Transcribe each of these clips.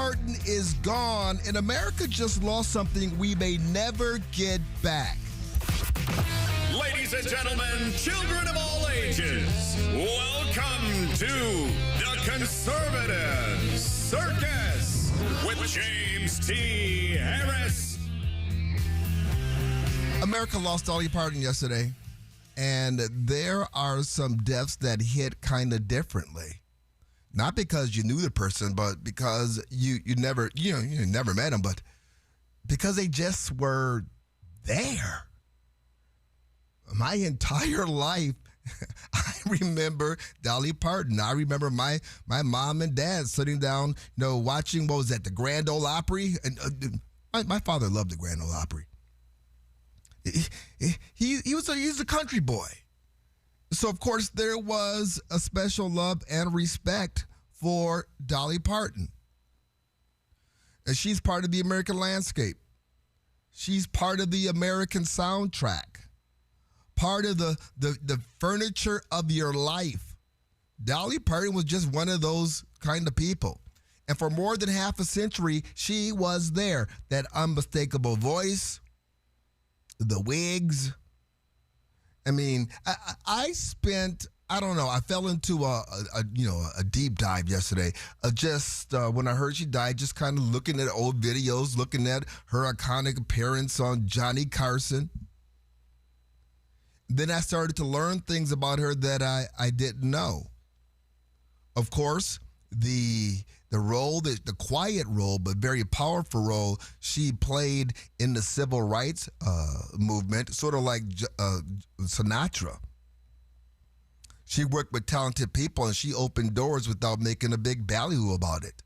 Parton is gone, and America just lost something we may never get back. Ladies and gentlemen, children of all ages, welcome to the Conservative Circus with James T. Harris. America lost Dolly Parton yesterday, and there are some deaths that hit kind of differently. Not because you knew the person, but because you never met them, but because they just were there. My entire life, I remember Dolly Parton. I remember my mom and dad sitting down, watching, what was that, the Grand Ole Opry? And my father loved the Grand Ole Opry. He's a country boy. So, of course, there was a special love and respect for Dolly Parton. And she's part of the American landscape. She's part of the American soundtrack. Part of the furniture of your life. Dolly Parton was just one of those kind of people. And for more than half a century, she was there. That unmistakable voice, the wigs. I mean, I spent, I don't know, I fell into a deep dive yesterday. When I heard she died, just kind of looking at old videos, looking at her iconic appearance on Johnny Carson. Then I started to learn things about her that I didn't know. Of course, the role, the quiet role, but very powerful role she played in the civil rights movement, sort of like Sinatra. She worked with talented people and she opened doors without making a big ballyhoo about it.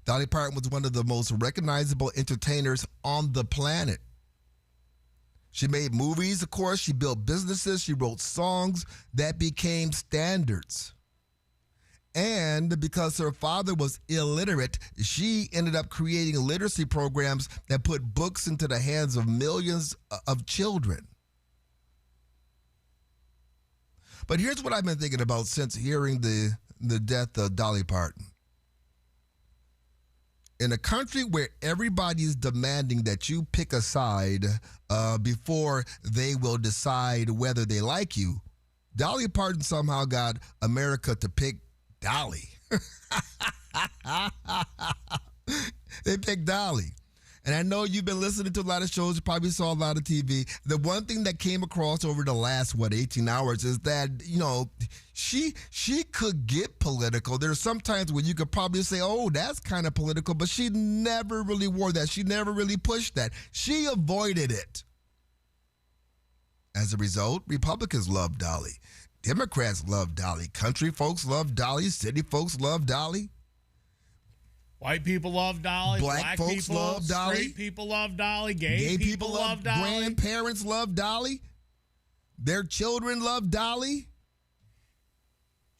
Dolly Parton was one of the most recognizable entertainers on the planet. She made movies, of course. She built businesses. She wrote songs that became standards. And because her father was illiterate, she ended up creating literacy programs that put books into the hands of millions of children. But here's what I've been thinking about since hearing the death of Dolly Parton. In a country where everybody's demanding that you pick a side before they will decide whether they like you, Dolly Parton somehow got America to pick Dolly. They picked Dolly. And I know you've been listening to a lot of shows. You probably saw a lot of TV. The one thing that came across over the last, 18 hours is that, she could get political. There's sometimes when you could probably say, oh, that's kind of political, but she never really wore that. She never really pushed that. She avoided it. As a result, Republicans love Dolly. Democrats love Dolly. Country folks love Dolly. City folks love Dolly. White people love Dolly. Black folks people, love Dolly. Straight people love Dolly. Gay people love Dolly. Grandparents love Dolly. Their children love Dolly.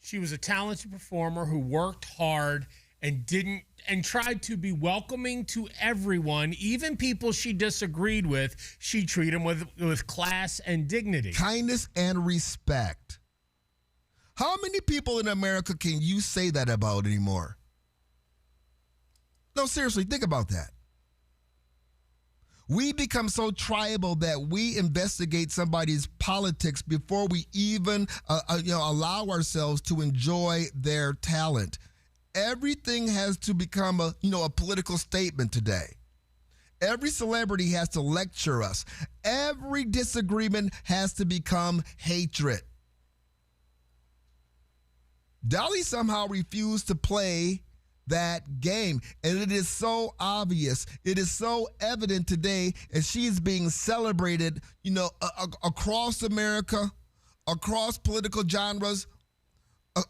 She was a talented performer who worked hard and tried to be welcoming to everyone, even people she disagreed with. She treated them with class and dignity. Kindness and respect. How many people in America can you say that about anymore? No, seriously, think about that. We become so tribal that we investigate somebody's politics before we even allow ourselves to enjoy their talent. Everything has to become a political statement today. Every celebrity has to lecture us. Every disagreement has to become hatred. Dolly somehow refused to play that game. And it is so obvious. It is so evident today as she is being celebrated, across America, across political genres,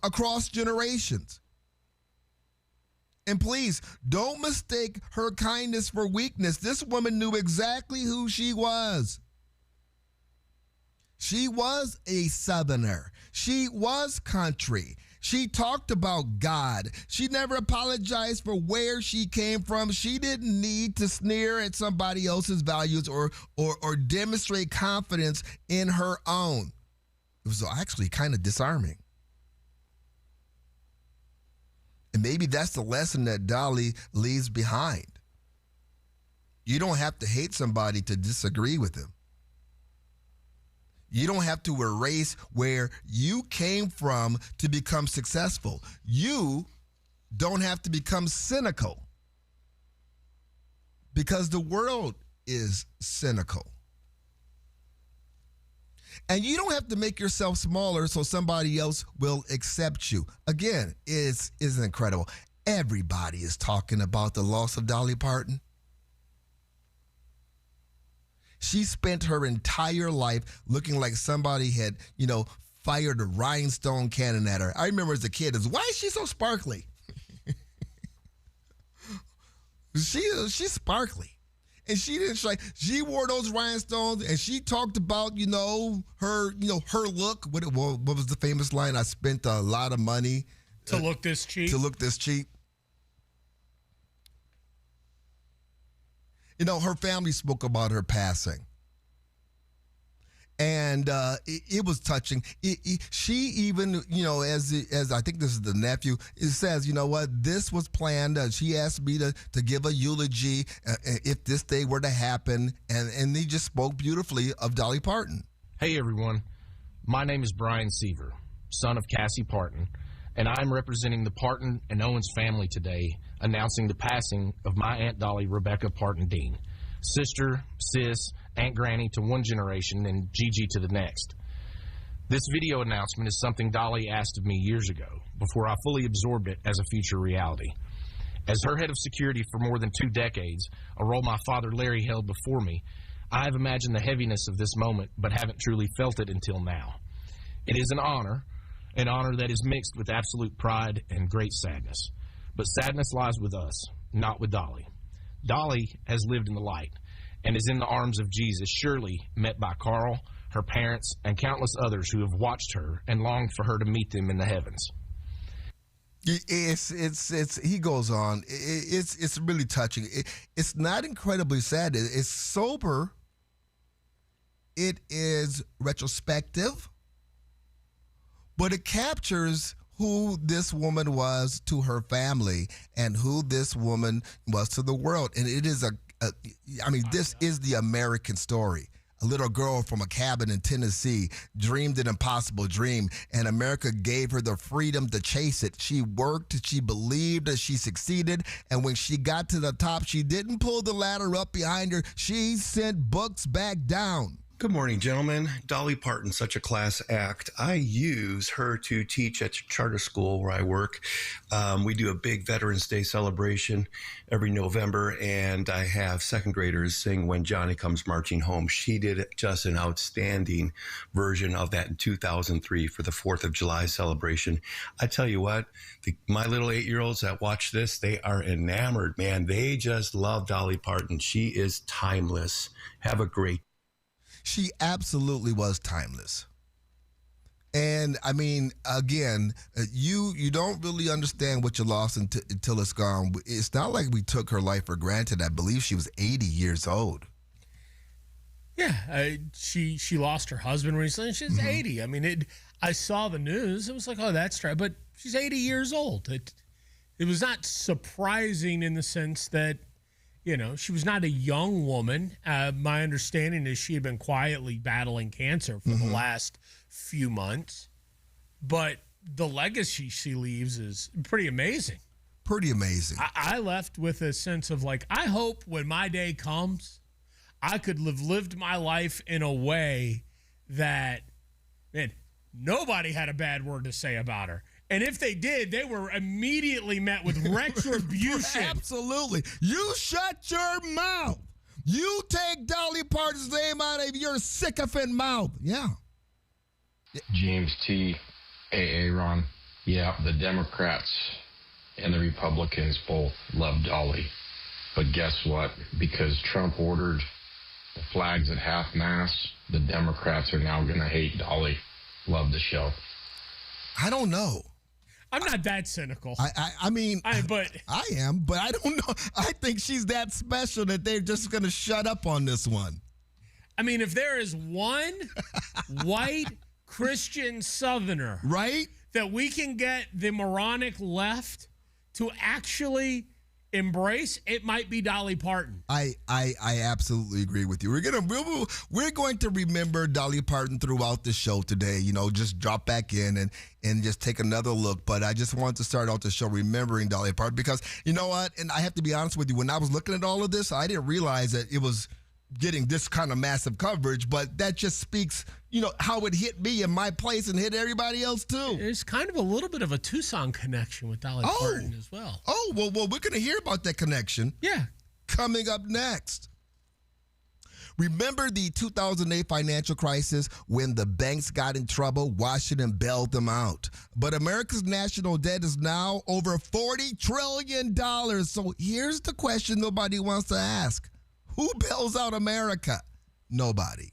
across generations. And please, don't mistake her kindness for weakness. This woman knew exactly who she was. She was a Southerner. She was country. She talked about God. She never apologized for where she came from. She didn't need to sneer at somebody else's values or demonstrate confidence in her own. It was actually kind of disarming. And maybe that's the lesson that Dolly leaves behind. You don't have to hate somebody to disagree with them. You don't have to erase where you came from to become successful. You don't have to become cynical because the world is cynical. And you don't have to make yourself smaller so somebody else will accept you. Again, it's incredible. Everybody is talking about the loss of Dolly Parton. She spent her entire life looking like somebody had, fired a rhinestone cannon at her. I remember as a kid, why is she so sparkly? She's sparkly. And she didn't she wore those rhinestones and she talked about, her look. What was the famous line? I spent a lot of money to look this cheap. To look this cheap. Her family spoke about her passing. And it was touching. She even, as I think this is the nephew, it says, this was planned. She asked me to give a eulogy if this day were to happen. And he just spoke beautifully of Dolly Parton. Hey, everyone. My name is Brian Seaver, son of Cassie Parton, and I'm representing the Parton and Owens family today, announcing the passing of my Aunt Dolly Rebecca Parton Dean, sister, sis, Aunt Granny to one generation and Gigi to the next. This video announcement is something Dolly asked of me years ago, before I fully absorbed it as a future reality. As her head of security for more than 2 decades, a role my father Larry held before me, I have imagined the heaviness of this moment, but haven't truly felt it until now. It is an honor that is mixed with absolute pride and great sadness. But sadness lies with us, not with Dolly. Dolly has lived in the light and is in the arms of Jesus, surely met by Carl, her parents, and countless others who have watched her and longed for her to meet them in the heavens. He goes on. It's really touching. It's not incredibly sad. It's sober. It is retrospective, but it captures who this woman was to her family and who this woman was to the world. And it is this is the American story. A little girl from a cabin in Tennessee dreamed an impossible dream, and America gave her the freedom to chase it. She worked, she believed that she succeeded, and when she got to the top, she didn't pull the ladder up behind her. She sent books back down. Good morning, gentlemen. Dolly Parton, such a class act. I use her to teach at charter school where I work. We do a big Veterans Day celebration every November, and I have second graders sing When Johnny Comes Marching Home. She did just an outstanding version of that in 2003 for the 4th of July celebration. I tell you what, my little 8-year-olds that watch this, they are enamored, man. They just love Dolly Parton. She is timeless. Have a great She absolutely was timeless. And I mean, again, you don't really understand what you lost until it's gone. It's not like we took her life for granted. I believe she was 80 years old. Yeah, she lost her husband recently. She's 80. I mean, I saw the news. It was like, oh, that's right. But she's 80 years old. It was not surprising in the sense that, she was not a young woman. My understanding is she had been quietly battling cancer for the last few months. But the legacy she leaves is pretty amazing. Pretty amazing. I left with a sense of I hope when my day comes, I could have lived my life in a way that, man, nobody had a bad word to say about her. And if they did, they were immediately met with retribution. Absolutely. You shut your mouth. You take Dolly Parton's name out of your sycophant mouth. Yeah. James T. Aaron. Yeah, the Democrats and the Republicans both love Dolly. But guess what? Because Trump ordered the flags at half-mast, the Democrats are now going to hate Dolly. Love the show. I don't know. I'm not that cynical. I mean, I am, but I don't know. I think she's that special that they're just going to shut up on this one. I mean, if there is one white Christian Southerner, right, that we can get the moronic left to actually embrace, it might be Dolly Parton. I absolutely agree with you. We're going to remember Dolly Parton throughout the show today. Just drop back in and just take another look. But I just wanted to start out the show remembering Dolly Parton because you know what? And I have to be honest with you. When I was looking at all of this, I didn't realize that it was getting this kind of massive coverage. But that just speaks, how it hit me in my place and hit everybody else too. There's kind of a little bit of a Tucson connection with Dolly Parton as well. Oh, well, we're going to hear about that connection. Yeah. Coming up next. Remember the 2008 financial crisis when the banks got in trouble? Washington bailed them out. But America's national debt is now over $40 trillion. So here's the question nobody wants to ask. Who bails out America? Nobody.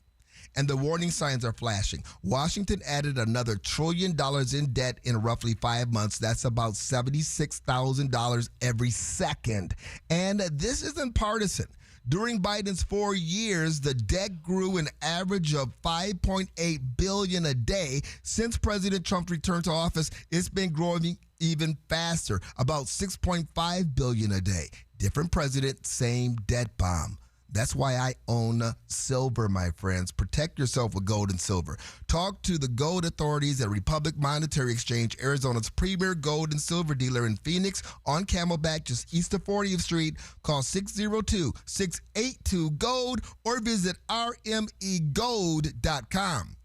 And the warning signs are flashing. Washington added another $1 trillion in debt in roughly 5 months. That's about $76,000 every second. And this isn't partisan. During Biden's 4 years, the debt grew an average of $5.8 billion a day. Since President Trump returned to office, it's been growing even faster, about $6.5 billion a day. Different president, same debt bomb. That's why I own silver, my friends. Protect yourself with gold and silver. Talk to the gold authorities at Republic Monetary Exchange, Arizona's premier gold and silver dealer in Phoenix on Camelback, just east of 40th Street. Call 602-682-GOLD or visit rmegold.com.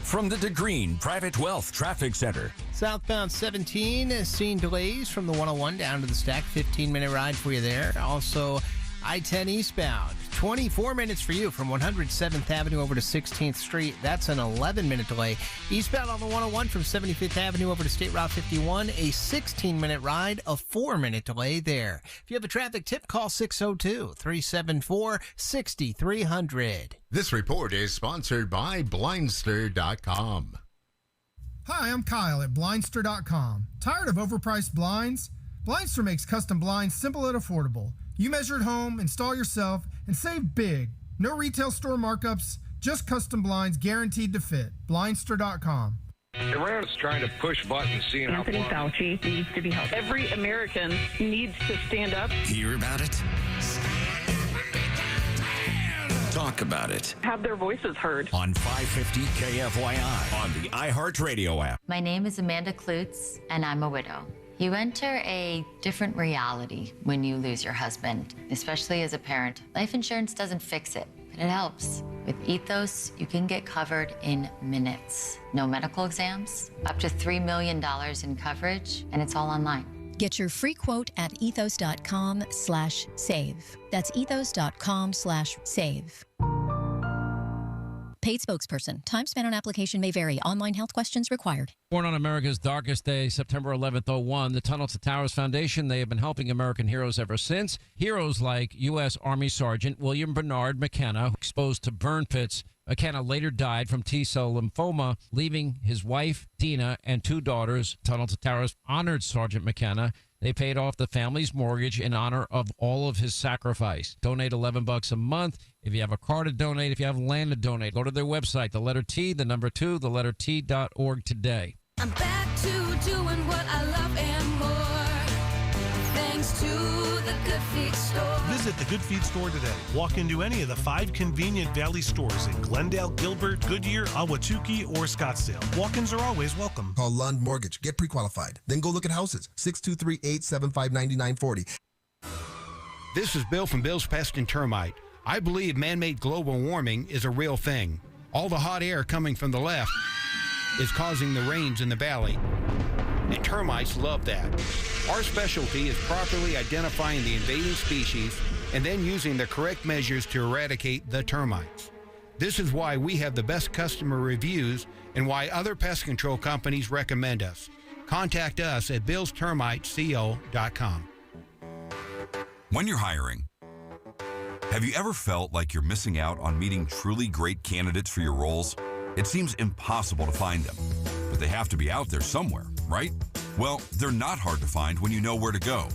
From the DeGreen Private Wealth Traffic Center. Southbound 17 has seen delays from the 101 down to the Stack. 15-minute ride for you there. Also, I-10 eastbound. 24 minutes for you from 107th Avenue over to 16th Street. That's an 11-minute delay. Eastbound on the 101 from 75th Avenue over to State Route 51. A 16-minute ride, a 4-minute delay there. If you have a traffic tip, call 602-374-6300. This report is sponsored by Blindster.com. Hi, I'm Kyle at Blindster.com. Tired of overpriced blinds? Blindster makes custom blinds simple and affordable. You measure at home, install yourself, and save big. No retail store markups, just custom blinds guaranteed to fit. Blindster.com. Iran's trying to push buttons, seeing Anthony how Fauci needs to be helped. Every American needs to stand up. Hear about it? Talk about it. Have their voices heard. On 550 KFYI on the iHeartRadio app. My name is Amanda Klutz, and I'm a widow. You enter a different reality when you lose your husband, especially as a parent. Life insurance doesn't fix it, but it helps. With Ethos, you can get covered in minutes. No medical exams, up to $3 million in coverage, and it's all online. Get your free quote at ethos.com/save. That's ethos.com/save. Paid spokesperson. Time spent on application may vary. Online health questions required. Born on America's darkest day, September 11th, 01, the Tunnel to Towers Foundation, they have been helping American heroes ever since. Heroes like U.S. Army Sergeant William Bernard McKenna, exposed to burn pits. McKenna later died from T-cell lymphoma, leaving his wife, Tina, and 2 daughters. Tunnel to Towers honored Sergeant McKenna. They paid off the family's mortgage in honor of all of his sacrifice. Donate $11 a month. If you have a car to donate, if you have land to donate, go to their website, the letter T, the number 2, the letter T.org today. I'm back to doing what I love and more, thanks to the Good Feet store. Visit the Good Feet store today. Walk into any of the 5 convenient Valley stores in Glendale, Gilbert, Goodyear, Ahwatukee, or Scottsdale. Walk-ins are always welcome. Call Lund Mortgage. Get pre-qualified. Then go look at houses. 623-875-9940. This is Bill from Bill's Pest and Termite. I believe man-made global warming is a real thing. All the hot air coming from the left is causing the rains in the valley, and termites love that. Our specialty is properly identifying the invading species and then using the correct measures to eradicate the termites. This is why we have the best customer reviews and why other pest control companies recommend us. Contact us at billstermiteco.com. When you're hiring, have you ever felt like you're missing out on meeting truly great candidates for your roles? It seems impossible to find them, but they have to be out there somewhere, right? Well, they're not hard to find when you know where to go,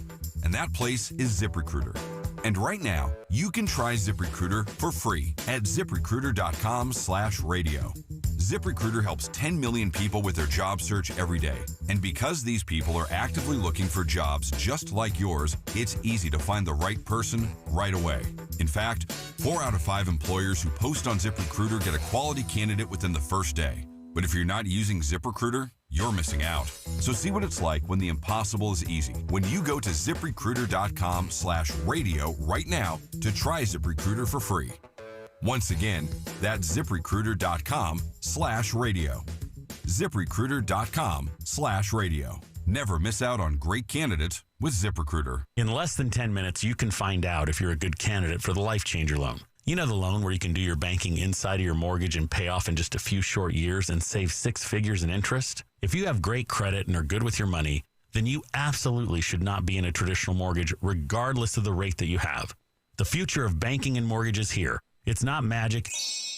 and that place is ZipRecruiter. And right now, you can try ZipRecruiter for free at ZipRecruiter.com/radio. ZipRecruiter helps 10 million people with their job search every day. And because these people are actively looking for jobs just like yours, it's easy to find the right person right away. In fact, 4 out of 5 employers who post on ZipRecruiter get a quality candidate within the first day. But if you're not using ZipRecruiter, you're missing out. So see what it's like when the impossible is easy. When you go to ZipRecruiter.com/radio right now to try ZipRecruiter for free. Once again, that's ZipRecruiter.com/radio. ZipRecruiter.com/radio. Never miss out on great candidates with ZipRecruiter. In less than 10 minutes, you can find out if you're a good candidate for the Life Changer loan. You know the loan where you can do your banking inside of your mortgage and pay off in just a few short years and save 6 figures in interest? If you have great credit and are good with your money, then you absolutely should not be in a traditional mortgage regardless of the rate that you have. The future of banking and mortgage is here. It's not magic,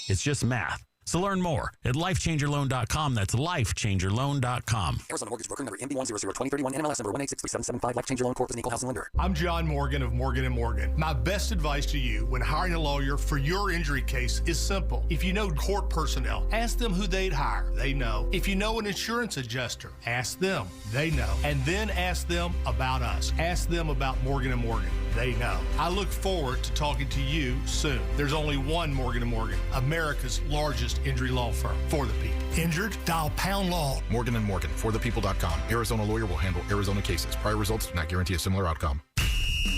it's just math. So learn more at lifechangerloan.com. That's lifechangerloan.com. Arizona Mortgage Broker number MB1002031 NMLS number 1863775. Life Changer Loan Corp is an equal housing lender. I'm John Morgan of Morgan & Morgan. My best advice to you when hiring a lawyer for your injury case is simple. If you know court personnel, ask them who they'd hire. They know. If you know an insurance adjuster, ask them. They know. And then ask them about us. Ask them about Morgan & Morgan. They know. I look forward to talking to you soon. There's only one Morgan & Morgan, America's largest injury law firm for the people. Injured? Dial pound law. Morgan & Morgan, forthepeople.com. Arizona lawyer will handle Arizona cases. Prior results do not guarantee a similar outcome.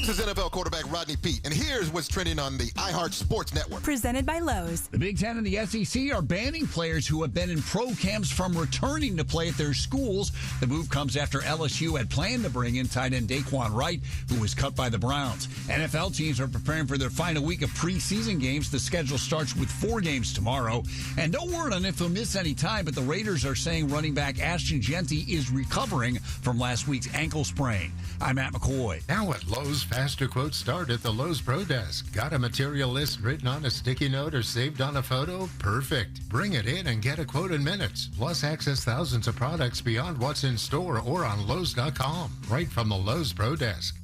This is NFL quarterback Rodney Peete, and here's what's trending on the iHeart Sports Network. Presented by Lowe's. The Big Ten and the SEC are banning players who have been in pro camps from returning to play at their schools. The move comes after LSU had planned to bring in tight end Daquan Wright, who was cut by the Browns. NFL teams are preparing for their final week of preseason games. The schedule starts with 4 games tomorrow. And no word on if he'll miss any time, but the Raiders are saying running back Ashton Genty is recovering from last week's ankle sprain. I'm Matt McCoy. Now at Lowe's, faster quotes start at the Lowe's Pro Desk. Got a material list written on a sticky note or saved on a photo? Perfect. Bring it in and get a quote in minutes. Plus, access thousands of products beyond what's in store or on Lowe's.com. Right from the Lowe's Pro Desk.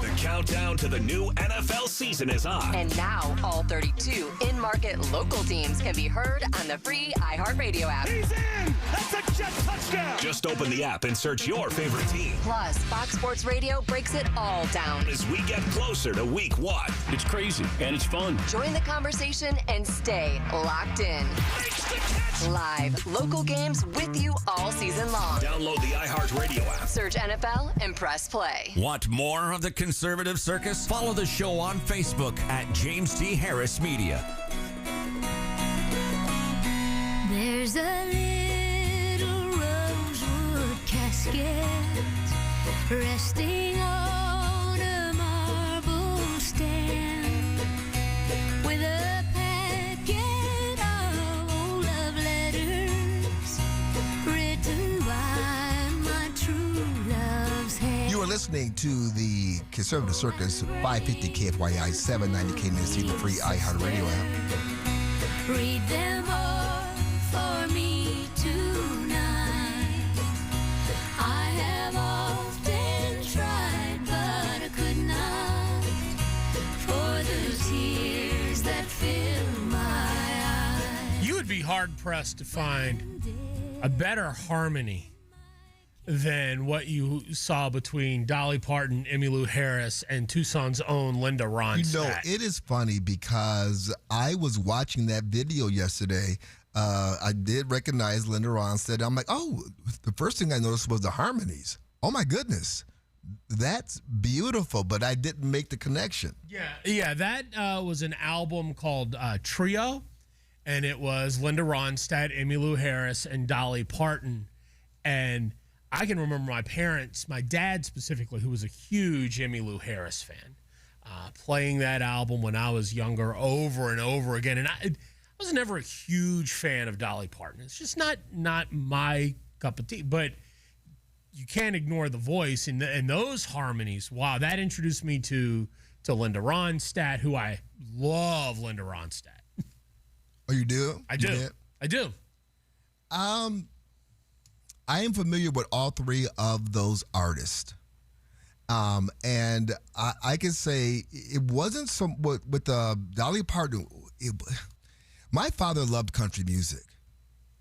The countdown to the new NFL season is on. And now, all 32 in-market local teams can be heard on the free iHeartRadio app. He's in! That's a jet touchdown! Just open the app and search your favorite team. Plus, Fox Sports Radio breaks it all down as we get closer to week 1. It's crazy, and it's fun. Join the conversation and stay locked in. Live, local games with you all season long. Download the iHeartRadio app. Search NFL and press play. Want more of the Conservative Circus? Follow the show on Facebook at James T. Harris Media. There's a little rosewood casket resting on a marble stand with a packet of old love letters written by my true love's hand. You are listening to the Conservative Circus, 550 KFYI, 790 KNSC, the free iHeartRadio app. Read them all for me tonight. I have often tried, but I could not, for the tears that fill my eyes. You would be hard-pressed to find a better harmony than what you saw between Dolly Parton, Emmylou Harris, and Tucson's own Linda Ronstadt. You know, it is funny because I was watching that video yesterday. I did recognize Linda Ronstadt. I'm like, oh, the first thing I noticed was the harmonies. Oh, my goodness. That's beautiful, but I didn't make the connection. Yeah, that was an album called Trio, and it was Linda Ronstadt, Emmylou Harris, and Dolly Parton. And I can remember my parents, my dad specifically, who was a huge Emmylou Harris fan, playing that album when I was younger over and over again. And I was never a huge fan of Dolly Parton. It's just not my cup of tea. But you can't ignore the voice and those harmonies. Wow, that introduced me to Linda Ronstadt, who I love. Linda Ronstadt. Oh, you do? I do. I do. I am familiar with all 3 of those artists. And I can say it wasn't with Dolly Parton. My father loved country music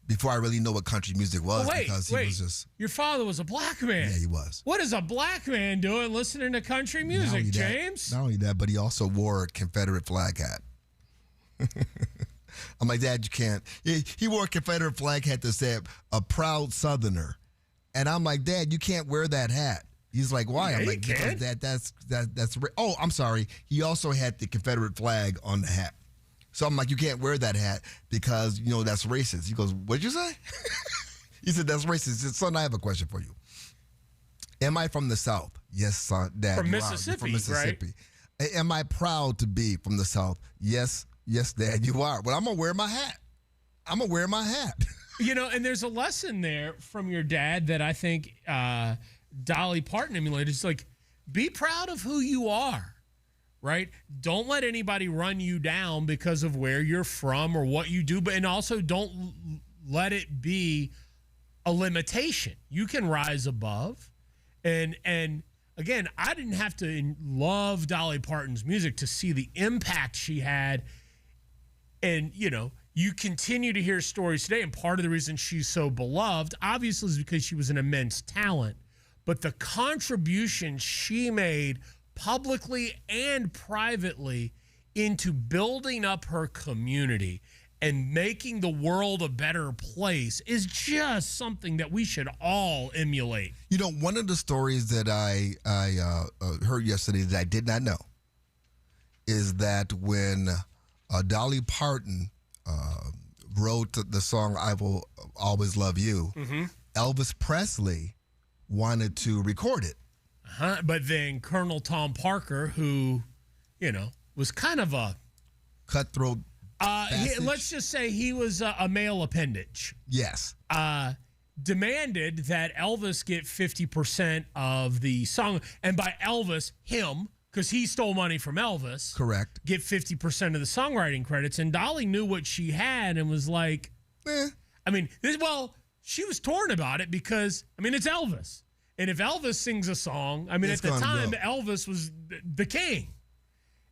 before I really know what country music was because he was just. Your father was a black man. Yeah, he was. What is a black man doing listening to country music, James? Not only that, but he also wore a Confederate flag hat. I'm like, Dad, you can't. He wore a Confederate flag hat that said "a proud Southerner," and I'm like, Dad, you can't wear that hat. He's like, why? Yeah, I'm like, because that's. Oh, I'm sorry. He also had the Confederate flag on the hat. So I'm like, you can't wear that hat because, that's racist. He goes, what'd you say? He said, that's racist. He said, son, I have a question for you. Am I from the South? Yes, son, Dad. From Mississippi, from Mississippi. Right? Am I proud to be from the South? Yes, Dad, you are. But I'm going to wear my hat. And there's a lesson there from your dad that I think Dolly Parton emulated. It's like, be proud of who you are. Right? Don't let anybody run you down because of where you're from or what you do, and also don't let it be a limitation. You can rise above. And again, I didn't have to love Dolly Parton's music to see the impact she had. And, you continue to hear stories today, and part of the reason she's so beloved, obviously, is because she was an immense talent. But the contribution she made publicly and privately into building up her community and making the world a better place is just something that we should all emulate. One of the stories that I heard yesterday that I did not know is that when Dolly Parton wrote the song "I Will Always Love You," Elvis Presley wanted to record it. But then Colonel Tom Parker, who, was kind of a cutthroat. Let's just say he was a male appendage. Yes. Demanded that Elvis get 50% of the song. And by Elvis, him, because he stole money from Elvis. Correct. Get 50% of the songwriting credits. And Dolly knew what she had and was like, she was torn about it because, it's Elvis. And if Elvis sings a song, at the time, Elvis was the king.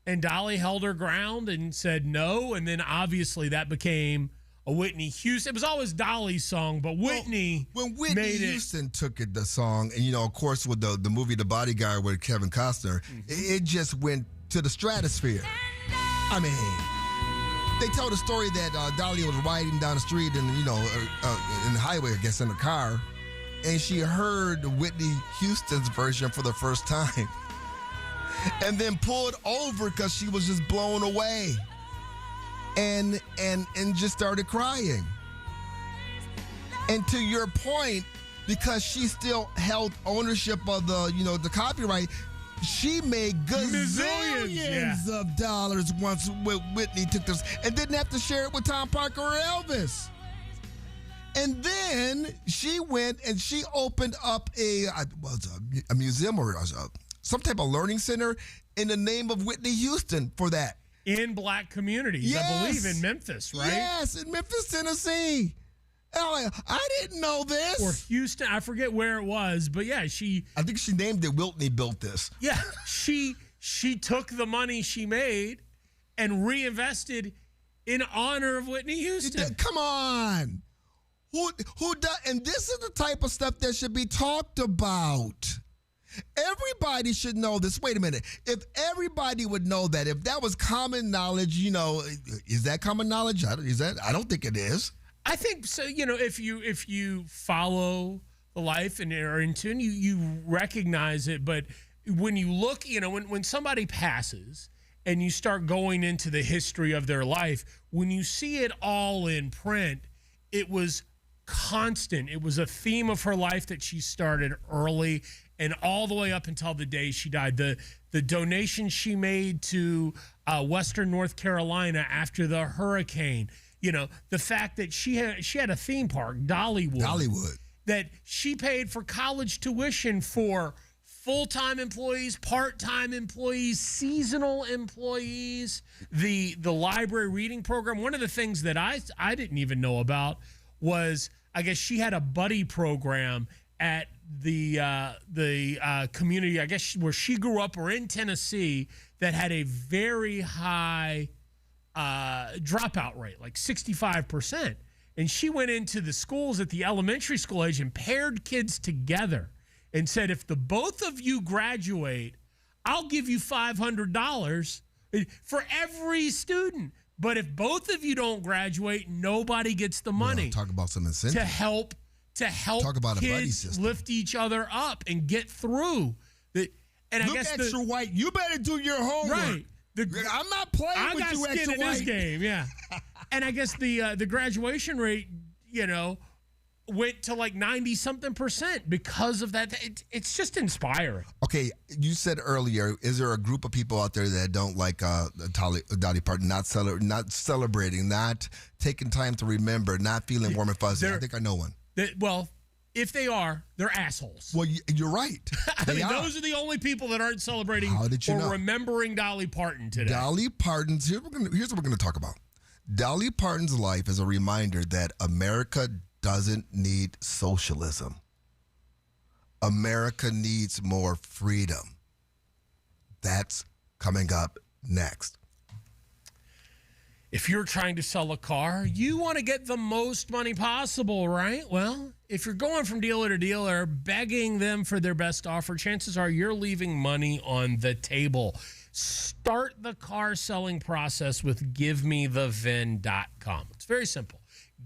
And Dolly held her ground and said no. And then obviously that became a Whitney Houston. It was always Dolly's song, but Whitney when Whitney Houston took the song, and, of course, with the movie The Bodyguard with Kevin Costner, it just went to the stratosphere. They tell the story that Dolly was riding down the street and, in the highway, I guess, in the car. And she heard Whitney Houston's version for the first time. And then pulled over because she was just blown away. And just started crying. And to your point, because she still held ownership of the copyright, she made gazillions of dollars once Whitney took this and didn't have to share it with Tom Parker or Elvis. And then she went and she opened up a museum or some type of learning center in the name of Whitney Houston for that. In black communities, yes. I believe in Memphis, right? Yes, in Memphis, Tennessee. I didn't know this. Or Houston, I forget where it was, but yeah, I think she named it Whitney built this. Yeah, she took the money she made and reinvested in honor of Whitney Houston. Come on. Who does? And this is the type of stuff that should be talked about. Everybody should know this. Wait a minute. If everybody would know that, if that was common knowledge, is that common knowledge? I don't think it is. I think so. If you follow the life and are in tune, you recognize it. But when you look, when somebody passes and you start going into the history of their life, when you see it all in print, it was constant. It was a theme of her life that she started early and all the way up until the day she died. The donation she made to Western North Carolina after the hurricane, the fact that she had a theme park, Dollywood, that she paid for college tuition for full-time employees, part-time employees, seasonal employees, the library reading program. One of the things that I didn't even know about was, I guess she had a buddy program at the community, I guess, where she grew up or in Tennessee, that had a very high dropout rate, like 65%. And she went into the schools at the elementary school age and paired kids together and said, if the both of you graduate, I'll give you $500 for every student. But if both of you don't graduate, nobody gets the money. Well, talk about some incentive. To help talk about kids a buddy system. Lift each other up and get through. And I guess extra white. You better do your homework. Right. I'm not playing with you, extra in white. this game, yeah. And I guess the graduation rate, went to like 90-something% because of that. It's just inspiring. Okay, you said earlier, is there a group of people out there that don't like Dolly Parton, not celebrating, not taking time to remember, not feeling warm and fuzzy? I think I know one. Well, if they are, they're assholes. Well, you're right. Those are the only people that aren't celebrating or remembering Dolly Parton today. Dolly Parton's, here's what we're going to talk about. Dolly Parton's life is a reminder that America doesn't need socialism. America needs more freedom. That's coming up next. If you're trying to sell a car, you want to get the most money possible, right? Well, if you're going from dealer to dealer, begging them for their best offer, chances are you're leaving money on the table. Start the car selling process with GiveMeTheVin.com. It's very simple.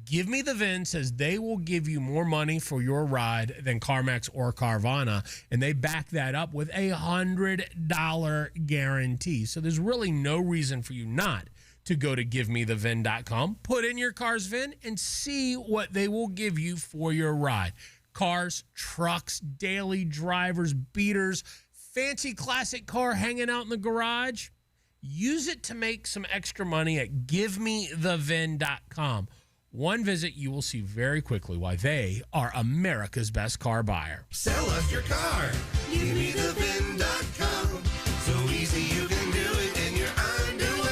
Give Me The VIN says they will give you more money for your ride than CarMax or Carvana, and they back that up with a $100 guarantee. So there's really no reason for you not to go to GiveMeTheVin.com, put in your car's VIN, and see what they will give you for your ride. Cars, trucks, daily drivers, beaters, fancy classic car hanging out in the garage. Use it to make some extra money at GiveMeTheVin.com. One visit, you will see very quickly why they are America's best car buyer. Sell us your car. GiveMeTheVin.com. So easy you can do it in your underwear.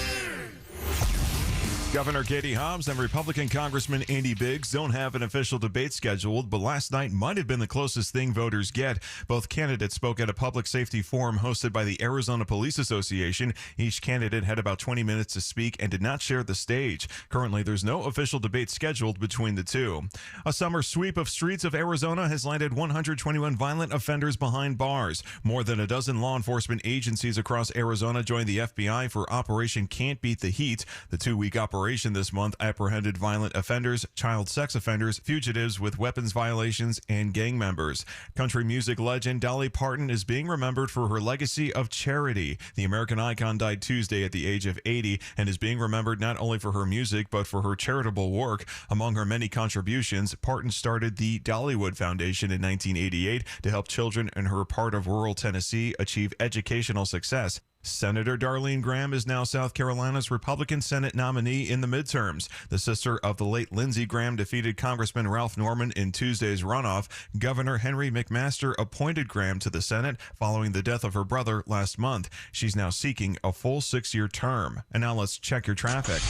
Governor Katie Hobbs and Republican Congressman Andy Biggs don't have an official debate scheduled, but last night might have been the closest thing voters get. Both candidates spoke at a public safety forum hosted by the Arizona Police Association. Each candidate had about 20 minutes to speak and did not share the stage. Currently, there's no official debate scheduled between the two. A summer sweep of streets of Arizona has landed 121 violent offenders behind bars. More than a dozen law enforcement agencies across Arizona joined the FBI for Operation Can't Beat the Heat. The 2-week operation this month apprehended violent offenders, child sex offenders, fugitives with weapons violations, and gang members. Country music legend Dolly Parton is being remembered for her legacy of charity. The American icon died Tuesday at the age of 80 and is being remembered not only for her music but for her charitable work. Among her many contributions, Parton started the Dollywood Foundation in 1988 to help children in her part of rural Tennessee achieve educational success. Senator Darlene Graham is now South Carolina's Republican Senate nominee in the midterms. The sister of the late Lindsey Graham defeated Congressman Ralph Norman in Tuesday's runoff. Governor Henry McMaster appointed Graham to the Senate following the death of her brother last month. She's now seeking a full 6-year term. And now let's check your traffic.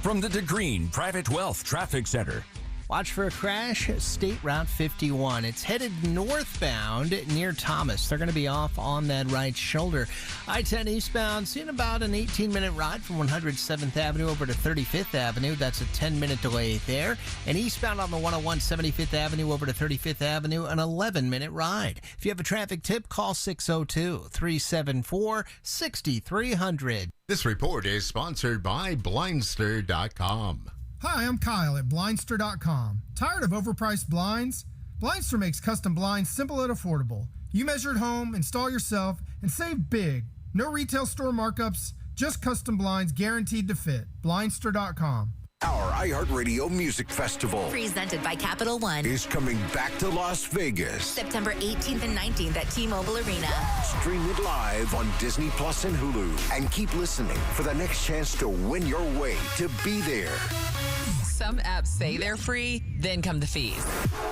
From the DeGreen Private Wealth Traffic Center. Watch for a crash, State Route 51. It's headed northbound near Thomas. They're going to be off on that right shoulder. I-10 eastbound, seeing about an 18-minute ride from 107th Avenue over to 35th Avenue. That's a 10-minute delay there. And eastbound on the 101 75th Avenue over to 35th Avenue, an 11-minute ride. If you have a traffic tip, call 602-374-6300. This report is sponsored by Blindster.com. Hi, I'm Kyle at Blindster.com. Tired of overpriced blinds? Blindster makes custom blinds simple and affordable. You measure at home, install yourself, and save big. No retail store markups, just custom blinds guaranteed to fit. Blindster.com. Our iHeartRadio Music Festival, presented by Capital One, is coming back to Las Vegas. September 18th and 19th at T-Mobile Arena. Stream it live on Disney Plus and Hulu. And keep listening for the next chance to win your way to be there. Some apps say they're free, then come the fees.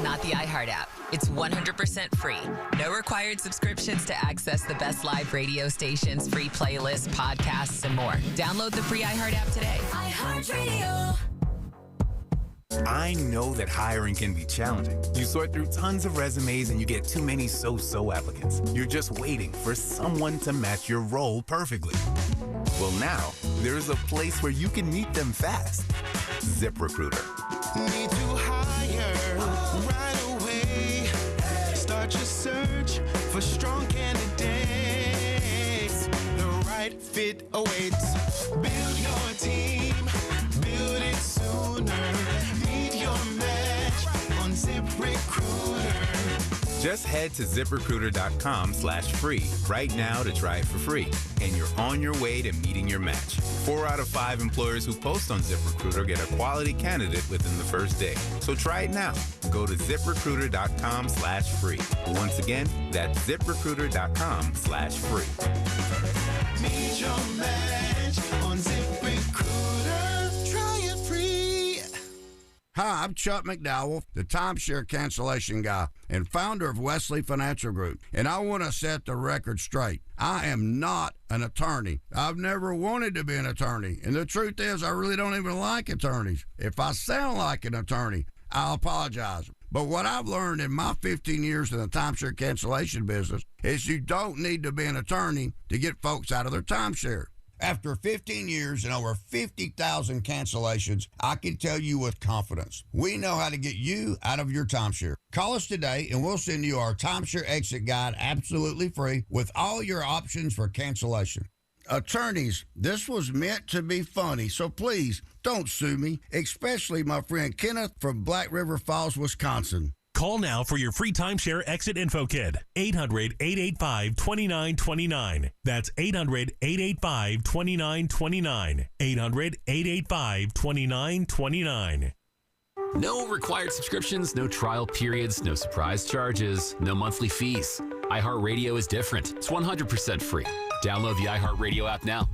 Not the iHeart app. It's 100% free. No required subscriptions to access the best live radio stations, free playlists, podcasts, and more. Download the free iHeart app today. iHeartRadio. I know that hiring can be challenging. You sort through tons of resumes and you get too many so-so applicants. You're just waiting for someone to match your role perfectly. Well, now there's a place where you can meet them fast. ZipRecruiter. Need to hire right away. Start your search for strong candidates. The right fit awaits. Build your team. Build it sooner. Meet your match on ZipRecruiter. Just head to ZipRecruiter.com/free right now to try it for free. And you're on your way to meeting your match. 4 out of 5 employers who post on ZipRecruiter get a quality candidate within the first day. So try it now. Go to ZipRecruiter.com/free. Once again, that's ZipRecruiter.com/free. Meet your match on ZipRecruiter. Try it free. Hi, I'm Chuck McDowell, the timeshare cancellation guy and founder of Wesley Financial Group. And I want to set the record straight. I am not an attorney. I've never wanted to be an attorney. And the truth is, I really don't even like attorneys. If I sound like an attorney, I'll apologize. But what I've learned in my 15 years in the timeshare cancellation business is you don't need to be an attorney to get folks out of their timeshare. After 15 years and over 50,000 cancellations, I can tell you with confidence, we know how to get you out of your timeshare. Call us today and we'll send you our timeshare exit guide absolutely free with all your options for cancellation. Attorneys, this was meant to be funny, so please don't sue me, especially my friend Kenneth from Black River Falls, Wisconsin. Call now for your free timeshare exit info kit. 800-885-2929. That's 800-885-2929. 800-885-2929. No required subscriptions, no trial periods, no surprise charges, no monthly fees. iHeartRadio is different. It's 100% free. Download the iHeartRadio app now.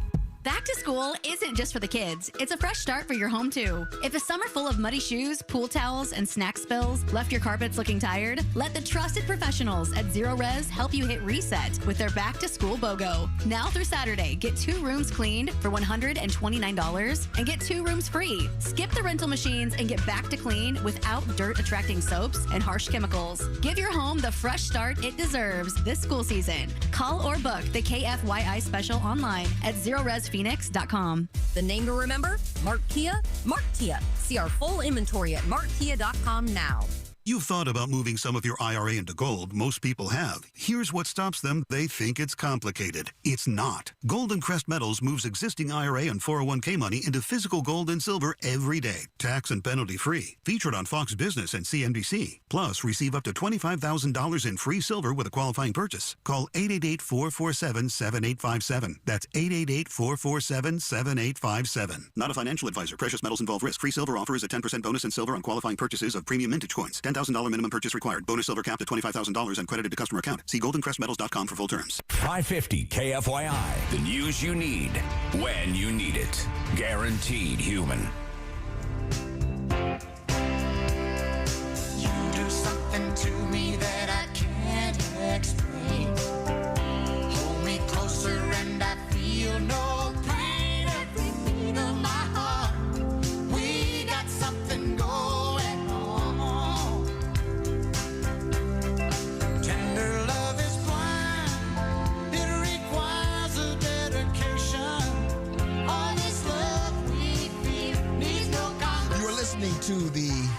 Back to school isn't just for the kids. It's a fresh start for your home, too. If a summer full of muddy shoes, pool towels, and snack spills left your carpets looking tired, let the trusted professionals at Zero Res help you hit reset with their Back to School BOGO. Now through Saturday, get 2 rooms cleaned for $129 and get 2 rooms free. Skip the rental machines and get back to clean without dirt-attracting soaps and harsh chemicals. Give your home the fresh start it deserves this school season. Call or book the KFYI special online at ZeroResPhoenix.com. The name to remember? Mark Kia? Mark Kia. See our full inventory at markkia.com now. You've thought about moving some of your IRA into gold. Most people have. Here's what stops them. They think it's complicated. It's not. Golden Crest Metals moves existing IRA and 401k money into physical gold and silver every day. Tax and penalty free. Featured on Fox Business and CNBC. Plus, receive up to $25,000 in free silver with a qualifying purchase. Call 888-447-7857. That's 888-447-7857. Not a financial advisor. Precious metals involve risk. Free silver offer is a 10% bonus in silver on qualifying purchases of premium mintage coins. $10,000 minimum purchase required. Bonus silver capped at $25,000 and credited to customer account. See goldencrestmetals.com for full terms. 550 KFYI. The news you need when you need it. Guaranteed human. You do something to me that I can't explain. Hold me closer and I feel no pain. Every beat of my heart. We got something going on. Tender love is blind. It requires a dedication. All this love we feel needs no compromise. You are listening to the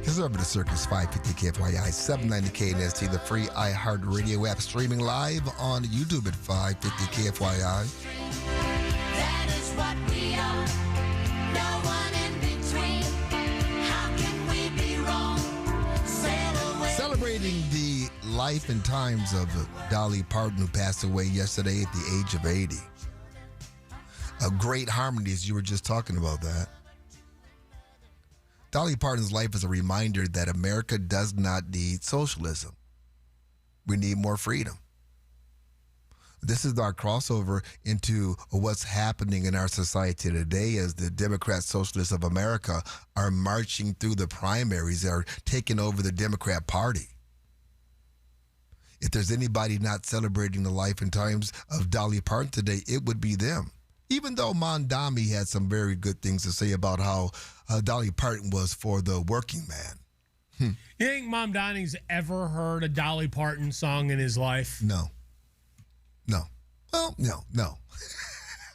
Conservative Circus 550 KFYI 790 KNST, the free iHeartRadio app, streaming live on YouTube at 550 KFYI. That is what we are. No one in between. How can we be wrong? Sail away. Celebrating the life and times of Dolly Parton, who passed away yesterday at the age of 80. A great harmonies, you were just talking about that. Dolly Parton's life is a reminder that America does not need socialism. We need more freedom. This is our crossover into what's happening in our society today as the Democrat Socialists of America are marching through the primaries, are taking over the Democrat Party. If there's anybody not celebrating the life and times of Dolly Parton today, it would be them. Even though Mondami had some very good things to say about how Dolly Parton was for the working man. You think Mom Donnie's ever heard a Dolly Parton song in his life? No. Well, no.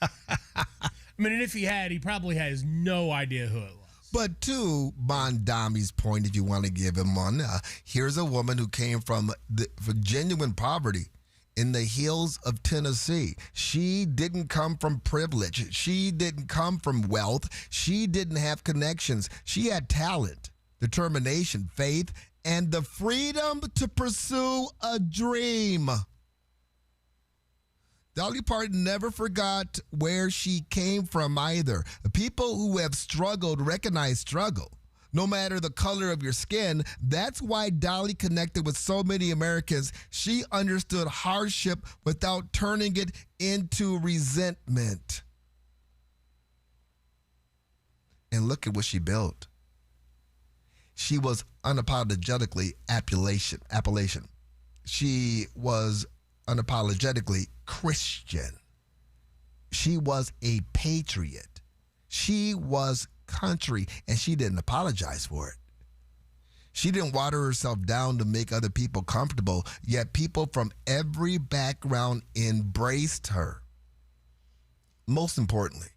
I mean, and if he had, he probably has no idea who it was. But to Mondami's point, if you want to give him one, here's a woman who came from genuine poverty in the hills of Tennessee. She didn't come from privilege. She didn't come from wealth. She didn't have connections. She had talent, determination, faith, and the freedom to pursue a dream. Dolly Parton never forgot where she came from either. People who have struggled recognize struggle. No matter the color of your skin, that's why Dolly connected with so many Americans. She understood hardship without turning it into resentment. And look at what she built. She was unapologetically Appalachian. She was unapologetically Christian. She was a patriot. She was country, and she didn't apologize for it. She didn't water herself down to make other people comfortable, yet people from every background embraced her. Most importantly,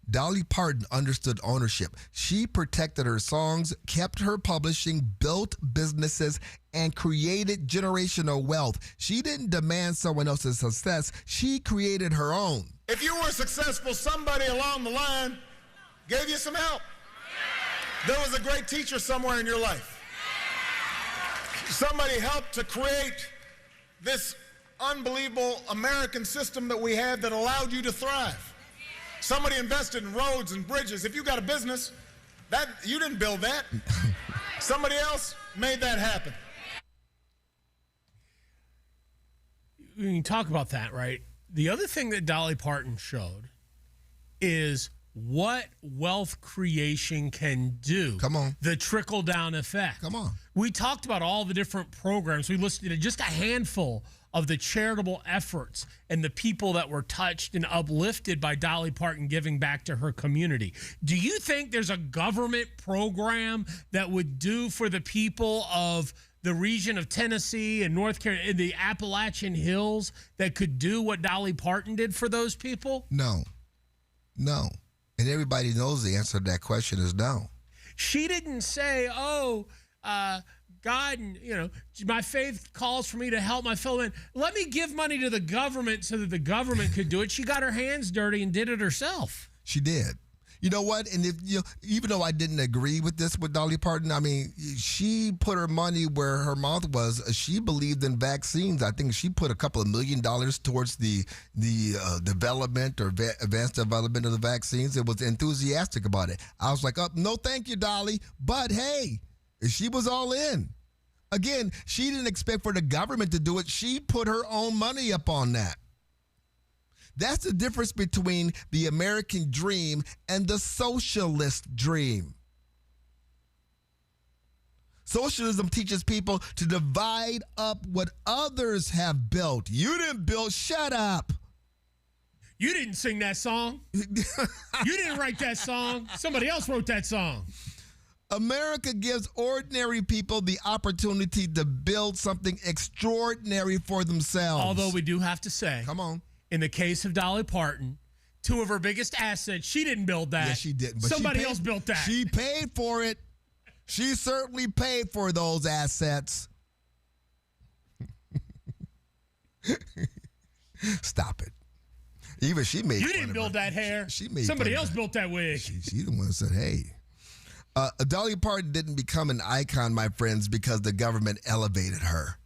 Dolly Parton understood ownership. She protected her songs, kept her publishing, built businesses, and created generational wealth. She didn't demand someone else's success. She created her own. If you were successful, somebody along the line gave you some help. There was a great teacher somewhere in your life. Somebody helped to create this unbelievable American system that we have that allowed you to thrive. Somebody invested in roads and bridges. If you got a business, that you didn't build that. Somebody else made that happen. We can talk about that, right? The other thing that Dolly Parton showed is what wealth creation can do. Come on. The trickle-down effect. Come on. We talked about all the different programs. We listed just a handful of the charitable efforts and the people that were touched and uplifted by Dolly Parton giving back to her community. Do you think there's a government program that would do for the people of the region of Tennessee and North Carolina, the Appalachian Hills, that could do what Dolly Parton did for those people? No. And everybody knows the answer to that question is no. She didn't say, God, my faith calls for me to help my fellow man. Let me give money to the government so that the government could do it. She got her hands dirty and did it herself. She did. You know what? And if even though I didn't agree with this with Dolly Parton, I mean, she put her money where her mouth was. She believed in vaccines. I think she put a couple of $1 million towards the development or advanced development of the vaccines. It was enthusiastic about it. I was like, no, thank you, Dolly. But hey, she was all in. Again, she didn't expect for the government to do it. She put her own money up on that. That's the difference between the American dream and the socialist dream. Socialism teaches people to divide up what others have built. You didn't build, shut up. You didn't sing that song. You didn't write that song. Somebody else wrote that song. America gives ordinary people the opportunity to build something extraordinary for themselves. Although we do have to say, come on, in the case of Dolly Parton, two of her biggest assets, she didn't build that. Yes, she didn't. But somebody else built that. She paid for it. She certainly paid for those assets. Stop it. Even she made. You didn't build that hair. She made. Somebody else built that wig. She's the one that said, "Hey." Dolly Parton didn't become an icon, my friends, because the government elevated her.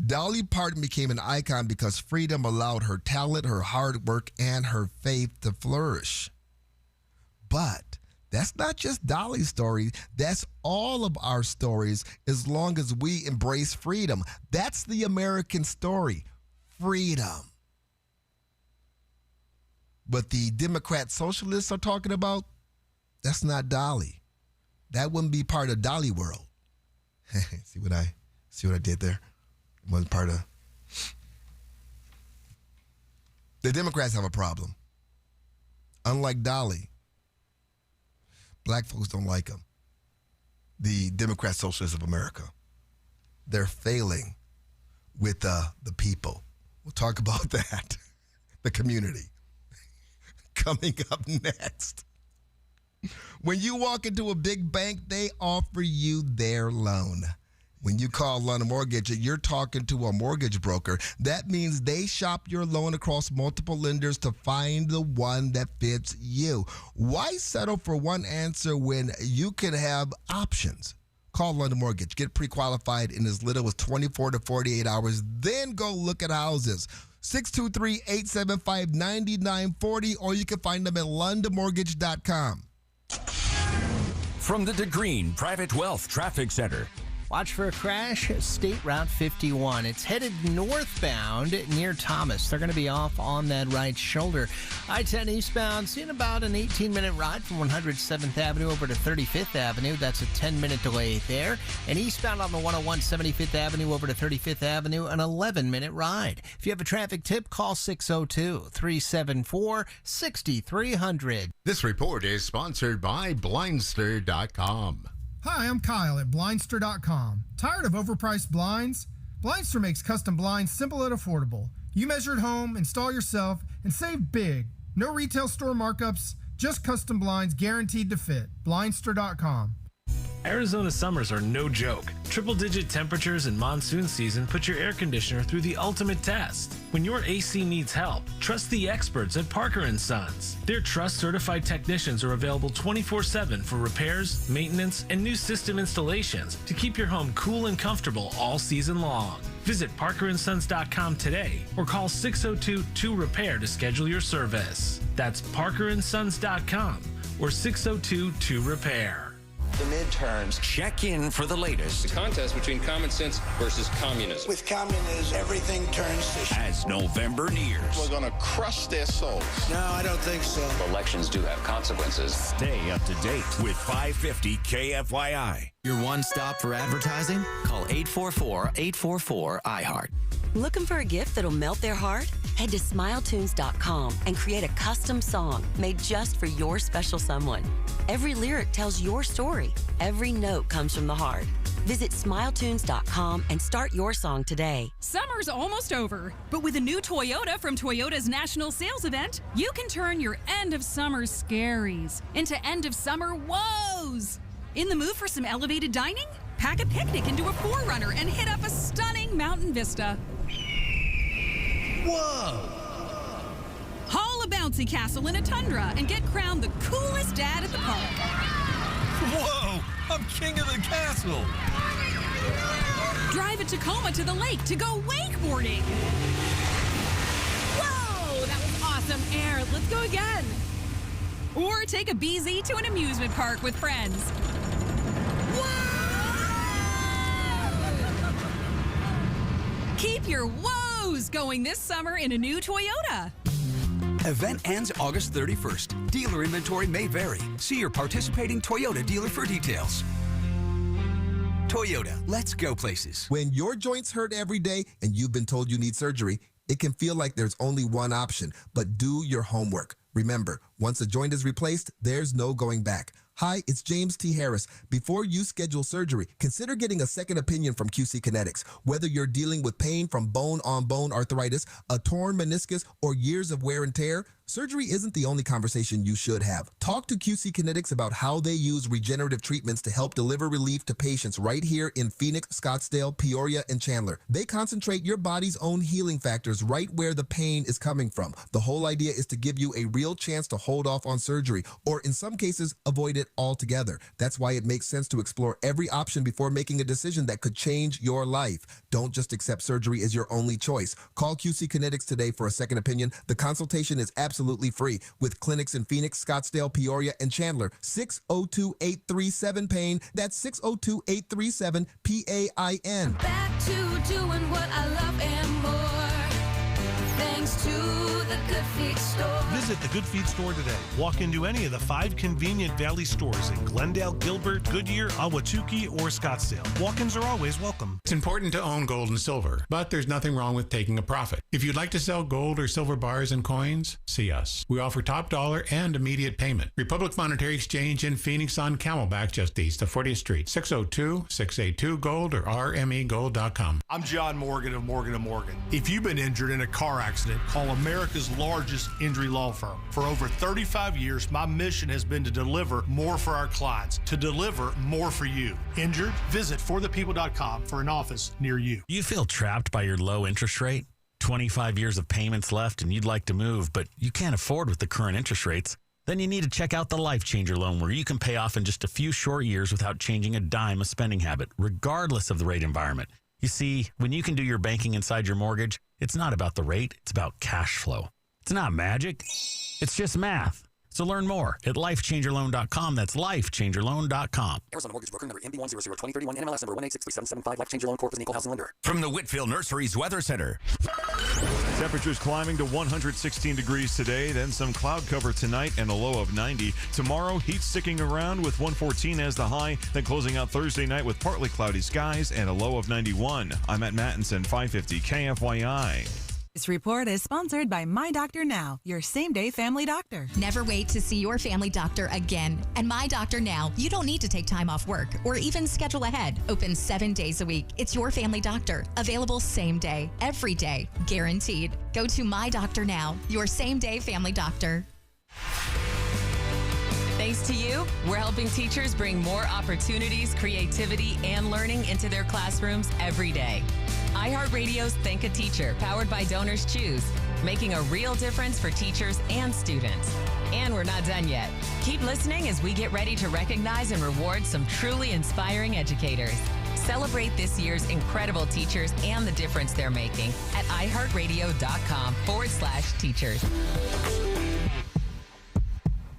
Dolly Parton became an icon because freedom allowed her talent, her hard work, and her faith to flourish. But that's not just Dolly's story. That's all of our stories as long as we embrace freedom. That's the American story, freedom. What the Democrat socialists are talking about, that's not Dolly. That wouldn't be part of Dolly world. See what I did there? It wasn't part of. The Democrats have a problem. Unlike Dolly, black folks don't like them. The Democrat Socialists of America, they're failing with the people, We'll talk about that. The community. Coming up next. When you walk into a big bank, they offer you their loan. When you call London Mortgage, you're talking to a mortgage broker. That means they shop your loan across multiple lenders to find the one that fits you. Why settle for one answer when you can have options? Call London Mortgage. Get pre-qualified in as little as 24 to 48 hours. Then go look at houses. 623-875-9940, or you can find them at londonmortgage.com. From the DeGreen Private Wealth Traffic Center. Watch for a crash, State Route 51. It's headed northbound near Thomas. They're going to be off on that right shoulder. I-10 eastbound, seeing about an 18-minute ride from 107th Avenue over to 35th Avenue. That's a 10-minute delay there. And eastbound on the 101 75th Avenue over to 35th Avenue, an 11-minute ride. If you have a traffic tip, call 602-374-6300. This report is sponsored by Blindster.com. Hi, I'm Kyle at Blindster.com. Tired of overpriced blinds? Blindster makes custom blinds simple and affordable. You measure at home, install yourself, and save big. No retail store markups, just custom blinds guaranteed to fit. Blindster.com. Arizona summers are no joke. Triple-digit temperatures in monsoon season put your air conditioner through the ultimate test. When your AC needs help, trust the experts at Parker & Sons. Their trust-certified technicians are available 24/7 for repairs, maintenance, and new system installations to keep your home cool and comfortable all season long. Visit parkerandsons.com today or call 602-2-REPAIR to schedule your service. That's parkerandsons.com or 602-2-REPAIR. The midterms. Check in for the latest. The contest between common sense versus communism. With communism, everything turns to shit. As November nears. We're going to crush their souls. No, I don't think so. Elections do have consequences. Stay up to date with 550 KFYI. Your one stop for advertising? Call 844-844-iHeart. Looking for a gift that'll melt their heart? Head to SmileTunes.com and create a custom song made just for your special someone. Every lyric tells your story. Every note comes from the heart. Visit SmileTunes.com and start your song today. Summer's almost over, but with a new Toyota from Toyota's National Sales Event, you can turn your end of summer scaries into end of summer woes. In the mood for some elevated dining? Pack a picnic into a 4Runner and hit up a stunning mountain vista. Whoa! Haul a bouncy castle in a Tundra and get crowned the coolest dad at the park. Whoa! I'm king of the castle! Drive a Tacoma to the lake to go wakeboarding. Whoa! That was awesome air. Let's go again. Or take a BZ to an amusement park with friends. Keep your woes going this summer in a new Toyota. Event ends August 31st. Dealer inventory may vary. See your participating Toyota dealer for details. Toyota, let's go places. When your joints hurt every day and you've been told you need surgery, it can feel like there's only one option, but do your homework. Remember, once a joint is replaced, there's no going back. Hi, it's James T. Harris. Before you schedule surgery, consider getting a second opinion from QC Kinetics. Whether you're dealing with pain from bone-on-bone arthritis, a torn meniscus, or years of wear and tear, surgery isn't the only conversation you should have. Talk to QC Kinetics about how they use regenerative treatments to help deliver relief to patients right here in Phoenix, Scottsdale, Peoria, and Chandler. They concentrate your body's own healing factors right where the pain is coming from. The whole idea is to give you a real chance to hold off on surgery, or in some cases, avoid it altogether. That's why it makes sense to explore every option before making a decision that could change your life. Don't just accept surgery as your only choice. Call QC Kinetics today for a second opinion. The consultation is absolutely free with clinics in Phoenix, Scottsdale, Peoria, and Chandler. 602-837-PAIN. That's 602-837-PAIN. Back to doing what I love and more. Thanks to the Good Feet store. Visit the Good Feet store today. Walk into any of the 5 convenient Valley stores in Glendale, Gilbert, Goodyear, Ahwatukee, or Scottsdale. Walk-ins are always welcome. It's important to own gold and silver, but there's nothing wrong with taking a profit. If you'd like to sell gold or silver bars and coins, see us. We offer top dollar and immediate payment. Republic Monetary Exchange in Phoenix on Camelback, just east of 40th Street. 602-682-GOLD or rmegold.com. I'm John Morgan of Morgan & Morgan. If you've been injured in a car accident, call America's largest injury law firm. For over 35 years, my mission has been to deliver more for our clients, to deliver more for you. Injured? Visit forthepeople.com for an office near you. You feel trapped by your low interest rate? 25 years of payments left and you'd like to move, but you can't afford with the current interest rates? Then you need to check out the Life Changer loan, where you can pay off in just a few short years without changing a dime of spending habit, regardless of the rate environment. You see, when you can do your banking inside your mortgage, it's not about the rate, it's about cash flow. It's not magic, it's just math. So learn more at lifechangerloan.com. That's lifechangerloan.com. Arizona Mortgage Broker number MB1002031, NMLS number 1863775. Life Changer Loan Corp is an equal housing lender. From the Whitfield Nurseries Weather Center. Temperatures climbing to 116 degrees today, then some cloud cover tonight and a low of 90. Tomorrow, heat sticking around with 114 as the high, then closing out Thursday night with partly cloudy skies and a low of 91. I'm at Mattinson, 550 KFYI. This report is sponsored by My Doctor Now, your same-day family doctor. Never wait to see your family doctor again. And My Doctor Now, you don't need to take time off work or even schedule ahead. Open 7 days a week. It's your family doctor. Available same day, every day, guaranteed. Go to My Doctor Now, your same-day family doctor. Thanks to you, we're helping teachers bring more opportunities, creativity, and learning into their classrooms every day. iHeartRadio's Thank a Teacher, powered by Donors Choose, making a real difference for teachers and students. And we're not done yet. Keep listening as we get ready to recognize and reward some truly inspiring educators. Celebrate this year's incredible teachers and the difference they're making at iHeartRadio.com/teachers.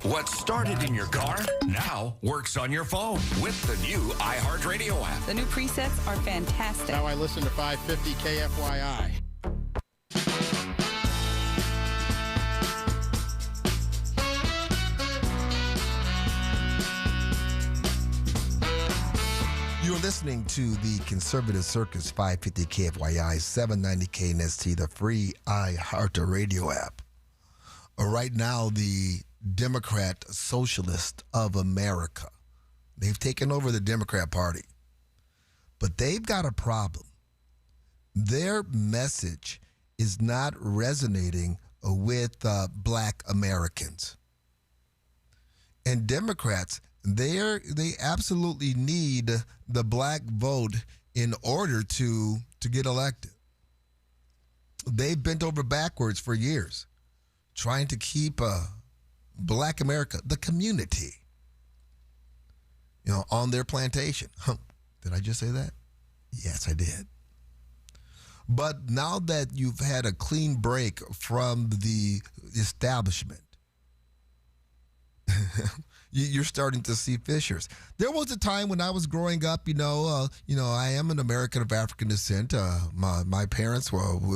What started in your car now works on your phone with the new iHeartRadio app. The new presets are fantastic. Now I listen to 550 KFYI. You're listening to the Conservative Circus 550 KFYI 790 KNST, the free iHeartRadio app. Right now, the Democrat Socialist of America, they've taken over the Democrat Party, but they've got a problem. Their message is not resonating with black Americans. And Democrats, they absolutely need the black vote in order to get elected. They've bent over backwards for years trying to keep black America, the community, on their plantation. Did I just say that? Yes, I did. But now that you've had a clean break from the establishment, you're starting to see fissures. There was a time when I was growing up, I am an American of African descent. My parents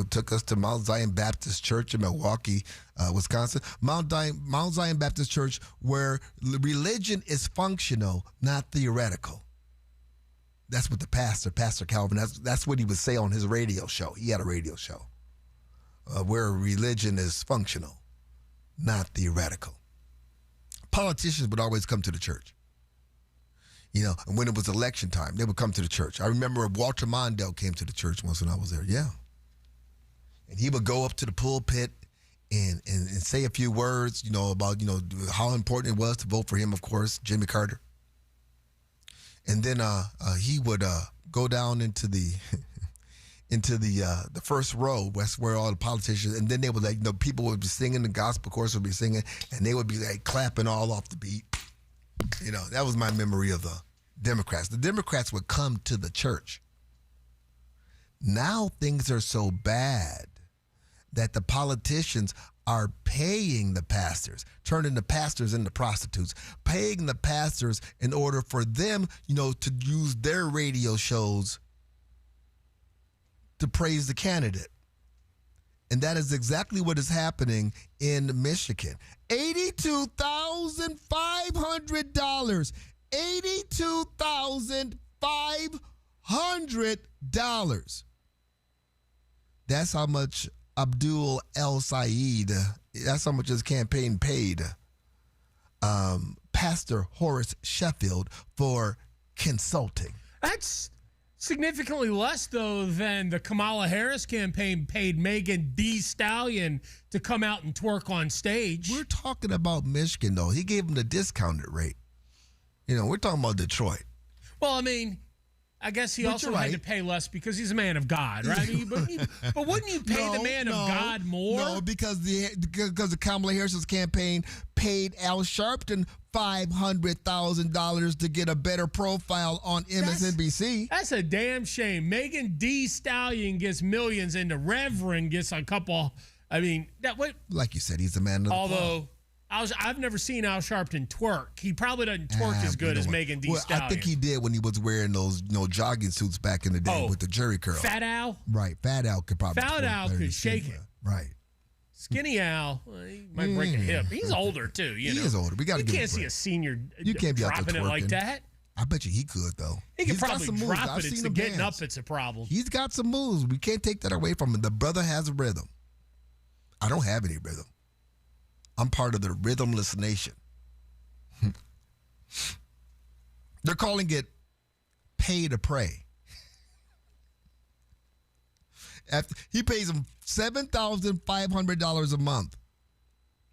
took us to Mount Zion Baptist Church in Milwaukee, Wisconsin. Mount Zion Baptist Church, where religion is functional, not theoretical. That's what the Pastor Calvin, that's what he would say on his radio show. He had a radio show where religion is functional, not theoretical. Politicians would always come to the church. And when it was election time, they would come to the church. I remember Walter Mondale came to the church once when I was there. Yeah. And he would go up to the pulpit and say a few words, about, how important it was to vote for him, of course, Jimmy Carter. And then he would go down into the the first row. That's where all the politicians, and then they would people would be singing, the gospel chorus would be singing, and they would be clapping all off the beat. That was my memory of the Democrats. The Democrats would come to the church. Now things are so bad that the politicians are paying the pastors, turning the pastors into prostitutes, paying the pastors in order for them, to use their radio shows to praise the candidate. And that is exactly what is happening in Michigan. $82,500. $82,500. That's how much Abdul El Sayed, that's how much his campaign paid Pastor Horace Sheffield for consulting. That's significantly less, though, than the Kamala Harris campaign paid Megan Thee Stallion to come out and twerk on stage. We're talking about Michigan, though. He gave him the discounted rate. You know, we're talking about Detroit. Well, I mean, I guess he But also you're had to right. pay less because he's a man of God, right? I mean, but wouldn't you pay the man of God more? No, because the Kamala Harris's campaign paid Al Sharpton $500,000 to get a better profile on MSNBC. That's a damn shame. Megan Thee Stallion gets millions, and the Reverend gets a couple. I mean, that what? Like you said, he's a man of the cloth. Although I've never seen Al Sharpton twerk. He probably doesn't twerk as good as Megan Thee Stallion. I think he did when he was wearing those jogging suits back in the day with the jerry curl. Fat Al? Right. Fat Al could probably Fat twerk Al better could than shake Steve. it. Right. Skinny Al, well, he might break a hip. He's older, too. You know? He is older. We got to You give him can't a see break. a senior You can't be out there dropping it like twerking. that. I bet you he could, though. He could He's got probably some moves. drop I've it. It's seen the him getting dance. up that's a problem. He's got some moves. We can't take that away from him. The brother has a rhythm. I don't have any rhythm. I'm part of the rhythmless nation. They're calling it pay to pray. He pays him $7,500 a month.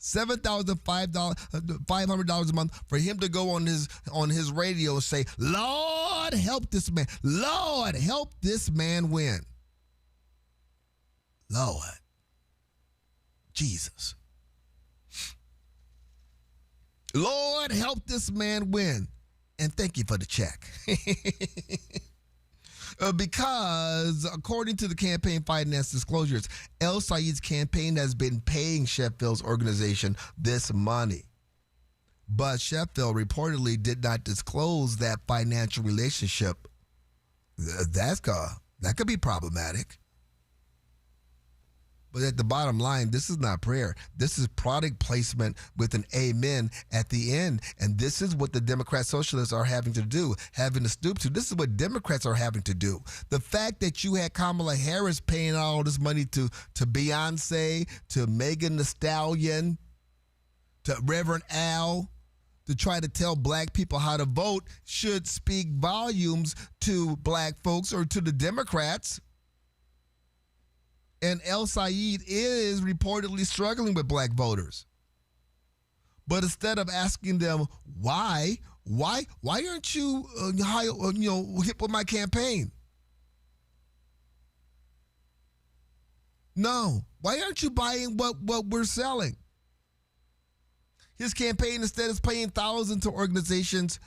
$7,500 a month for him to go on his radio and say, Lord, help this man. Lord, help this man win. Lord. Jesus. Lord, help this man win. And thank you for the check. Because according to the campaign finance disclosures, El Sayed's campaign has been paying Sheffield's organization this money. But Sheffield reportedly did not disclose that financial relationship. That could be problematic. But at the bottom line, this is not prayer. This is product placement with an amen at the end. And this is what the Democrat socialists are having to do, having to stoop to. This is what Democrats are having to do. The fact that you had Kamala Harris paying all this money to Beyonce, to Megan Thee Stallion, to Reverend Al, to try to tell black people how to vote should speak volumes to black folks or to the Democrats. And El Sayed is reportedly struggling with black voters. But instead of asking them why aren't you hip with my campaign? No, why aren't you buying what we're selling? His campaign instead is paying thousands to organizations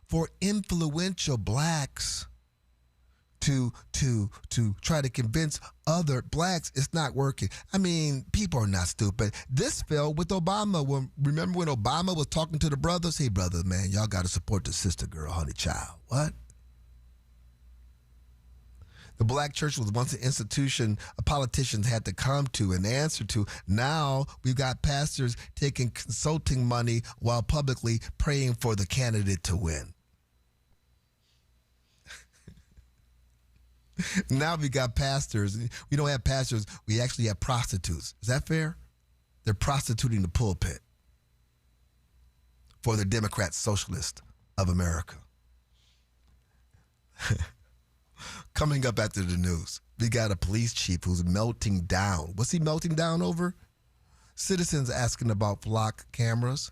for influential blacks to try to convince other blacks it's not working. I mean, people are not stupid. This fell with Obama. Remember when Obama was talking to the brothers? Hey, brother, man, y'all got to support the sister girl, honey child. What? The black church was once an institution politicians had to come to and answer to. Now we've got pastors taking consulting money while publicly praying for the candidate to win. Now we got pastors. We don't have pastors. We actually have prostitutes. Is that fair? They're prostituting the pulpit for the Democrat Socialist of America. Coming up after the news, we got a police chief who's melting down. What's he melting down over? Citizens asking about flock cameras.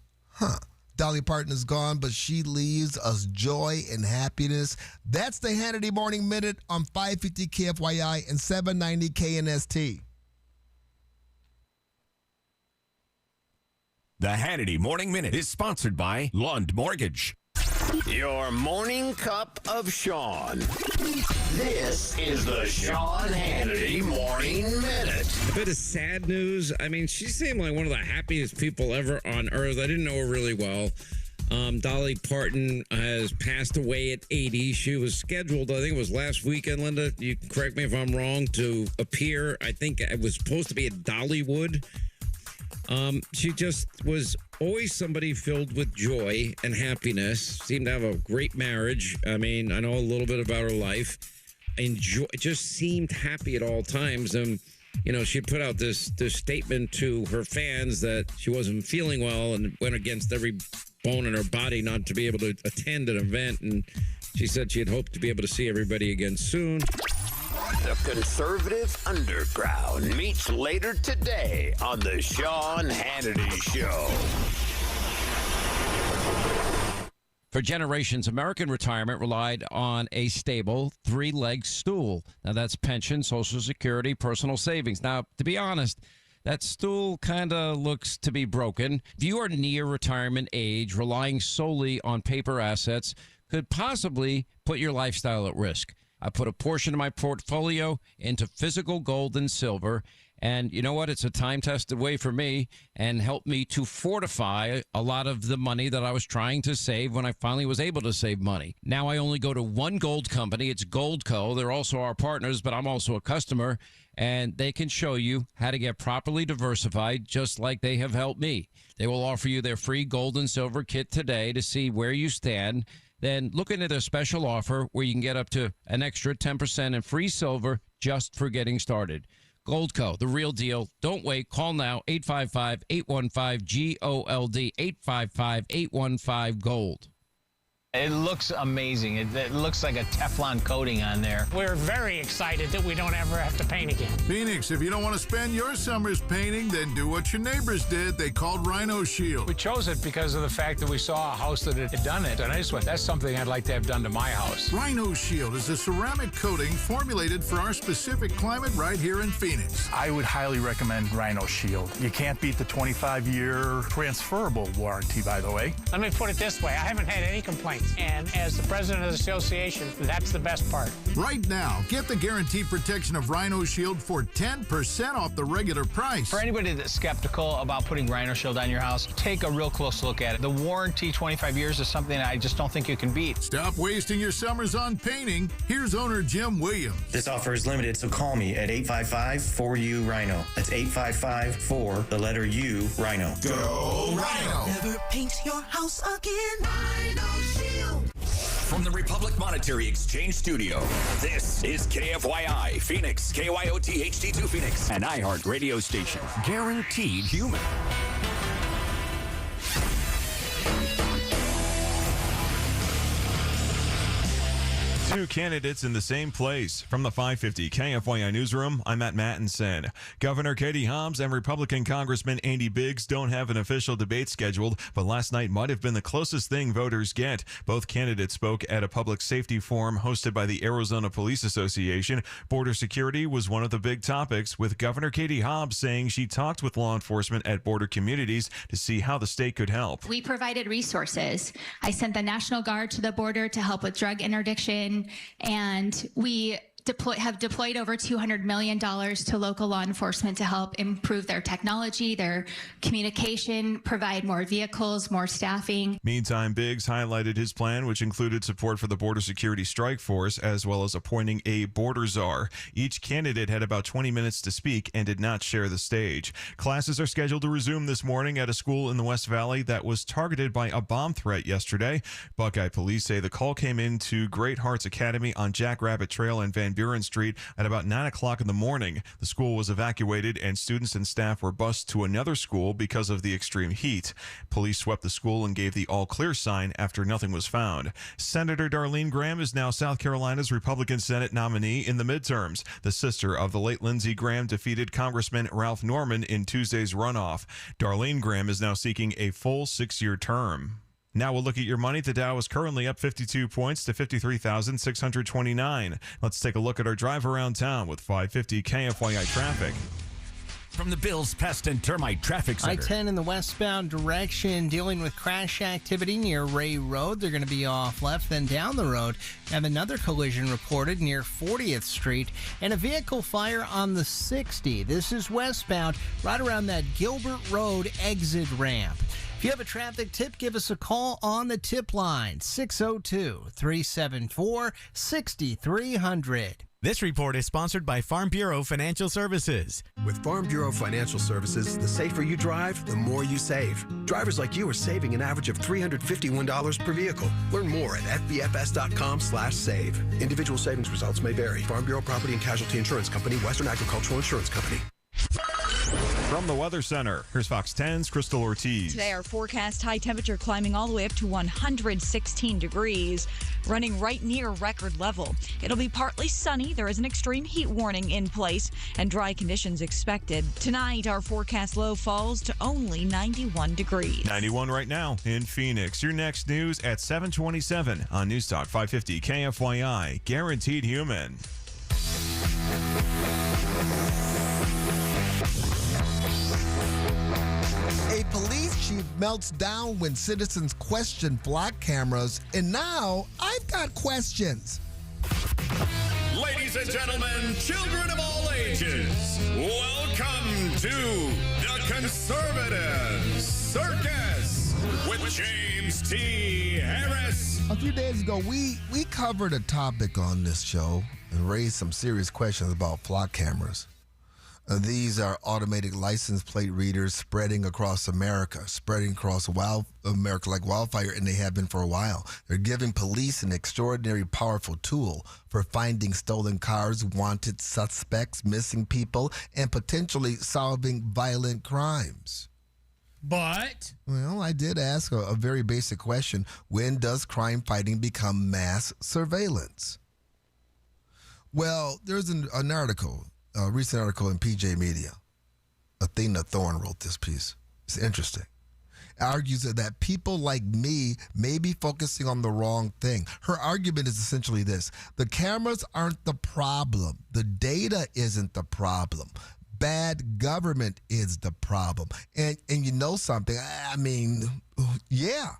Dolly Parton is gone, but she leaves us joy and happiness. That's the Hannity Morning Minute on 550 KFYI and 790 KNST. The Hannity Morning Minute is sponsored by Lund Mortgage. Your morning cup of Sean. This is the Sean Hannity Morning Minute. A bit of sad news. I mean, she seemed like one of the happiest people ever on earth. I didn't know her really well. Dolly Parton has passed away at 80. She was scheduled, I think it was last weekend, Linda, you correct me if I'm wrong, to appear. I think it was supposed to be at Dollywood. She just was always somebody filled with joy and happiness. Seemed to have a great marriage. I mean, I know a little bit about her life. Just seemed happy at all times. And, you know, she put out this statement to her fans that she wasn't feeling well and went against every bone in her body not to be able to attend an event. And she said she had hoped to be able to see everybody again soon. The Conservative Underground meets later today on the Sean Hannity Show. For generations, American retirement relied on a stable three-legged stool. Now, that's pension, Social Security, personal savings. Now, to be honest, that stool kind of looks to be broken. If you are near retirement age, relying solely on paper assets could possibly put your lifestyle at risk. I put a portion of my portfolio into physical gold and silver, and you know what? It's a time-tested way for me and helped me to fortify a lot of the money that I was trying to save when I finally was able to save money. Now I only go to one gold company. It's Goldco. They're also our partners, but I'm also a customer, and they can show you how to get properly diversified just like they have helped me. They will offer you their free gold and silver kit today to see where you stand. Then look into their special offer where you can get up to an extra 10% in free silver just for getting started. Goldco, the real deal. Don't wait. Call now, 855-815-GOLD, 855-815-GOLD. It looks amazing. It looks like a Teflon coating on there. We're very excited that we don't ever have to paint again. Phoenix, if you don't want to spend your summers painting, then do what your neighbors did. They called Rhino Shield. We chose it because of the fact that we saw a house that had done it, and I just went, that's something I'd like to have done to my house. Rhino Shield is a ceramic coating formulated for our specific climate right here in Phoenix. I would highly recommend Rhino Shield. You can't beat the 25-year transferable warranty, by the way. Let me put it this way. I haven't had any complaints. And as the president of the association, that's the best part. Right now, get the guaranteed protection of Rhino Shield for 10% off the regular price. For anybody that's skeptical about putting Rhino Shield on your house, take a real close look at it. The warranty, 25 years, is something that I just don't think you can beat. Stop wasting your summers on painting. Here's owner Jim Williams. This offer is limited, so call me at 855-4U-RHINO. That's 855-4, the letter U, Rhino. Go Rhino! Never paint your house again. Rhino Shield. From the Republic Monetary Exchange Studio, this is KFYI Phoenix, KYOT HD2 Phoenix, an iHeart radio station. Guaranteed human. Two candidates in the same place. From the 550 KFYI Newsroom, I'm Matt Mattinson. Governor Katie Hobbs and Republican Congressman Andy Biggs don't have an official debate scheduled, but last night might have been the closest thing voters get. Both candidates spoke at a public safety forum hosted by the Arizona Police Association. Border security was one of the big topics, with Governor Katie Hobbs saying she talked with law enforcement at border communities to see how the state could help. We provided resources. I sent the National Guard to the border to help with drug interdiction. And we have deployed over $200 million to local law enforcement to help improve their technology, their communication, provide more vehicles, more staffing. Meantime, Biggs highlighted his plan, which included support for the Border Security Strike Force, as well as appointing a border czar. Each candidate had about 20 minutes to speak and did not share the stage. Classes are scheduled to resume this morning at a school in the West Valley that was targeted by a bomb threat yesterday. Buckeye police say the call came into Great Hearts Academy on Jackrabbit Trail and Van Buren Street at about 9 o'clock in the morning. The school was evacuated and students and staff were bused to another school because of the extreme heat. Police swept the school and gave the all clear sign after nothing was found. Senator Darlene Graham is now South Carolina's Republican Senate nominee in the midterms. The sister of the late Lindsey Graham defeated Congressman Ralph Norman in Tuesday's runoff. Darlene Graham is now seeking a full 6-year term. Now we'll look at your money. The Dow is currently up 52 points to 53,629. Let's take a look at our drive around town with 550 KFYI traffic. From the Bills Pest and Termite Traffic Center. I-10 in the westbound direction dealing with crash activity near Ray Road. They're going to be off left, then down the road. Have another collision reported near 40th Street and a vehicle fire on the 60. This is westbound right around that Gilbert Road exit ramp. If you have a traffic tip, give us a call on the tip line, 602-374-6300. This report is sponsored by Farm Bureau Financial Services. With Farm Bureau Financial Services, the safer you drive, the more you save. Drivers like you are saving an average of $351 per vehicle. Learn more at fbfs.com/save. Individual savings results may vary. Farm Bureau Property and Casualty Insurance Company, Western Agricultural Insurance Company. From the Weather Center, here's Fox 10's Crystal Ortiz. Today, our forecast high temperature climbing all the way up to 116 degrees, running right near record level. It'll be partly sunny. There is an extreme heat warning in place and dry conditions expected. Tonight, our forecast low falls to only 91 degrees. 91 right now in Phoenix. Your next news at 7:27 on News Talk 550 KFYI. Guaranteed Human. A police chief melts down when citizens question flock cameras, and now I've got questions. Ladies and gentlemen, children of all ages, welcome to the Conservative Circus with James T. Harris. A few days ago, we covered a topic on this show and raised some serious questions about flock cameras. These are automated license plate readers spreading across America like wildfire, and they have been for a while. They're giving police an extraordinary powerful tool for finding stolen cars, wanted suspects, missing people, and potentially solving violent crimes. But? Well, I did ask a very basic question. When does crime fighting become mass surveillance? Well, there's an article. A recent article in PJ Media. Athena Thorne wrote this piece. It's interesting. It argues that people like me may be focusing on the wrong thing. Her argument is essentially this. The cameras aren't the problem. The data isn't the problem. Bad government is the problem. And you know something? I mean, yeah.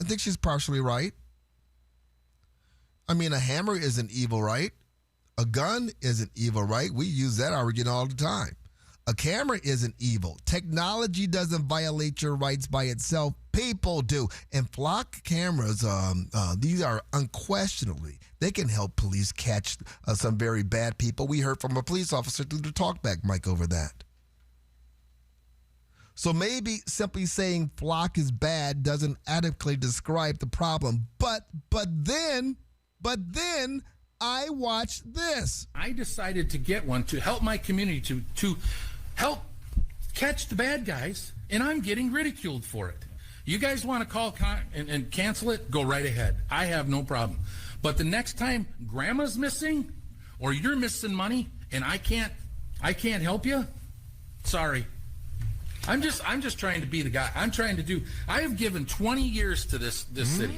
I think she's partially right. I mean, a hammer isn't evil, right? A gun isn't evil, right? We use that argument all the time. A camera isn't evil. Technology doesn't violate your rights by itself. People do. And flock cameras, these are unquestionably, they can help police catch some very bad people. We heard from a police officer through the talkback mic over that. So maybe simply saying flock is bad doesn't adequately describe the problem. But then, I watched this. I decided to get one to help my community, to help catch the bad guys, and I'm getting ridiculed for it. You guys want to call and cancel it? Go right ahead. I have no problem. But the next time grandma's missing or you're missing money and I can't help you, sorry. I'm just trying to be the guy. I have given 20 years to this city.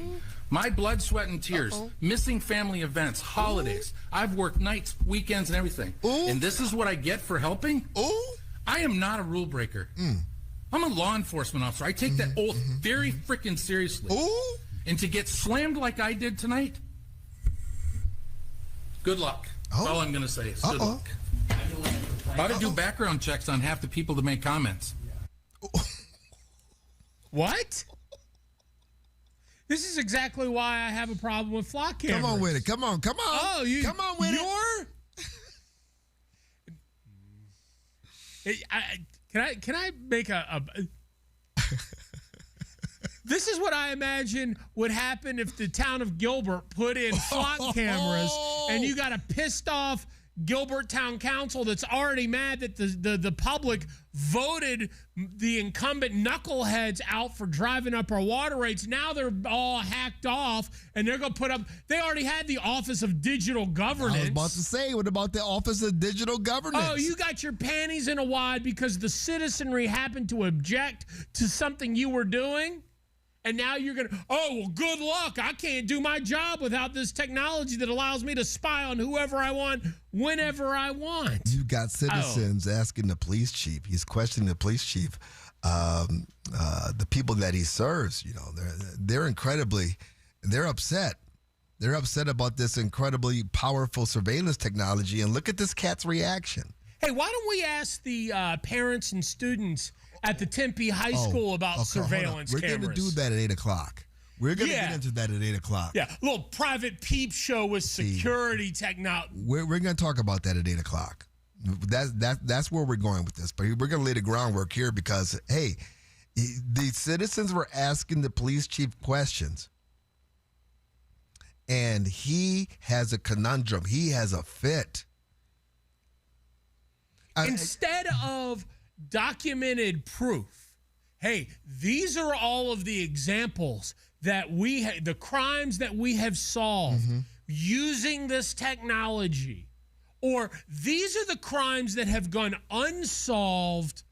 My blood, sweat, and tears, missing family events, holidays. I've worked nights, weekends, and everything. And this is what I get for helping? I am not a rule breaker. I'm a law enforcement officer. I take that oath very freaking seriously. And to get slammed like I did tonight, good luck. That's all I'm going to say is good luck. How to do background checks on half the people that make comments. What? This is exactly why I have a problem with flock cameras. Come on with it. Come on. come on with it. Can I make a This is what I imagine would happen if the town of Gilbert put in flock cameras and you got a pissed off Gilbert Town Council that's already mad that the public voted the incumbent knuckleheads out for driving up our water rates. Now they're all hacked off and they're going to put up, they already had the Office of Digital Governance. I was about to say, what about the Office of Digital Governance? Oh, you got your panties in a wad because the citizenry happened to object to something you were doing? And now you're going to, well, good luck. I can't do my job without this technology that allows me to spy on whoever I want, whenever I want. You've got citizens asking the police chief. He's questioning the police chief, the people that he serves. You know, they're upset. They're upset about this incredibly powerful surveillance technology. And look at this cat's reaction. Hey, why don't we ask the parents and students at the Tempe High School about surveillance We're cameras. going to do that at 8 o'clock. We're going to get into that at 8 o'clock. Yeah, a little private peep show with security technology. We're going to talk about that at 8 o'clock. That's where we're going with this. But we're going to lay the groundwork here because, hey, the citizens were asking the police chief questions. And he has a conundrum. He has a fit. Instead of documented proof, hey, these are all of the examples that the crimes that we have solved using this technology, or these are the crimes that have gone unsolved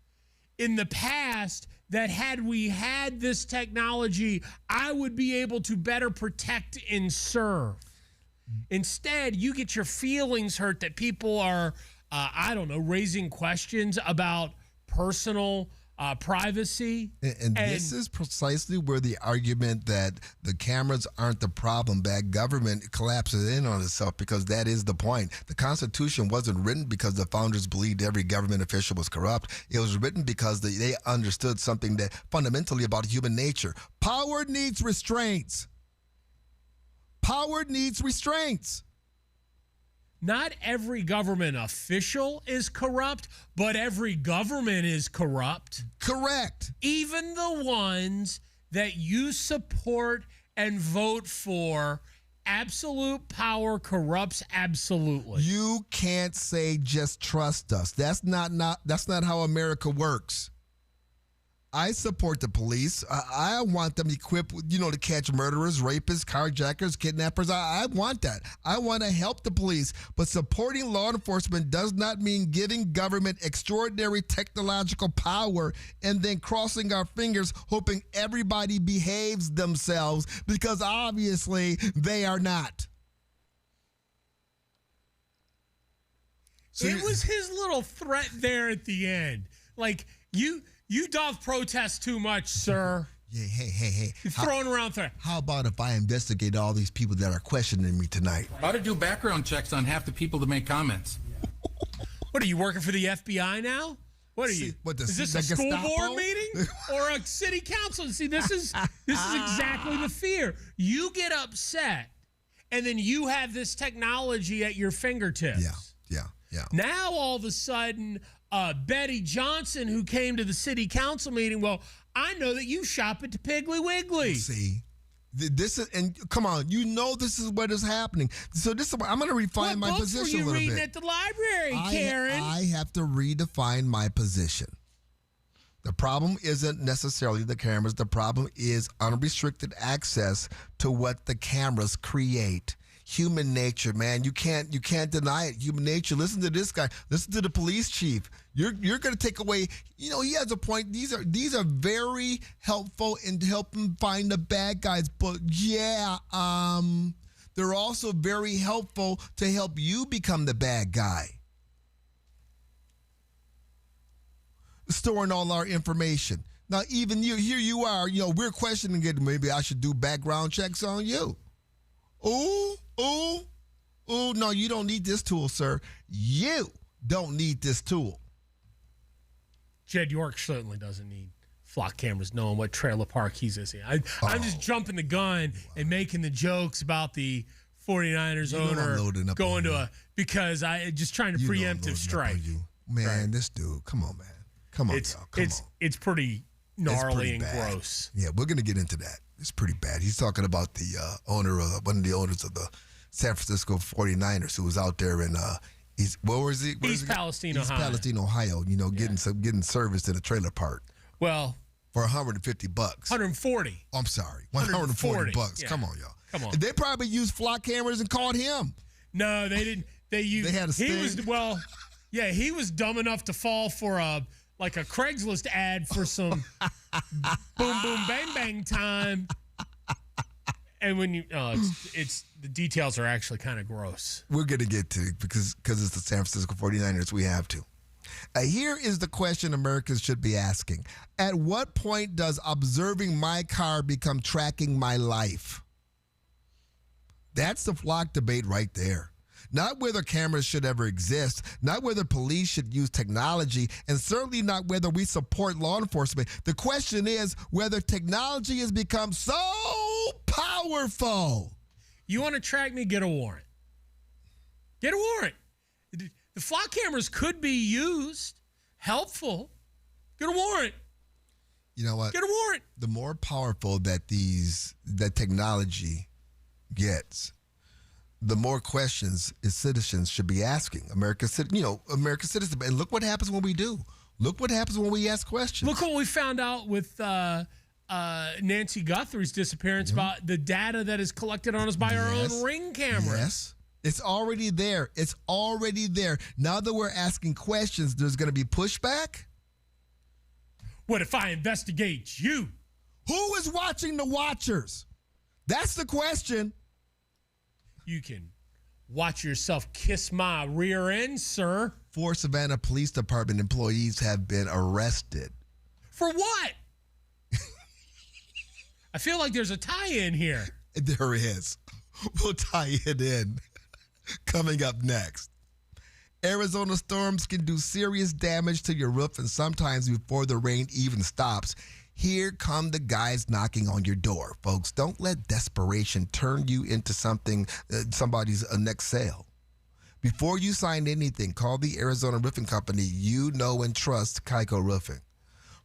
in the past that had we had this technology, I would be able to better protect and serve. Instead, you get your feelings hurt that people are, raising questions about personal privacy. And this is precisely where the argument that the cameras aren't the problem, bad government collapses in on itself, because that is the point. The Constitution wasn't written because the founders believed every government official was corrupt. It was written because they understood something that fundamentally about human nature. Power needs restraints. Power needs restraints. Not every government official is corrupt, but every government is corrupt. Correct. Even the ones that you support and vote for, absolute power corrupts absolutely. You can't say just trust us. That's not how America works. I support the police. I want them equipped, to catch murderers, rapists, carjackers, kidnappers. I want that. I want to help the police. But supporting law enforcement does not mean giving government extraordinary technological power and then crossing our fingers hoping everybody behaves themselves, because obviously they are not. It was his little threat there at the end. Like, you doth protest too much, sir. Yeah, hey. You're throwing around threat. How about if I investigate all these people that are questioning me tonight? Ought to do background checks on half the people that make comments. What, are you working for the FBI now? What are you? Is this a school board meeting or a city council? See, this is exactly the fear. You get upset, and then you have this technology at your fingertips. Yeah. Now all of a sudden, Betty Johnson, who came to the city council meeting, well, I know that you shop at the Piggly Wiggly. See, this is, and come on, this is what is happening. So I'm going to refine my position a little bit. What books were you reading at the library, Karen? I have to redefine my position. The problem isn't necessarily the cameras. The problem is unrestricted access to what the cameras create. Human nature, man. You can't deny it. Human nature. Listen to this guy. Listen to the police chief. You're going to take away. He has a point. These are very helpful in helping find the bad guys. But they're also very helpful to help you become the bad guy. Storing all our information. Now, even here you are. We're questioning it. Maybe I should do background checks on you. Oh, no, you don't need this tool, sir. You don't need this tool. Jed York certainly doesn't need flock cameras knowing what trailer park he's in. I'm just jumping the gun and making the jokes about the 49ers owner going to because I just trying to preemptive strike. Man, right. This dude, come on, man. Come on, It's pretty gnarly and gross. Yeah, we're going to get into that. It's pretty bad. He's talking about the one of the owners of the San Francisco 49ers who was out there in East Palestine, Ohio. Getting service in a trailer park. Well, for $150. 140. I'm sorry, $140. Yeah. Come on, y'all. Come on. They probably used flock cameras and caught him. No, they didn't. They had a sting. He was dumb enough to fall for a Craigslist ad for some boom, boom, bang, bang time. And when it's the details are actually kind of gross. We're going to get to it because it's the San Francisco 49ers. We have to. Here is the question Americans should be asking. At what point does observing my car become tracking my life? That's the flock debate right there. Not whether cameras should ever exist, not whether police should use technology, and certainly not whether we support law enforcement. The question is whether technology has become so powerful. You want to track me? Get a warrant. Get a warrant. The flock cameras could be used. Helpful. Get a warrant. You know what? Get a warrant. The more powerful that technology gets, the more questions citizens should be asking. American citizens. And look what happens when we do. Look what happens when we ask questions. Look what we found out with Nancy Guthrie's disappearance about the data that is collected on us by our own Ring camera. Yes. It's already there. It's already there. Now that we're asking questions, there's going to be pushback. What if I investigate you? Who is watching the watchers? That's the question. You can watch yourself kiss my rear end, sir. 4 Savannah Police Department employees have been arrested. For what? I feel like there's a tie-in here. There is. We'll tie it in. Coming up next. Arizona storms can do serious damage to your roof, and sometimes before the rain even stops. Here come the guys knocking on your door. Folks, don't let desperation turn you into somebody's next sale. Before you sign anything, call the Arizona Roofing Company you know and trust, Keiko Roofing.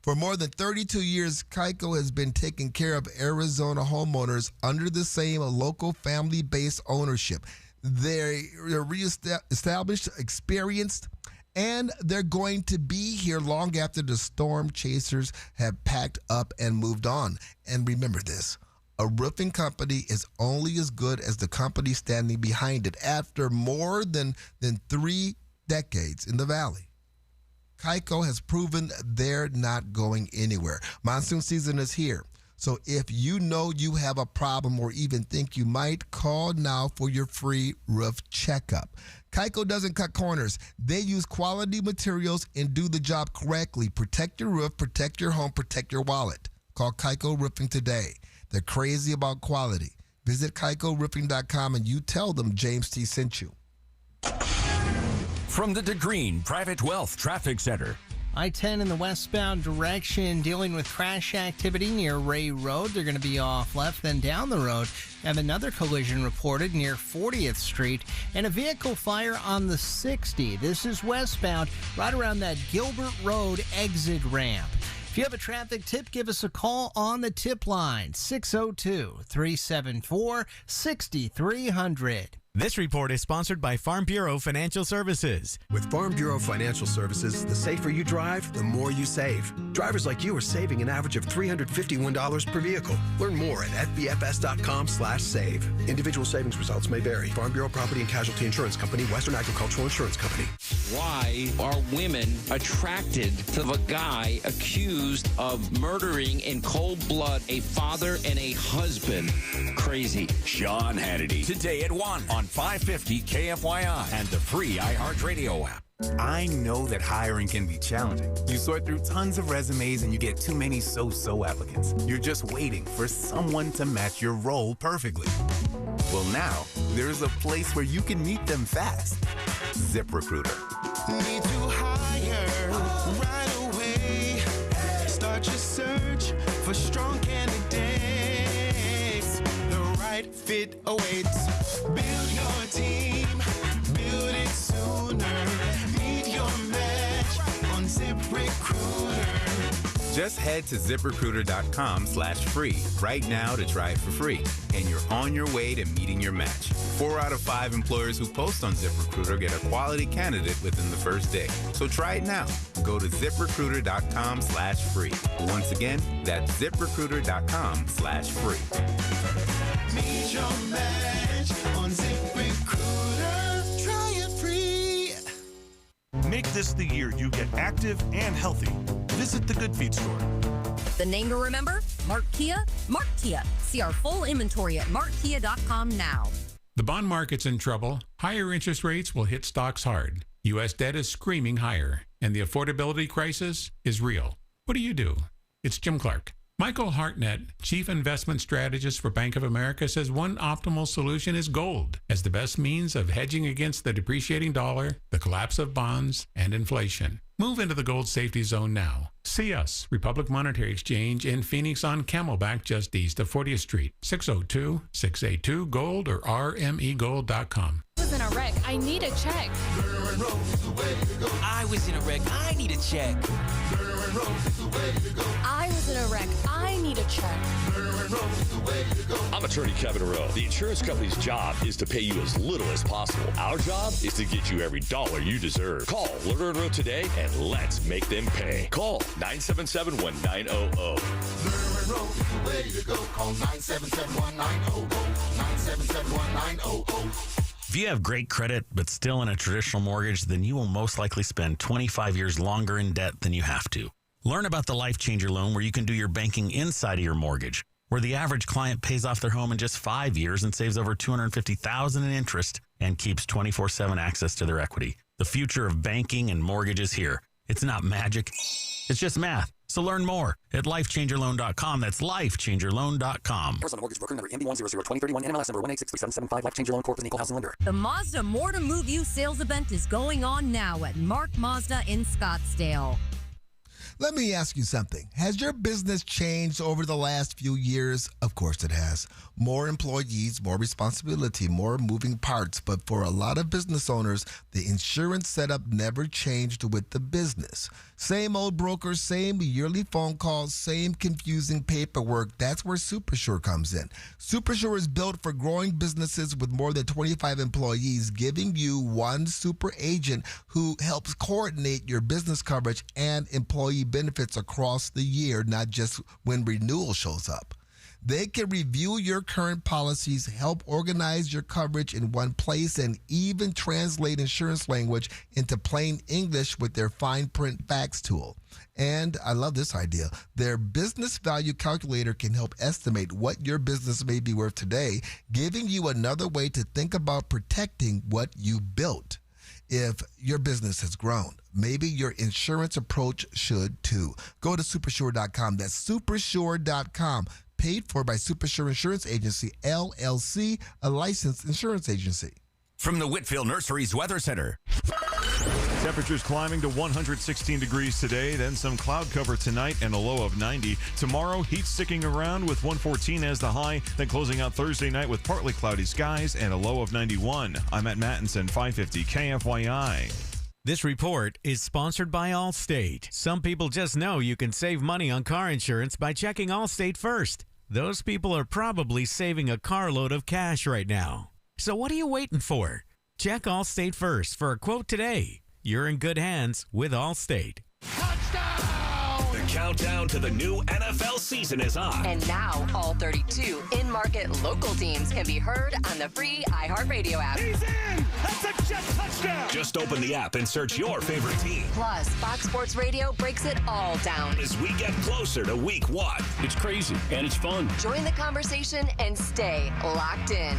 For more than 32 years, Keiko has been taking care of Arizona homeowners under the same local family-based ownership. They're reestablished, experienced, and they're going to be here long after the storm chasers have packed up and moved on. And remember this, a roofing company is only as good as the company standing behind it. After more than 3 decades in the valley, Keiko has proven they're not going anywhere. Monsoon season is here. So if you know you have a problem or even think you might, call now for your free roof checkup. Keiko doesn't cut corners. They use quality materials and do the job correctly. Protect your roof, protect your home, protect your wallet. Call Keiko Roofing today. They're crazy about quality. Visit KeikoRoofing.com and you tell them James T. sent you. From the DeGreen Private Wealth Traffic Center. I-10 in the westbound direction dealing with crash activity near Ray Road. They're going to be off left, then down the road. Have another collision reported near 40th Street and a vehicle fire on the 60. This is westbound right around that Gilbert Road exit ramp. If you have a traffic tip, give us a call on the tip line, 602-374-6300. This report is sponsored by Farm Bureau Financial Services. With Farm Bureau Financial Services, the safer you drive, the more you save. Drivers like you are saving an average of $351 per vehicle. Learn more at fbfs.com/save. Individual savings results may vary. Farm Bureau Property and Casualty Insurance Company, Western Agricultural Insurance Company. Why are women attracted to the guy accused of murdering in cold blood a father and a husband? Crazy. Sean Hannity. Today at 1 on 550 KFYI and the free iHeartRadio app. I know that hiring can be challenging. You sort through tons of resumes and you get too many so-so applicants. You're just waiting for someone to match your role perfectly. Well, now, there's a place where you can meet them fast. ZipRecruiter. Need to hire right away. Start your search for strong candidates. The right fit awaits. Build your team. Build it sooner. Meet your match on ZipRecruiter. Just head to ZipRecruiter.com/free right now to try it for free. And you're on your way to meeting your match. 4 out of 5 employers who post on ZipRecruiter get a quality candidate within the first day. So try it now. Go to ZipRecruiter.com/free. Once again, that's ZipRecruiter.com/free. Meet your match on ZipRecruiter. Try it free. Make this the year you get active and healthy. Visit the Good Feet store. The name to remember? Mark Kia. Mark Kia. See our full inventory at markkia.com now. The bond market's in trouble. Higher interest rates will hit stocks hard. U.S. debt is screaming higher, and the affordability crisis is real. What do? It's Jim Clark. Michael Hartnett, Chief Investment Strategist for Bank of America, says one optimal solution is gold as the best means of hedging against the depreciating dollar, the collapse of bonds, and inflation. Move into the gold safety zone now. See us, Republic Monetary Exchange in Phoenix on Camelback just east of 40th Street, 602-682-GOLD or rmegold.com. I was in a wreck. I need a check. I was in a wreck. I need a check. I was in a wreck. I need a check. I'm attorney Kevin Rowe. The insurance company's job is to pay you as little as possible. Our job is to get you every dollar you deserve. Call Lerner & Rowe today and let's make them pay. Call 977-1900. Lerner & Rowe is the way to go. Call 977-1900. 977-1900. If you have great credit but still in a traditional mortgage, then you will most likely spend 25 years longer in debt than you have to. Learn about the Life Changer loan where you can do your banking inside of your mortgage, where the average client pays off their home in just 5 years and saves over $250,000 in interest and keeps 24/7 access to their equity. The future of banking and mortgage is here. It's not magic. It's just math. So learn more at lifechangerloan.com. That's lifechangerloan.com. Personal mortgage broker number MB1002031 NMLS number 1863775. Life Changer Loan Corp. With an equal housing lender. The Mazda More to Move You sales event is going on now at Mark Mazda in Scottsdale. Let me ask you something. Has your business changed over the last few years? Of course it has. More employees, more responsibility, more moving parts. But for a lot of business owners, the insurance setup never changed with the business. Same old brokers, same yearly phone calls, same confusing paperwork. That's where SuperSure comes in. SuperSure is built for growing businesses with more than 25 employees, giving you one super agent who helps coordinate your business coverage and employee benefits across the year, not just when renewal shows up. They can review your current policies, help organize your coverage in one place, and even translate insurance language into plain English with their fine print facts tool. And I love this idea. Their business value calculator can help estimate what your business may be worth today, giving you another way to think about protecting what you built. If your business has grown, maybe your insurance approach should too. Go to supersure.com. That's supersure.com. Paid for by SuperSure Insurance Agency, LLC, a licensed insurance agency. From the Whitfield Nurseries Weather Center. Temperatures climbing to 116 degrees today, then some cloud cover tonight and a low of 90. Tomorrow, heat sticking around with 114 as the high, then closing out Thursday night with partly cloudy skies and a low of 91. I'm at Mattinson, 550 KFYI. This report is sponsored by Allstate. Some people just know you can save money on car insurance by checking Allstate first. Those people are probably saving a carload of cash right now. So what are you waiting for? Check Allstate first for a quote today. You're in good hands with Allstate. The countdown to the new NFL season is on. And now, all 32 in-market local teams can be heard on the free iHeartRadio app. He's in! That's a jet touchdown! Just open the app and search your favorite team. Plus, Fox Sports Radio breaks it all down. As we get closer to week 1. It's crazy and it's fun. Join the conversation and stay locked in.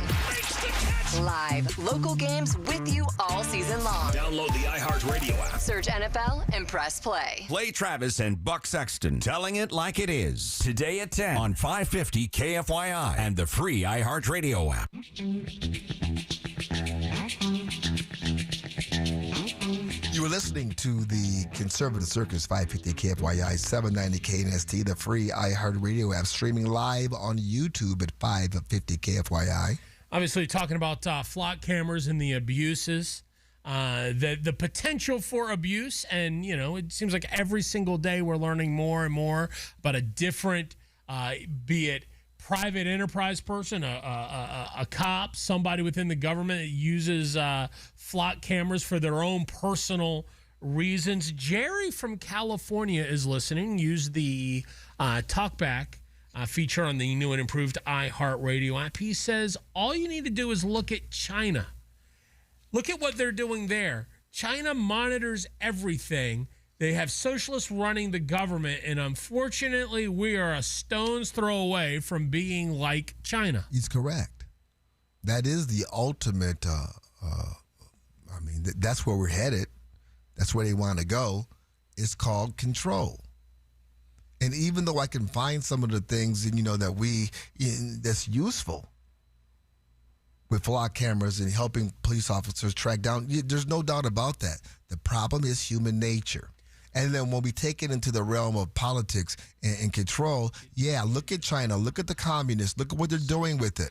Live, local games with you all season long. Download the iHeartRadio app. Search NFL and press play. Play Travis and Buck Sexton, telling it like it is. Today at 10 on 550 KFYI and the free iHeartRadio app. You were listening to the Conservative Circus, 550 KFYI, 790 KNST, the free iHeartRadio app, streaming live on YouTube at 550 KFYI. Obviously, talking about flock cameras and the abuses, the potential for abuse. And, you know, it seems like every single day we're learning more and more about a different, be it private enterprise person, a cop, somebody within the government that uses flock cameras for their own personal reasons. Jerry from California is listening. Use the Talkback feature on the new and improved iHeartRadio app. He says all you need to do is look at China. Look at what they're doing there. China monitors everything. They have socialists running the government, and unfortunately, we are a stone's throw away from being like China. He's correct. That is the ultimate, that's where we're headed. That's where they want to go. It's called control. And even though I can find some of the things, that's useful with flock cameras and helping police officers track down, there's no doubt about that. The problem is human nature. And then when we take it into the realm of politics and control, look at China, look at the communists, look at what they're doing with it.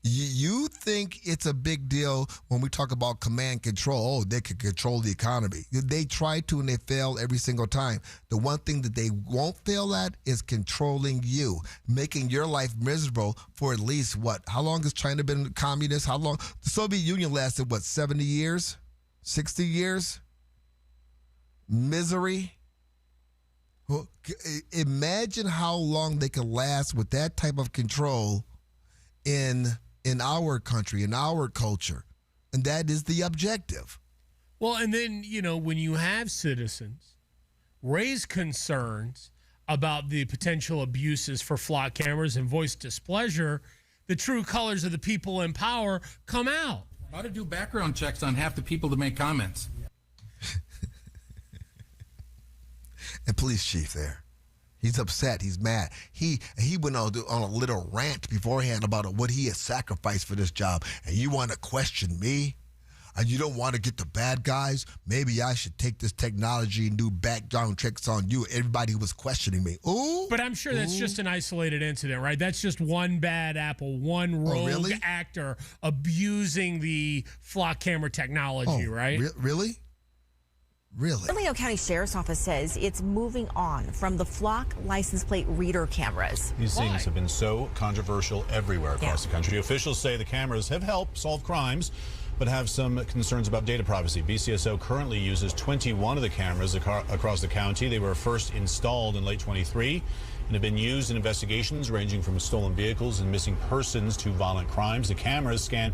You think it's a big deal when we talk about command control. Oh, they can control the economy. They try to, and they fail every single time. The one thing that they won't fail at is controlling you, making your life miserable for at least what? How long has China been communist? How long? The Soviet Union lasted, 70 years? 60 years? Misery? Well, imagine how long they can last with that type of control in our country, in our culture. And that is the objective. Well, and then, when you have citizens raise concerns about the potential abuses for flock cameras and voice displeasure, the true colors of the people in power come out. How to do background checks on half the people that make comments. And police chief there. He's upset. He's mad. He went on a little rant beforehand about what he has sacrificed for this job. And you want to question me? And you don't want to get the bad guys? Maybe I should take this technology and do background checks on you. Everybody who was questioning me. Ooh. But I'm sure that's just an isolated incident, right? That's just one bad apple, one rogue actor abusing the flock camera technology, right? Really? Really? The Leo County Sheriff's Office says it's moving on from the flock license plate reader cameras. These things have been so controversial everywhere across the country. Officials say the cameras have helped solve crimes, but have some concerns about data privacy. BCSO currently uses 21 of the cameras across the county. They were first installed in late 23 and have been used in investigations ranging from stolen vehicles and missing persons to violent crimes. The cameras scan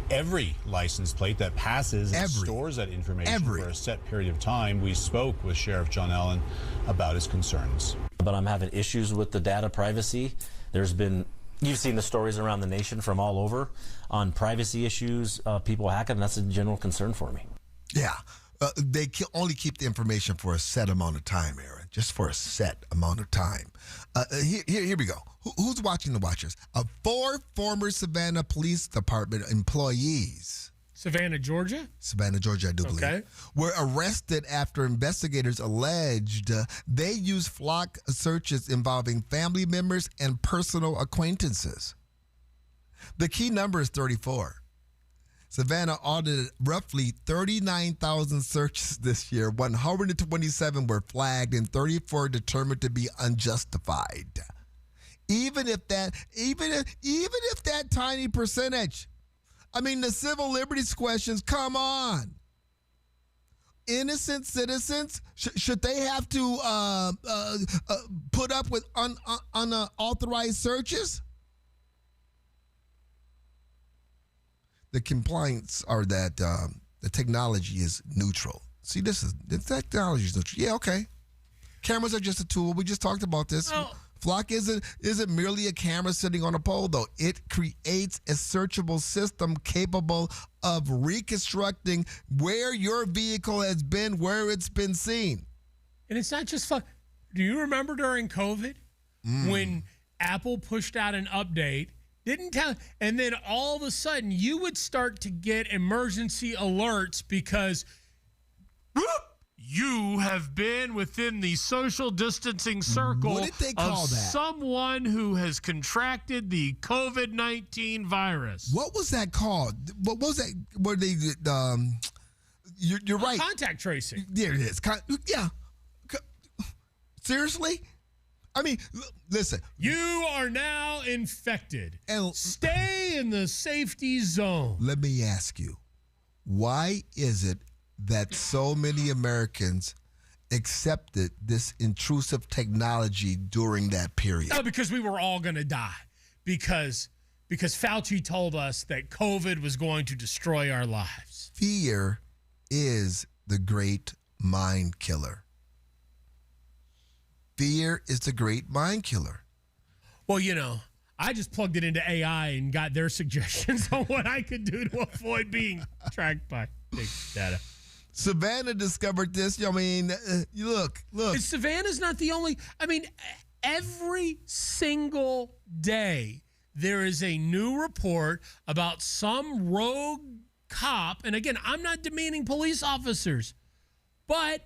every license plate that passes and stores that information for a set period of time. We spoke with Sheriff John Allen about his concerns. But I'm having issues with the data privacy. You've seen the stories around the nation from all over on privacy issues, people hacking. That's a general concern for me. Yeah. They only keep the information for a set amount of time, Aaron, just for a set amount of time. Here we go. Who's watching the Watchers? 4 former Savannah Police Department employees. Savannah, Georgia? Savannah, Georgia, I do believe. Were arrested after investigators alleged they used flock searches involving family members and personal acquaintances. The key number is 34. Savannah audited roughly 39,000 searches this year. 127 were flagged and 34 determined to be unjustified. Even if that tiny percentage. I mean, the civil liberties questions, come on. Innocent citizens, should they have to put up with unauthorized searches? The complaints are that the technology is neutral. See, the technology is neutral. Yeah, okay. Cameras are just a tool. We just talked about this. Oh. Flock isn't merely a camera sitting on a pole, though. It creates a searchable system capable of reconstructing where your vehicle has been, where it's been seen. And it's not just fun. Do you remember during COVID when Apple pushed out an update, didn't tell, and then all of a sudden you would start to get emergency alerts because you have been within the social distancing circle of someone who has contracted the COVID-19 virus. What was that called? What was that? Where they you're right. Contact tracing. There it is. Yeah. Seriously? I mean, listen. You are now infected. And stay in the safety zone. Let me ask you, why is it that so many Americans accepted this intrusive technology during that period? No, because we were all going to die. Because Fauci told us that COVID was going to destroy our lives. Fear is the great mind killer. Fear is the great mind killer. Well, I just plugged it into AI and got their suggestions on what I could do to avoid being tracked by big data. Savannah discovered this. I mean, look. Savannah's not the only. I mean, every single day there is a new report about some rogue cop. And again, I'm not demeaning police officers, but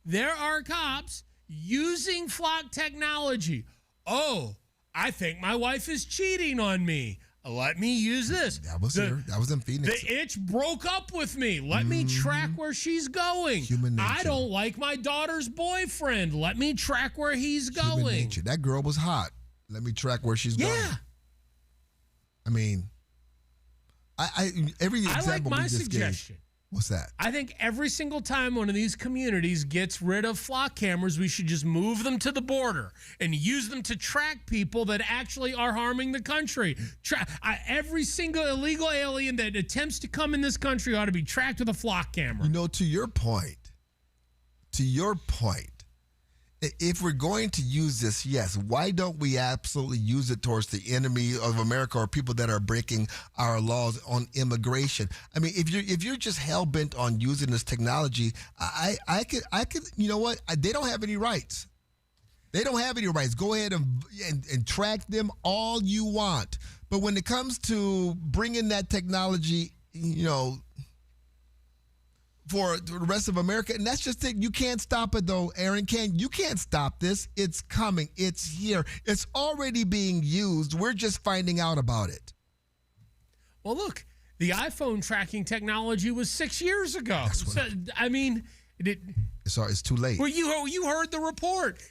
there are cops using flock technology. Oh, I think my wife is cheating on me. Let me use this. That was here. That was in Phoenix. The itch broke up with me. Let me track where she's going. Human nature. I don't like my daughter's boyfriend. Let me track where he's going. Human nature. That girl was hot. Let me track where she's going. Yeah. I mean, every example I like my we just suggestion. Gave, what's that? I think every single time one of these communities gets rid of flock cameras, we should just move them to the border and use them to track people that actually are harming the country. Every single illegal alien that attempts to come in this country ought to be tracked with a flock camera. You know, to your point, if we're going to use this, yes, why don't we absolutely use it towards the enemy of America or people that are breaking our laws on immigration? I mean, if you're just hell bent on using this technology, I could, you know what? They don't have any rights. They don't have any rights. Go ahead and track them all you want. But when it comes to bringing that technology, you know, for the rest of America, and that's just it. You can't stop it, though, Aaron. You can't stop this. It's coming. It's here. It's already being used. We're just finding out about it. Well, look, the iPhone tracking technology was 6 years ago. It's too late. Well, you heard the report.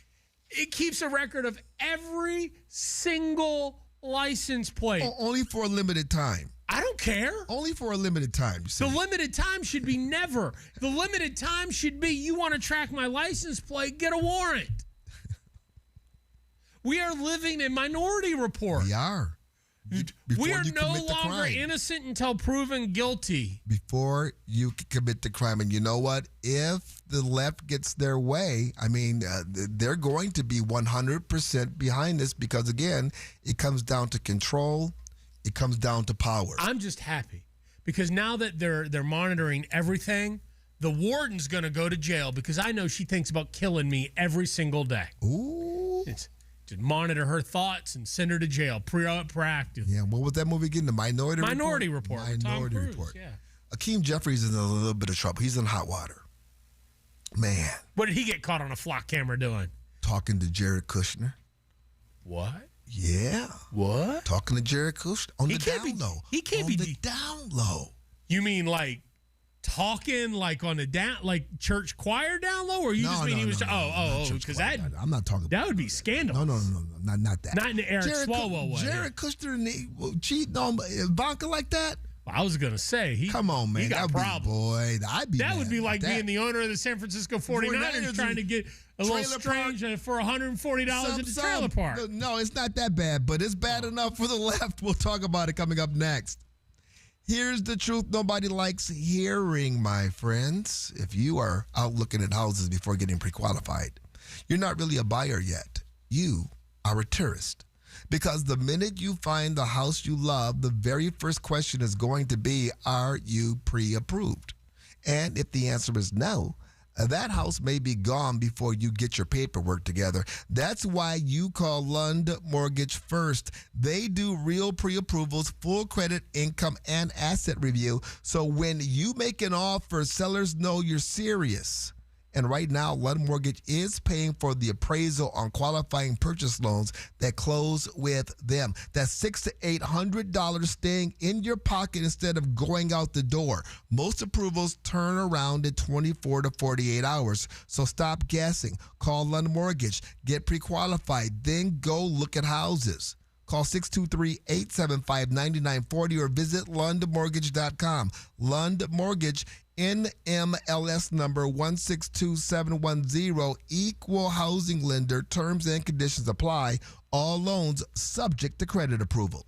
It keeps a record of every single license plate. Only for a limited time. I don't care. Only for a limited time. The limited time should be never. The limited time should be you want to track my license plate, get a warrant. We are living in Minority Report. We are. We are no longer innocent until proven guilty. Before you commit the crime. And you know what? If the left gets their way, I mean, they're going to be 100% behind this because, again, it comes down to control. It comes down to power. I'm just happy because now that they're monitoring everything, the warden's going to go to jail because I know she thinks about killing me every single day. Ooh. It's to monitor her thoughts and send her to jail, proactive. Yeah, what was that movie again? The Minority Report? Minority Report. Minority Report. Yeah. Akeem Jeffries is in a little bit of trouble. He's in hot water. Man. What did he get caught on a flock camera doing? Talking to Jared Kushner. What? Yeah. What? Talking to Jared Kushner on the down low. He can't be the down low. You mean like talking like on the down, like church choir down low, or you just mean he was? Because that I'm not talking. That would be scandalous. No, not that. Not in the Eric Swalwell way. Jared Kushner cheating on Ivanka like that. Well, I was gonna say come on, man. He got problems. That would be like being the owner of the San Francisco 49ers trying to get a little strange for $140 at the trailer park. No, it's not that bad, but it's bad enough for the left. We'll talk about it coming up next. Here's the truth nobody likes hearing, my friends. If you are out looking at houses before getting pre-qualified, you're not really a buyer yet. You are a tourist. Because the minute you find the house you love, the very first question is going to be, are you pre-approved? And if the answer is no, that house may be gone before you get your paperwork together. That's why you call Lund Mortgage first. They do real pre-approvals, full credit, income, and asset review. So when you make an offer, sellers know you're serious. And right now, Lund Mortgage is paying for the appraisal on qualifying purchase loans that close with them. That's $600 to $800 staying in your pocket instead of going out the door. Most approvals turn around in 24 to 48 hours. So stop guessing. Call Lund Mortgage. Get pre-qualified. Then go look at houses. Call 623-875-9940 or visit lundmortgage.com. Lund Mortgage, NMLS number 162710, equal housing lender. Terms and conditions apply. All loans subject to credit approval.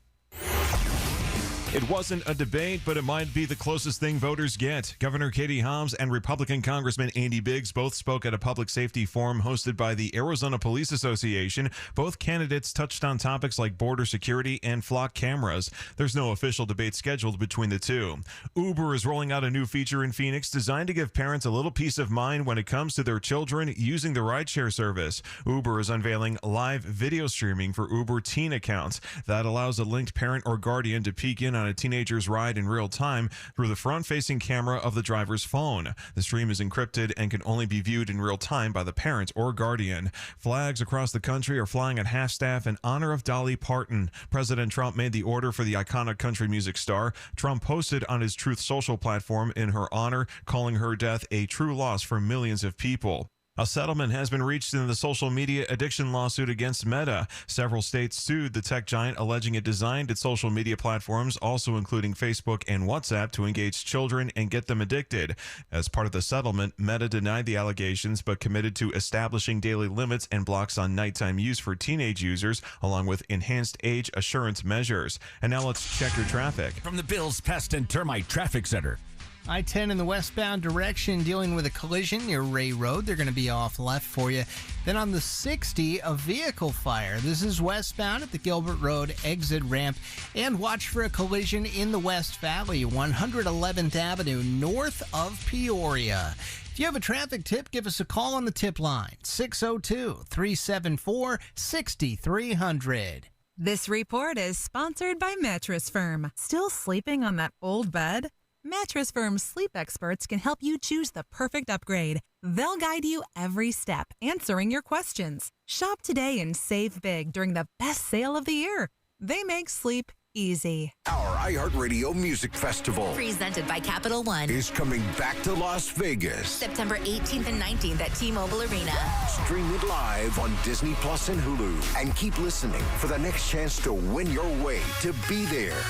It wasn't a debate, but it might be the closest thing voters get. Governor Katie Hobbs and Republican Congressman Andy Biggs both spoke at a public safety forum hosted by the Arizona Police Association. Both candidates touched on topics like border security and flock cameras. There's no official debate scheduled between the two. Uber is rolling out a new feature in Phoenix designed to give parents a little peace of mind when it comes to their children using the rideshare service. Uber is unveiling live video streaming for Uber Teen accounts that allows a linked parent or guardian to peek in on a teenager's ride in real time through the front-facing camera of the driver's phone. The stream is encrypted and can only be viewed in real time by the parent or guardian. Flags across the country are flying at half-staff in honor of Dolly Parton. President Trump made the order for the iconic country music star. Trump posted on his Truth Social platform in her honor, calling her death a true loss for millions of people. A settlement has been reached in the social media addiction lawsuit against Meta. Several states sued the tech giant, alleging it designed its social media platforms, also including Facebook and WhatsApp, to engage children and get them addicted. As part of the settlement, Meta denied the allegations but committed to establishing daily limits and blocks on nighttime use for teenage users, along with enhanced age assurance measures. And now let's check your traffic. From the Bills Pest and Termite Traffic Center. I-10 in the westbound direction dealing with a collision near Ray Road. They're going to be off left for you. Then on the 60, a vehicle fire. This is westbound at the Gilbert Road exit ramp. And watch for a collision in the West Valley, 111th Avenue, north of Peoria. If you have a traffic tip, give us a call on the tip line, 602-374-6300. This report is sponsored by Mattress Firm. Still sleeping on that old bed? Mattress Firm's sleep experts can help you choose the perfect upgrade. They'll guide you every step, answering your questions. Shop today and save big during the best sale of the year. They make sleep easy. Our iHeartRadio Music Festival, presented by Capital One, is coming back to Las Vegas. September 18th and 19th at T-Mobile Arena. Stream it live on Disney Plus and Hulu. And keep listening for the next chance to win your way to be there.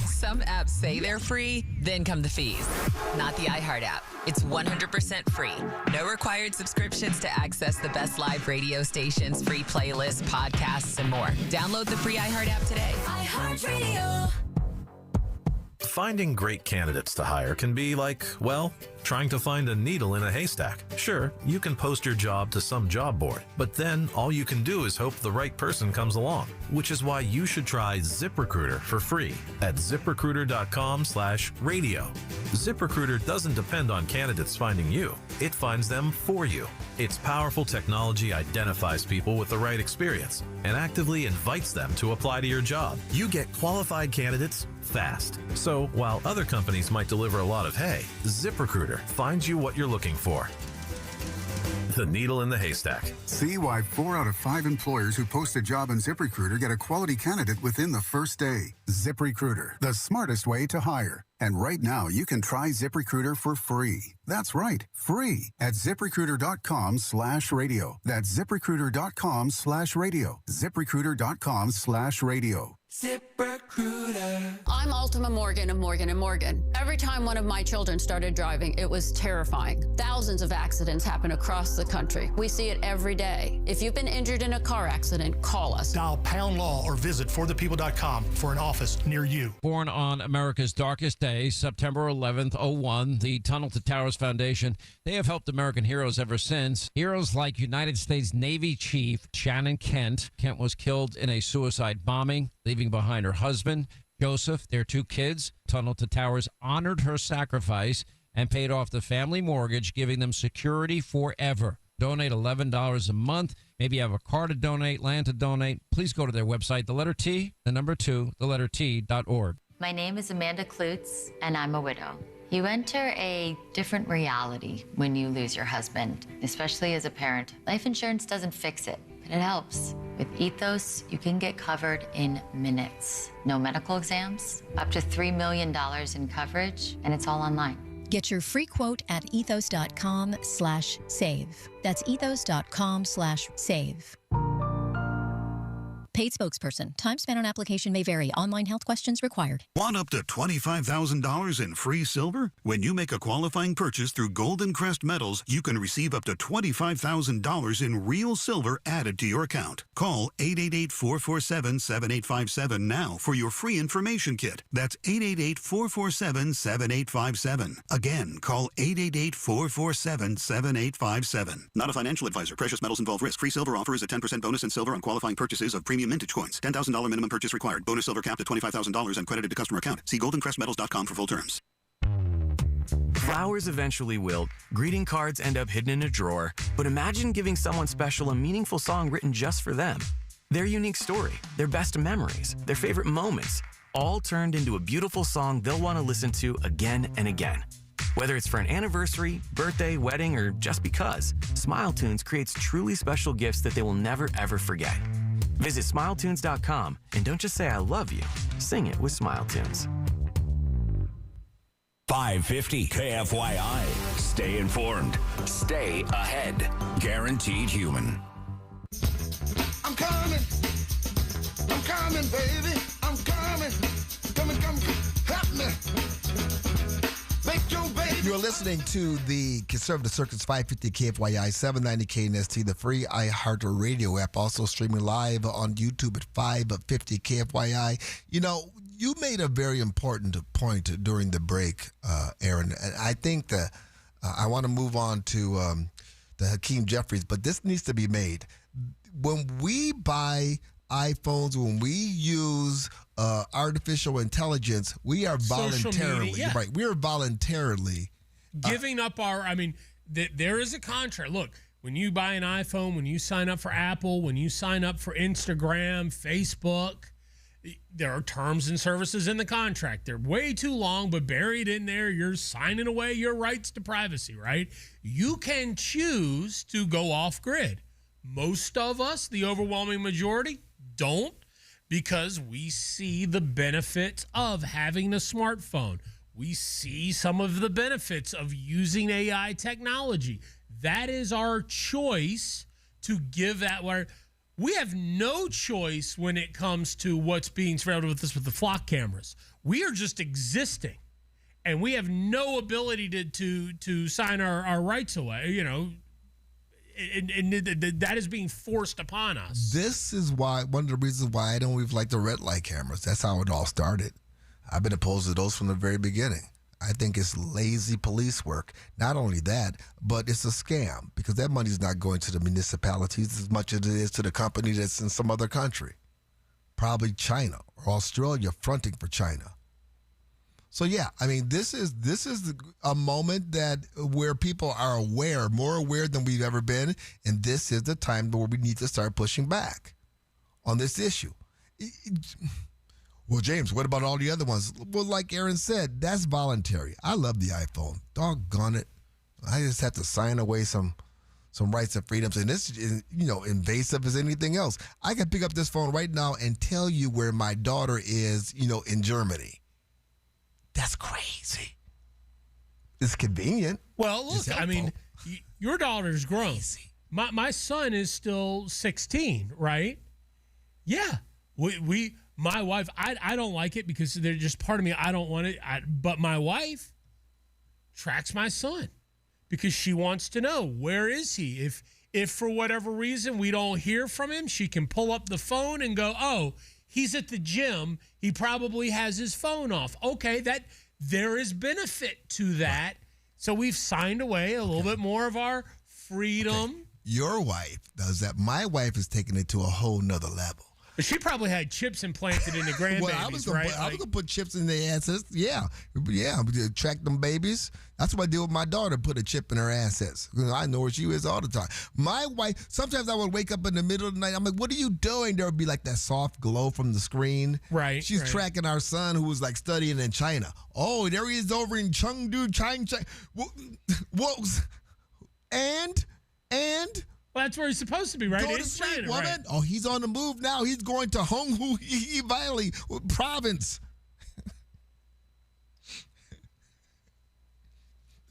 Some apps say they're free, then come the fees. Not the iHeart app. It's 100% free. No required subscriptions to access the best live radio stations, free playlists, podcasts, and more. Download the free iHeart app today. iHeartRadio. Finding great candidates to hire can be like, well, trying to find a needle in a haystack. Sure, you can post your job to some job board, but then all you can do is hope the right person comes along, which is why you should try ZipRecruiter for free at ZipRecruiter.com/radio. ZipRecruiter doesn't depend on candidates finding you. It finds them for you. Its powerful technology identifies people with the right experience and actively invites them to apply to your job. You get qualified candidates fast. So while other companies might deliver a lot of hay, ZipRecruiter finds you what you're looking for. The needle in the haystack. See why 4 out of 5 employers who post a job on ZipRecruiter get a quality candidate within the first day. ZipRecruiter, the smartest way to hire. And right now, you can try ZipRecruiter for free. That's right, free at ZipRecruiter.com/radio. That's ZipRecruiter.com/radio. ZipRecruiter.com/radio. ZipRecruiter. I'm Ultima Morgan of Morgan & Morgan. Every time one of my children started driving, it was terrifying. Thousands of accidents happen across the country. We see it every day. If you've been injured in a car accident, call us. Dial #law or visit forthepeople.com for an office near you. Born on America's darkest day, September 11th, 01, the Tunnel to Towers Foundation, they have helped American heroes ever since. Heroes like United States Navy Chief Shannon Kent. Kent was killed in a suicide bombing, leaving behind her husband, Joseph, their 2 kids. Tunnel to Towers honored her sacrifice and paid off the family mortgage, giving them security forever. Donate $11 a month. Maybe you have a car to donate, land to donate. Please go to their website, the letter T, the number 2, the letter T.org. My name is Amanda Klutz, and I'm a widow. You enter a different reality when you lose your husband, especially as a parent. Life insurance doesn't fix it, but it helps. With Ethos, you can get covered in minutes. No medical exams, up to $3 million in coverage, and it's all online. Get your free quote at ethos.com/save. That's ethos.com/save. Paid spokesperson. Time spent on application may vary. Online health questions required. Want up to $25,000 in free silver? When you make a qualifying purchase through Golden Crest Metals, you can receive up to $25,000 in real silver added to your account. Call 888-447-7857 now for your free information kit. That's 888-447-7857. Again, call 888-447-7857. Not a financial advisor. Precious metals involve risk. Free silver offer is a 10% bonus in silver on qualifying purchases of premium mintage coins. $10,000 minimum purchase required. Bonus silver capped at $25,000 and credited to customer account. See goldencrestmetals.com for full terms. Flowers eventually wilt, greeting cards end up hidden in a drawer, but imagine giving someone special a meaningful song written just for them. Their unique story, their best memories, their favorite moments, all turned into a beautiful song they'll want to listen to again and again. Whether it's for an anniversary, birthday, wedding, or just because, SmileTunes creates truly special gifts that they will never ever forget. Visit SmileTunes.com and don't just say I love you, sing it with SmileTunes. 550 KFYI. Stay informed. Stay ahead. Guaranteed human. I'm coming, baby. I'm coming. Come, help me. Make your baby. You're listening to the Conservative Circuit's 550 KFYI 790 KNST, the free iHeartRadio app, also streaming live on YouTube at 550 KFYI. You know, you made a very important point during the break, Aaron, and I think that I want to move on to the Hakeem Jeffries, but this needs to be made. When we buy iPhones, when we use artificial intelligence, we are voluntarily, right? We are voluntarily giving up there is a contract. Look, when you buy an iPhone, when you sign up for Apple, when you sign up for Instagram, Facebook, there are terms and services in the contract. They're way too long, but buried in there, you're signing away your rights to privacy, right? You can choose to go off grid. Most of us, the overwhelming majority, don't, because we see the benefits of having a smartphone. We see some of the benefits of using AI technology. That is our choice to give that. Where we have no choice when it comes to what's being surveilled with us with the flock cameras. We are just existing, and we have no ability to sign our rights away. You know. And that is being forced upon us. This is why, one of the reasons why I don't even like the red light cameras. That's how it all started. I've been opposed to those from the very beginning. I think it's lazy police work. Not only that, but it's a scam because that money's not going to the municipalities as much as it is to the company that's in some other country. Probably China or Australia fronting for China. So yeah, I mean, this is a moment that where people are aware, more aware than we've ever been, and this is the time where we need to start pushing back on this issue. Well, James, what about all the other ones? Well, like Aaron said, that's voluntary. I love the iPhone. Doggone it. I just have to sign away some rights and freedoms, and this is, invasive as anything else. I can pick up this phone right now and tell you where my daughter is, in Germany. That's crazy. It's convenient. Well, look, I mean, your daughter's grown. My son is still 16, right? Yeah. My wife, I don't like it because they're just part of me. I don't want it. But my wife tracks my son because she wants to know, where is he? If for whatever reason we don't hear from him, she can pull up the phone and go, oh, he's at the gym. He probably has his phone off. Okay, there is benefit to that. So we've signed away a little bit more of our freedom. Okay. Your wife does that. My wife is taking it to a whole nother level. But she probably had chips implanted in the grandbabies, well, I was going to put chips in their assets. Yeah, track them babies. That's what I did with my daughter, put a chip in her assets. I know where she is all the time. My wife, sometimes I would wake up in the middle of the night. I'm like, what are you doing? There would be like that soft glow from the screen. Right. She's tracking our son who was like studying in China. Oh, there he is over in Chengdu, China. What? And? Well, that's where he's supposed to be, right? Go to sleep, woman. Right. Oh, he's on the move now. He's going to Honghu Valley province.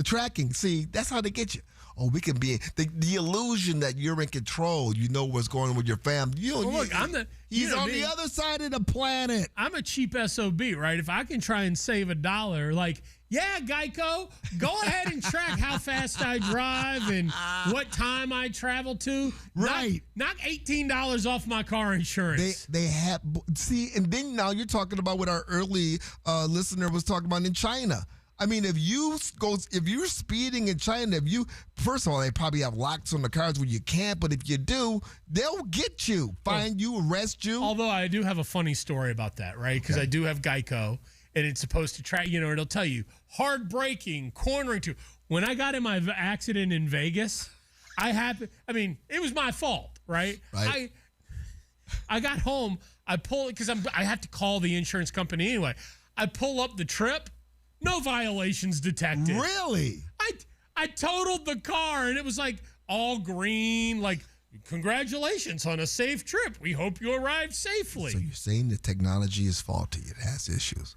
The tracking. See, that's how they get you. Oh, we can be the illusion that you're in control. You know what's going on with your family. He's on the other side of the planet. I'm a cheap SOB, right? If I can try and save $1, like, yeah, Geico, go ahead and track how fast I drive and what time I travel to. Right. Knock $18 off my car insurance. They have, see, and then now you're talking about what our early listener was talking about in China. I mean, if you're speeding in China, first of all, they probably have locks on the cars where you can't, but if you do, they'll get you, find you, arrest you. Although I do have a funny story about that, right? Because I do have Geico, and it's supposed to track, it'll tell you hard braking, cornering to. When I got in my accident in Vegas, it was my fault, right? Right. I got home, I pull it because I have to call the insurance company anyway. I pull up the trip. No violations detected. Really? I totaled the car, and it was like all green, like, congratulations on a safe trip. We hope you arrived safely. So you're saying the technology is faulty. It has issues.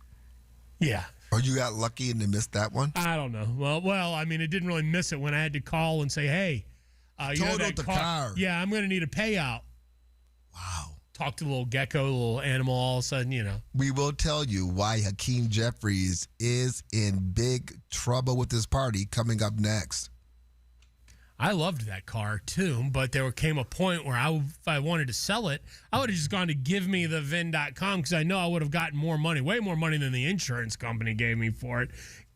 Yeah. Or you got lucky and they missed that one? I don't know. Well, I mean, it didn't really miss it when I had to call and say, hey, totaled the car. Yeah, I'm going to need a payout. Wow. Talk to the little gecko, the little animal, all of a sudden, We will tell you why Hakeem Jeffries is in big trouble with this party coming up next. I loved that car, too, but there came a point where if I wanted to sell it, I would have just gone to givemethevin.com because I know I would have gotten more money, way more money than the insurance company gave me for it.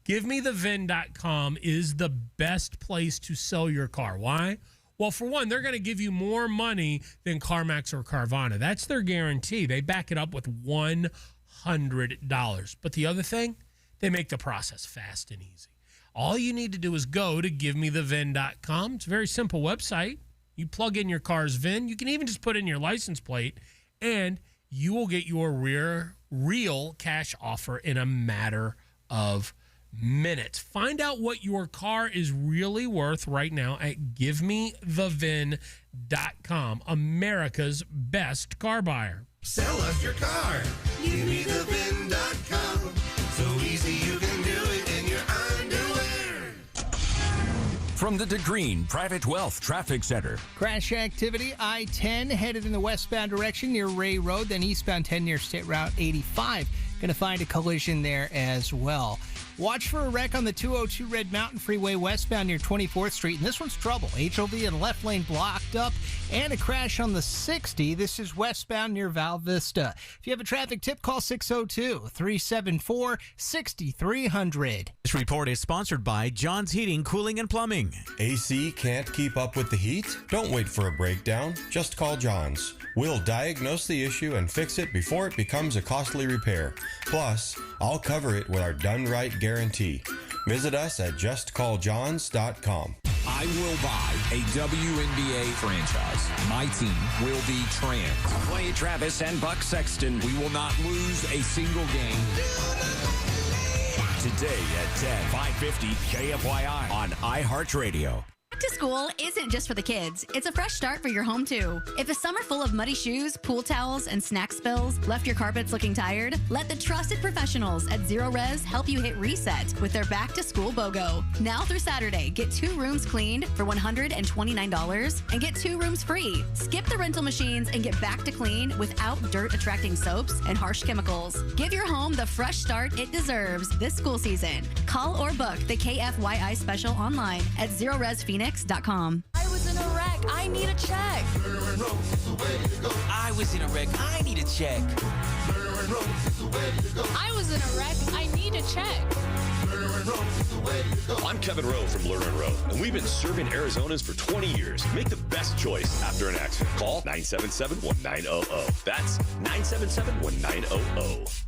Givemethevin.com is the best place to sell your car. Why? Well, for one, they're going to give you more money than CarMax or Carvana. That's their guarantee. They back it up with $100. But the other thing, they make the process fast and easy. All you need to do is go to givemethevin.com. It's a very simple website. You plug in your car's VIN. You can even just put in your license plate, and you will get your real cash offer in a matter of minutes. Find out what your car is really worth right now at givemethevin.com, America's best car buyer. Sell us your car. Givemethevin.com. So easy you can do it in your underwear. From the DeGreen Private Wealth Traffic Center. Crash activity, I-10 headed in the westbound direction near Ray Road, then eastbound 10 near State Route 85. Going to find a collision there as well. Watch for a wreck on the 202 Red Mountain Freeway westbound near 24th Street, and this one's trouble. HOV in left lane blocked up, and a crash on the 60. This is westbound near Val Vista. If you have a traffic tip, call 602-374-6300. This report is sponsored by John's Heating, Cooling, and Plumbing. AC can't keep up with the heat? Don't wait for a breakdown. Just call John's. We'll diagnose the issue and fix it before it becomes a costly repair. Plus, I'll cover it with our done right guarantee. Visit us at justcalljohns.com. I will buy a WNBA franchise. My team will be trans. Clay Travis and Buck Sexton. We will not lose a single game. Today at 10, 550 KFYI on iHeartRadio. Back to school isn't just for the kids. It's a fresh start for your home, too. If a summer full of muddy shoes, pool towels, and snack spills left your carpets looking tired, let the trusted professionals at Zero Res help you hit reset with their back-to-school BOGO. Now through Saturday, get 2 rooms cleaned for $129 and get 2 rooms free. Skip the rental machines and get back to clean without dirt-attracting soaps and harsh chemicals. Give your home the fresh start it deserves this school season. Call or book the KFYI special online at ZeroResPhoenix.com. I was in a wreck. I need a check. I was in a wreck. I need a check. I was in a wreck. I need a check. I'm Kevin Rowe from Lerner Rowe, and we've been serving Arizonans for 20 years. Make the best choice after an accident. Call 977-1900. That's 977-1900.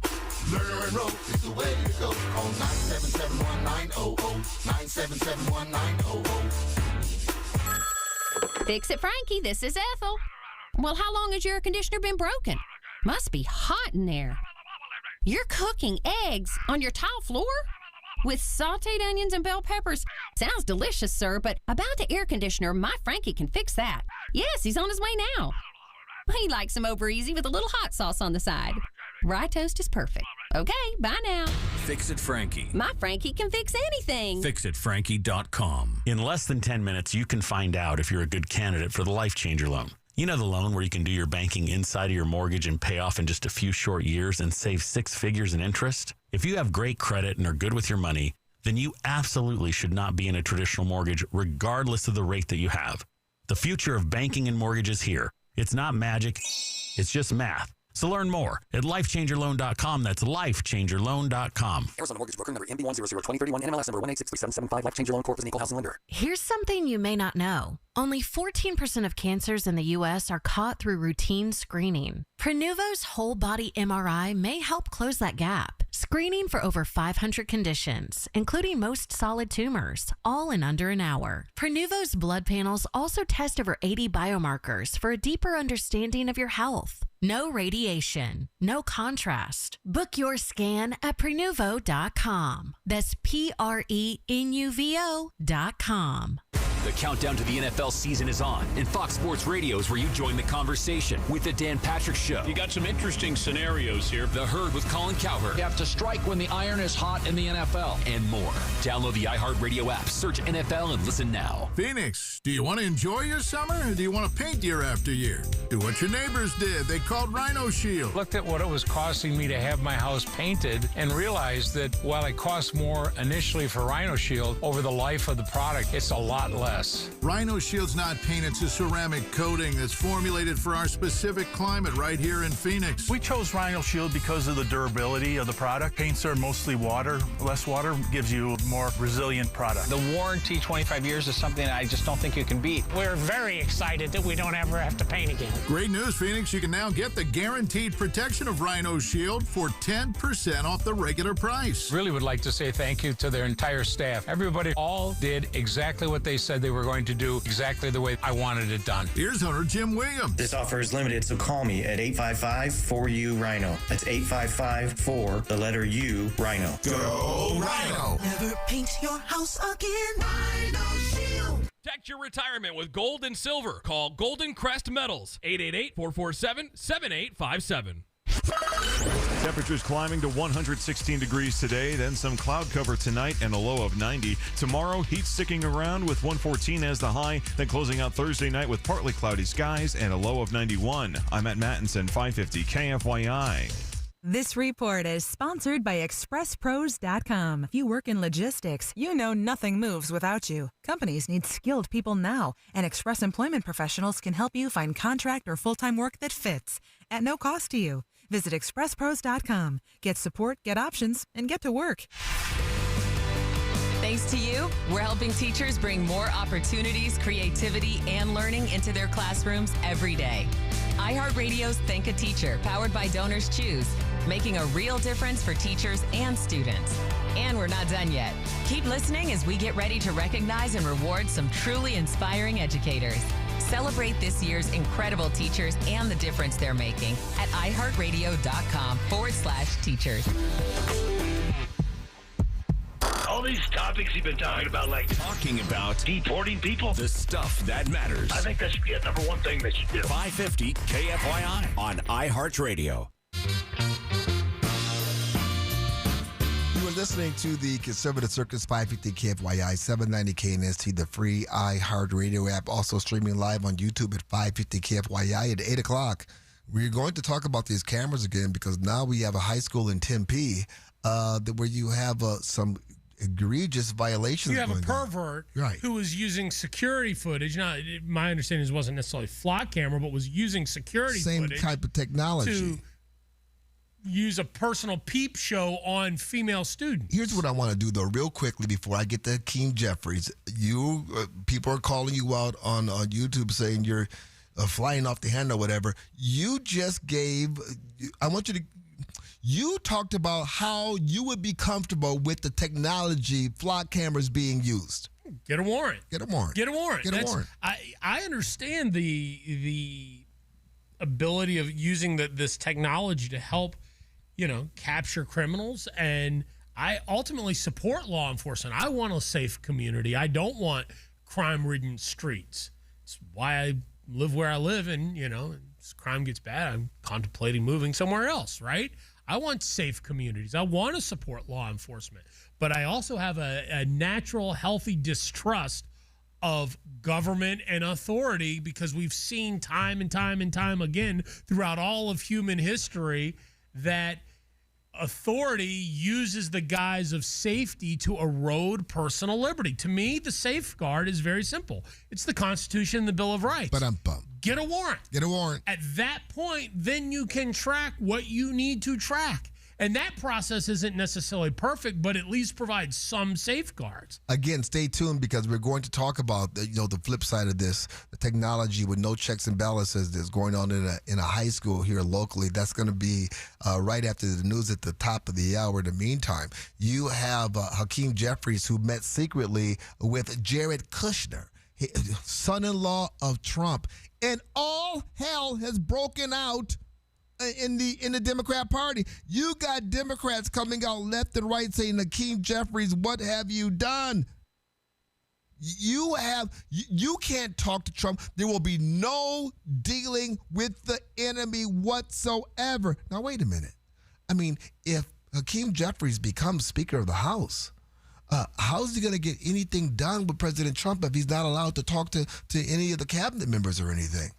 Lerner Rowe is the way to go. Call 977-1900. 977-1900. Fix It Frankie, this is Ethel. Well, how long has your air conditioner been broken? Must be hot in there. You're cooking eggs on your tile floor? With sauteed onions and bell peppers. Sounds delicious, sir, but about the air conditioner, my Frankie can fix that. Yes, he's on his way now. He likes them over easy with a little hot sauce on the side. Rye toast is perfect. Okay, bye now. Fix It Frankie. My Frankie can fix anything. FixItFrankie.com. In less than 10 minutes, you can find out if you're a good candidate for the Life Changer loan. You know the loan where you can do your banking inside of your mortgage and pay off in just a few short years and save 6 figures in interest? If you have great credit and are good with your money, then you absolutely should not be in a traditional mortgage regardless of the rate that you have. The future of banking and mortgage is here. It's not magic. It's just math. So learn more at lifechangerloan.com. That's lifechangerloan.com. Arizona Mortgage Broker number MB1002031 NMLS number 1863775. Life Changer Loan Corp is an equal housing lender. Here's something you may not know. Only 14% of cancers in the U.S. are caught through routine screening. Prenuvo's whole body MRI may help close that gap. Screening for over 500 conditions, including most solid tumors, all in under an hour. Prenuvo's blood panels also test over 80 biomarkers for a deeper understanding of your health. No radiation, no contrast. Book your scan at Prenuvo.com. That's Prenuvo.com. The countdown to the NFL season is on, and Fox Sports Radio is where you join the conversation with the Dan Patrick Show. You got some interesting scenarios here. The Herd with Colin Cowherd. You have to strike when the iron is hot in the NFL. And more. Download the iHeartRadio app, search NFL, and listen now. Phoenix, do you want to enjoy your summer, or do you want to paint year after year? Do what your neighbors did. They called Rhino Shield. Looked at what it was costing me to have my house painted and realized that while it costs more initially for Rhino Shield, over the life of the product, it's a lot less. Rhino Shield's not paint, it's a ceramic coating that's formulated for our specific climate right here in Phoenix. We chose Rhino Shield because of the durability of the product. Paints are mostly water. Less water gives you a more resilient product. The warranty, 25 years, is something I just don't think you can beat. We're very excited that we don't ever have to paint again. Great news, Phoenix. You can now get the guaranteed protection of Rhino Shield for 10% off the regular price. Really would like to say thank you to their entire staff. Everybody all did exactly what they said they were going to do, exactly the way I wanted it done. Here's owner Jim Williams. This offer is limited, so call me at 855-4U-RHINO. That's 855-4, the letter U, Rhino. Go Rhino! Never paint your house again. Rhino Shield. Protect your retirement with gold and silver. Call Golden Crest Metals, 888-447-7857. Temperatures climbing to 116 degrees today, then some cloud cover tonight and a low of 90. Tomorrow, heat sticking around with 114 as the high, then closing out Thursday night with partly cloudy skies and a low of 91. I'm at Mattinson, 550 KFYI. This report is sponsored by ExpressPros.com. If you work in logistics, you know nothing moves without you. Companies need skilled people now, and Express Employment Professionals can help you find contract or full-time work that fits at no cost to you. Visit ExpressPros.com. Get support, get options, and get to work. Thanks to you, we're helping teachers bring more opportunities, creativity, and learning into their classrooms every day. iHeartRadio's Think a Teacher, powered by Donors Choose, making a real difference for teachers and students. And we're not done yet. Keep listening as we get ready to recognize and reward some truly inspiring educators. Celebrate this year's incredible teachers and the difference they're making at iHeartRadio.com/teachers. All these topics you've been talking about, like talking about deporting people, the stuff that matters. I think that should be the number one thing that you do. 550 KFYI on iHeartRadio. You are listening to the Conservative Circus 550 KFYI 790 KNST, the free iHeartRadio app, also streaming live on YouTube at 550 KFYI at 8 o'clock. We're going to talk about these cameras again because now we have a high school in Tempe where you have some egregious violations. You have a going on. pervert Right. who was using security footage. Now, my understanding is it wasn't necessarily flock camera, but was using security footage. Same type of technology. To use a personal peep show on female students. Here's what I want to do, though, real quickly before I get to Keem Jeffries. People are calling you out on YouTube saying you're flying off the handle or whatever. You just you talked about how you would be comfortable with the technology flock cameras being used. Get a warrant. Get a warrant. Get a warrant. Get a warrant. I understand the ability of using this technology to help, capture criminals, and I ultimately support law enforcement. I want a safe community. I don't want crime-ridden streets. It's why I live where I live, and as crime gets bad, I'm contemplating moving somewhere else, right? I want safe communities. I want to support law enforcement. But I also have a natural, healthy distrust of government and authority because we've seen time and time and time again throughout all of human history that authority uses the guise of safety to erode personal liberty. To me, the safeguard is very simple. It's the Constitution and the Bill of Rights. Get a warrant. Get a warrant. At that point, then you can track what you need to track. And that process isn't necessarily perfect, but at least provides some safeguards. Again, stay tuned because we're going to talk about the flip side of this, the technology with no checks and balances that's going on in a high school here locally. That's going to be right after the news at the top of the hour. In the meantime, you have Hakeem Jeffries, who met secretly with Jared Kushner, son-in-law of Trump, and all hell has broken out in the Democrat Party. You got Democrats coming out left and right saying, Hakeem Jeffries, what have you done? You can't talk to Trump. There will be no dealing with the enemy whatsoever. Now, wait a minute. I mean, if Hakeem Jeffries becomes Speaker of the House, how is he going to get anything done with President Trump if he's not allowed to talk to any of the cabinet members or anything?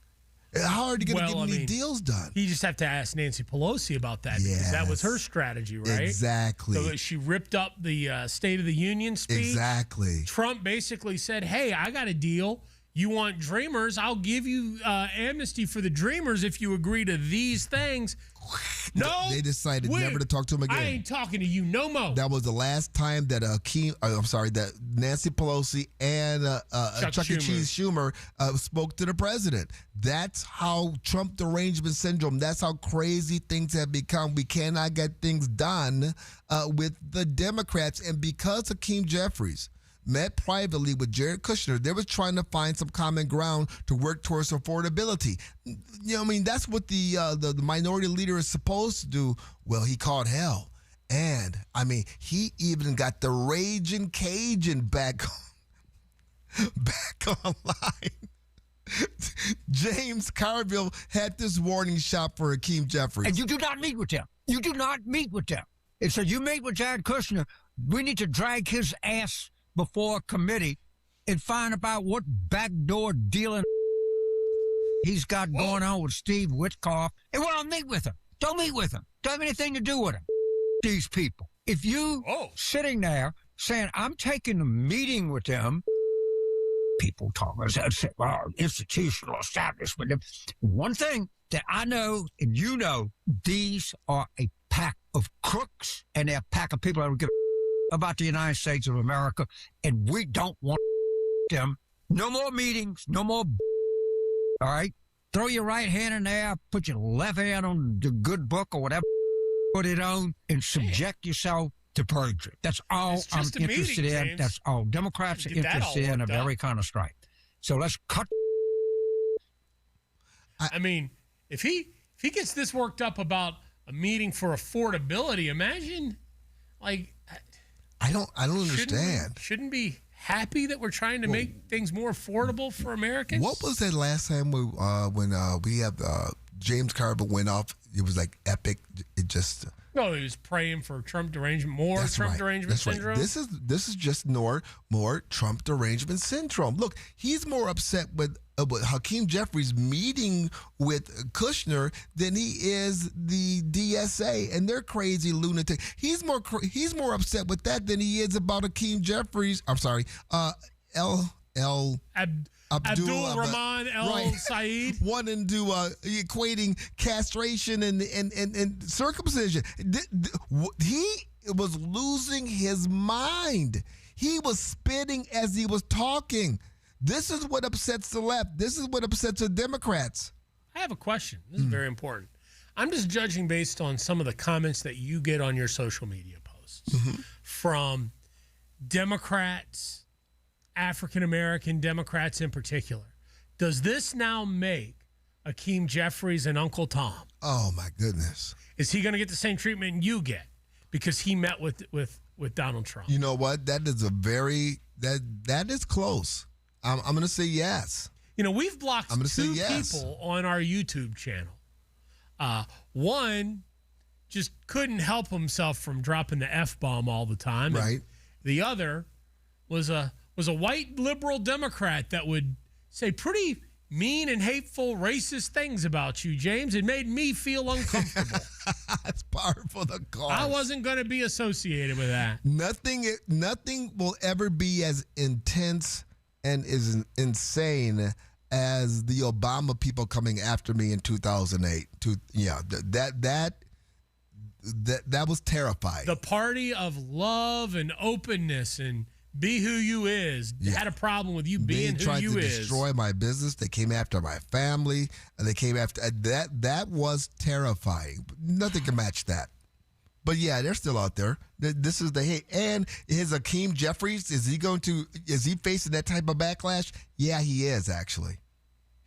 How are you going to get any deals done? You just have to ask Nancy Pelosi about that because that was her strategy, right? Exactly. So she ripped up the State of the Union speech. Exactly. Trump basically said, hey, I got a deal. You want Dreamers? I'll give you amnesty for the Dreamers if you agree to these things. No. They decided never to talk to him again. I ain't talking to you no more. That was the last time that that Nancy Pelosi and Chuck E. Cheese Schumer spoke to the president. That's how Trump derangement syndrome, that's how crazy things have become. We cannot get things done with the Democrats. And because Hakeem Jeffries met privately with Jared Kushner, they were trying to find some common ground to work towards affordability. That's what the minority leader is supposed to do. Well, he called hell. And, he even got the Raging Cajun back online. James Carville had this warning shot for Hakeem Jeffries. And you do not meet with them. You do not meet with them. It said, you meet with Jared Kushner, we need to drag his ass before a committee and find about what backdoor dealing he's got going on with Steve Witkoff. And we don't meet with him. Don't meet with him. Don't have anything to do with him. These people. If you sitting there saying, I'm taking a meeting with them, people talk about institutional establishment. One thing that I know and you know, these are a pack of crooks and they're a pack of people that don't give about the United States of America, and we don't want them. No more meetings, no more. All right? Throw your right hand in there, put your left hand on the good book or whatever, put it on, and subject yourself to perjury. That's all I'm interested in. James. That's all Democrats are interested in, of every kind of stripe. So let's cut. If he gets this worked up about a meeting for affordability, imagine, I don't understand. Shouldn't be happy that we're trying to make things more affordable for Americans? What was that last time when we had James Carville went off? It was like epic. It just no. He was praying for Trump derangement, derangement syndrome. Right. This is just more Trump derangement syndrome. Look, he's more upset with Hakeem Jeffries meeting with Kushner than he is the DSA and their crazy lunatic. He's more upset with that than he is about Hakeem Jeffries. I'm sorry, Abdul Rahman El Said wanting to equating castration and circumcision. He was losing his mind. He was spitting as he was talking. This is what upsets the left. This is what upsets the Democrats. I have a question. This is very important. I'm just judging based on some of the comments that you get on your social media posts from Democrats, African-American Democrats in particular. Does this now make Hakeem Jeffries and Uncle Tom? Oh, my goodness. Is he going to get the same treatment you get because he met with Donald Trump? You know what? That is that is close. I'm going to say yes. We've blocked two people on our YouTube channel. One just couldn't help himself from dropping the F-bomb all the time. Right. And the other was a white liberal Democrat that would say pretty mean and hateful racist things about you, James. It made me feel uncomfortable. That's par for the course. I wasn't going to be associated with that. Nothing will ever be as intense and as insane as the Obama people coming after me in 2008. That was terrifying. The party of love and openness and be who you is had a problem with you being who you is. They tried to destroy my business. They came after my family, and they came after that. That was terrifying. Nothing can match that. But yeah, they're still out there. This is the hate. And is Hakeem Jeffries, is he facing that type of backlash? Yeah, he is, actually.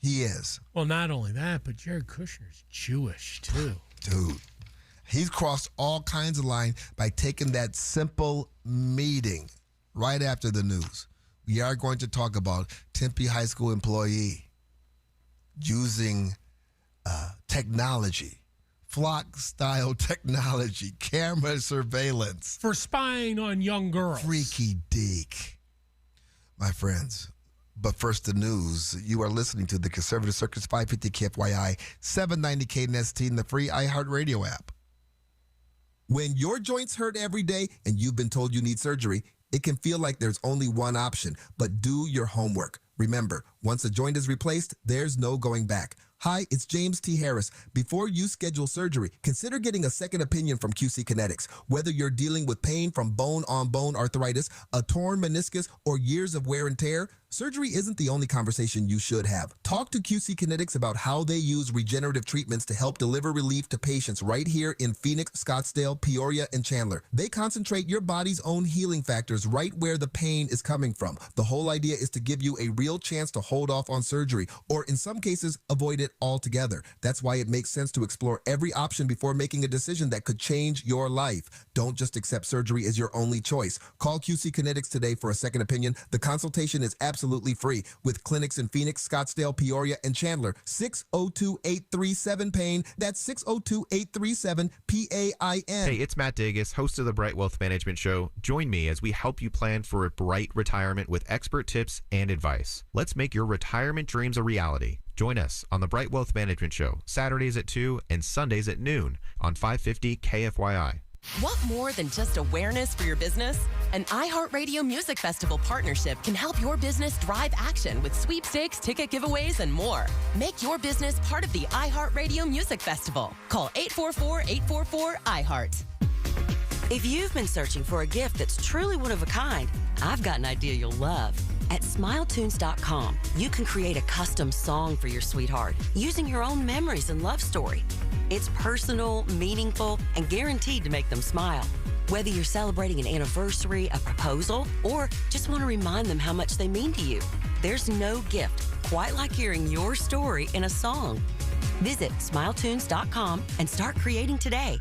He is. Well, not only that, but Jared Kushner's Jewish too. Dude. He's crossed all kinds of lines by taking that simple meeting right after the news. We are going to talk about Tempe High School employee using technology, flock-style technology, camera surveillance. For spying on young girls. Freaky deek. My friends, but first the news. You are listening to the Conservative Circus 550 KFYI, 790 KNST, and the free iHeartRadio app. When your joints hurt every day and you've been told you need surgery, it can feel like there's only one option, but do your homework. Remember, once a joint is replaced, there's no going back. Hi, it's James T. Harris. Before you schedule surgery, consider getting a second opinion from QC Kinetics. Whether you're dealing with pain from bone-on-bone arthritis, a torn meniscus, or years of wear and tear, surgery isn't the only conversation you should have. Talk to QC Kinetics about how they use regenerative treatments to help deliver relief to patients right here in Phoenix, Scottsdale, Peoria, and Chandler. They concentrate your body's own healing factors right where the pain is coming from. The whole idea is to give you a real chance to hold off on surgery, or in some cases, avoid it altogether. That's why it makes sense to explore every option before making a decision that could change your life. Don't just accept surgery as your only choice. Call QC Kinetics today for a second opinion. The consultation is absolutely free with clinics in Phoenix, Scottsdale, Peoria, and Chandler. 602-837-PAIN. That's 602-837-PAIN. Hey, it's Matt Dagus, host of the Bright Wealth Management Show. Join me as we help you plan for a bright retirement with expert tips and advice. Let's make your retirement dreams a reality. Join us on the Bright Wealth Management Show, Saturdays at 2 and Sundays at noon on 550 KFYI. Want more than just awareness for your business? An iHeartRadio Music Festival partnership can help your business drive action with sweepstakes, ticket giveaways, and more. Make your business part of the iHeartRadio Music Festival. Call 844-844-iHeart. If you've been searching for a gift that's truly one of a kind, I've got an idea you'll love. At SmileTunes.com, you can create a custom song for your sweetheart using your own memories and love story. It's personal, meaningful, and guaranteed to make them smile. Whether you're celebrating an anniversary, a proposal, or just want to remind them how much they mean to you, there's no gift quite like hearing your story in a song. Visit SmileTunes.com and start creating today.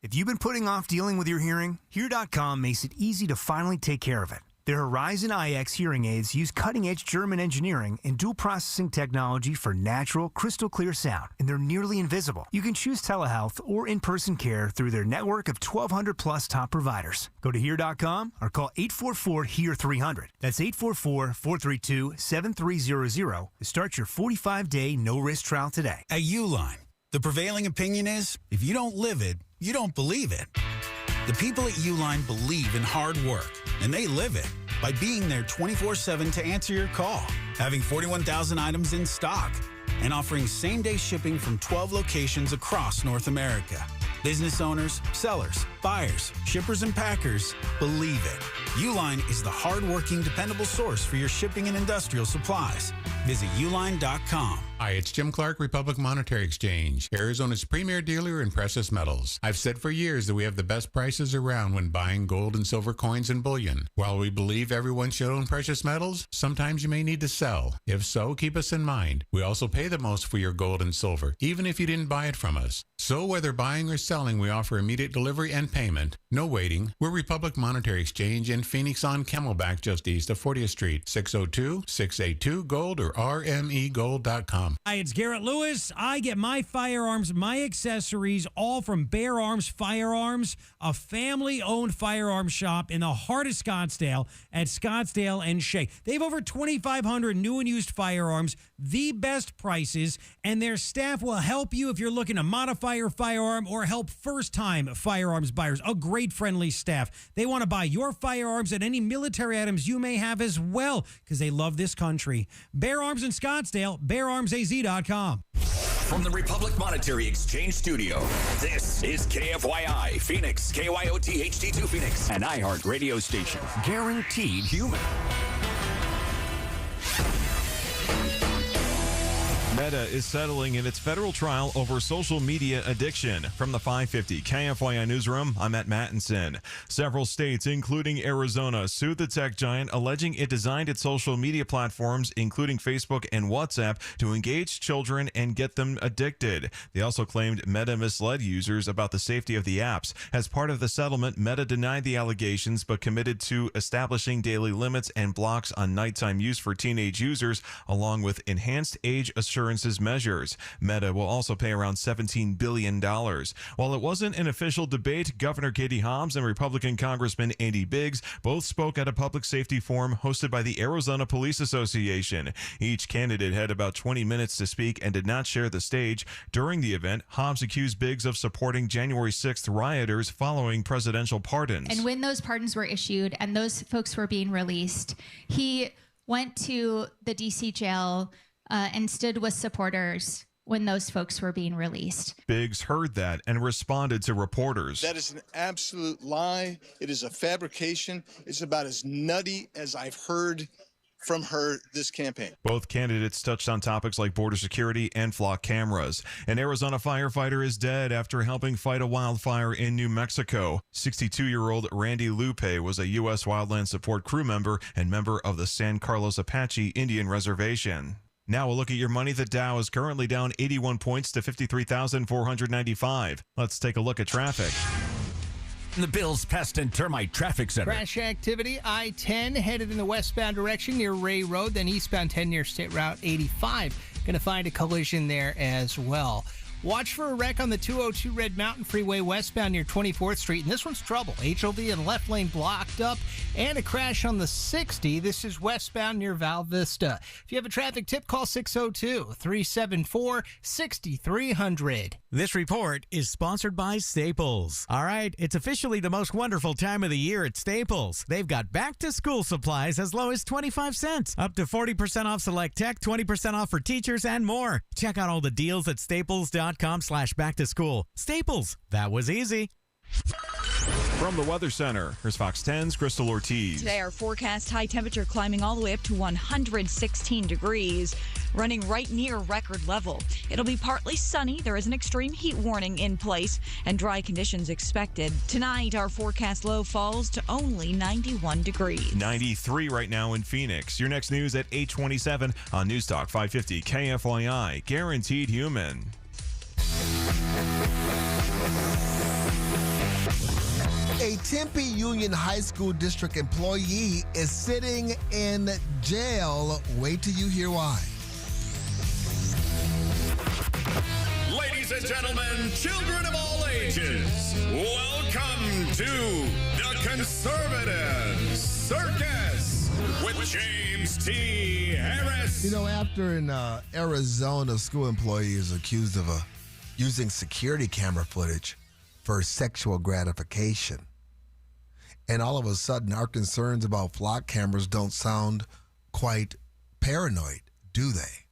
If you've been putting off dealing with your hearing, Hear.com makes it easy to finally take care of it. Their Horizon IX hearing aids use cutting-edge German engineering and dual processing technology for natural, crystal-clear sound, and they're nearly invisible. You can choose telehealth or in-person care through their network of 1,200-plus top providers. Go to Hear.com or call 844-HEAR-300. That's 844-432-7300 to start your 45-day no-risk trial today. At Uline, the prevailing opinion is, if you don't live it, you don't believe it. The people at Uline believe in hard work, and they live it by being there 24/7 to answer your call, having 41,000 items in stock, and offering same-day shipping from 12 locations across North America. Business owners, sellers, buyers, shippers, and packers believe it. Uline is the hard-working, dependable source for your shipping and industrial supplies. Visit uline.com. Hi, it's Jim Clark, Republic Monetary Exchange, Arizona's premier dealer in precious metals. I've said for years that we have the best prices around when buying gold and silver coins and bullion. While we believe everyone should own precious metals, sometimes you may need to sell. If so, keep us in mind. We also pay the most for your gold and silver, even if you didn't buy it from us. So whether buying or selling, we offer immediate delivery and payment. No waiting. We're Republic Monetary Exchange in Phoenix on Camelback, just east of 40th Street, 602-682-GOLD or or rmegold.com. Hi, it's Garrett Lewis. I get my firearms, my accessories, all from Bear Arms Firearms, a family-owned firearm shop in the heart of Scottsdale at Scottsdale and Shea. They have over 2,500 new and used firearms, the best prices, and their staff will help you if you're looking to modify your firearm or help first-time firearms buyers. A great, friendly staff. They want to buy your firearms and any military items you may have as well because they love this country. Bear Arms in Scottsdale, beararmsaz.com. From the Republic Monetary Exchange Studio, this is KFYI Phoenix, KYOT HD2 Phoenix, an iHeart radio station. Guaranteed human. Meta is settling in its federal trial over social media addiction. From the 550 KFYI Newsroom, I'm Matt Mattinson. Several states, including Arizona, sued the tech giant, alleging it designed its social media platforms, including Facebook and WhatsApp, to engage children and get them addicted. They also claimed Meta misled users about the safety of the apps. As part of the settlement, Meta denied the allegations, but committed to establishing daily limits and blocks on nighttime use for teenage users, along with enhanced age assurance measures. Meta will also pay around $17 billion. While it wasn't an official debate, Governor Katie Hobbs and Republican Congressman Andy Biggs both spoke at a public safety forum hosted by the Arizona Police Association. Each candidate had about 20 minutes to speak and did not share the stage. During the event, Hobbs accused Biggs of supporting January 6th rioters following presidential pardons. And when those pardons were issued and those folks were being released, he went to the D.C. jail and stood with supporters when those folks were being released. Biggs heard that and responded to reporters. That is an absolute lie. It is a fabrication. It's about as nutty as I've heard from her this campaign. Both candidates touched on topics like border security and flock cameras. An Arizona firefighter is dead after helping fight a wildfire in New Mexico. 62-year-old Randy Lupe was a U.S. Wildland Support crew member and member of the San Carlos Apache Indian Reservation. Now we'll look at your money. The Dow is currently down 81 points to 53,495. Let's take a look at traffic. The Bills Pest and Termite Traffic Center. Crash activity, I-10 headed in the westbound direction near Ray Road, then eastbound 10 near State Route 85. Going to find a collision there as well. Watch for a wreck on the 202 Red Mountain Freeway westbound near 24th Street, and this one's trouble. HOV and left lane blocked up, and a crash on the 60. This is westbound near Val Vista. If you have a traffic tip, call 602-374-6300. This report is sponsored by Staples. All right, it's officially the most wonderful time of the year at Staples. They've got back-to-school supplies as low as 25 cents, up to 40% off select tech, 20% off for teachers, and more. Check out all the deals at staples.com/back-to-school. Staples, that was easy. From the Weather Center, here's Fox 10's Crystal Ortiz. Today, our forecast high temperature climbing all the way up to 116 degrees, running right near record level. It'll be partly sunny. There is an extreme heat warning in place and dry conditions expected. Tonight, our forecast low falls to only 91 degrees. 93 right now in Phoenix. Your next news at 8:27 on News Talk 550 KFYI. Guaranteed human. A Tempe Union High School district employee is sitting in jail. Wait till you hear why. Ladies and gentlemen, children of all ages, welcome to the Conservative Circus with James T. Harris. You know, after an Arizona school employee is accused of using security camera footage for sexual gratification, and all of a sudden our concerns about flock cameras don't sound quite paranoid, do they?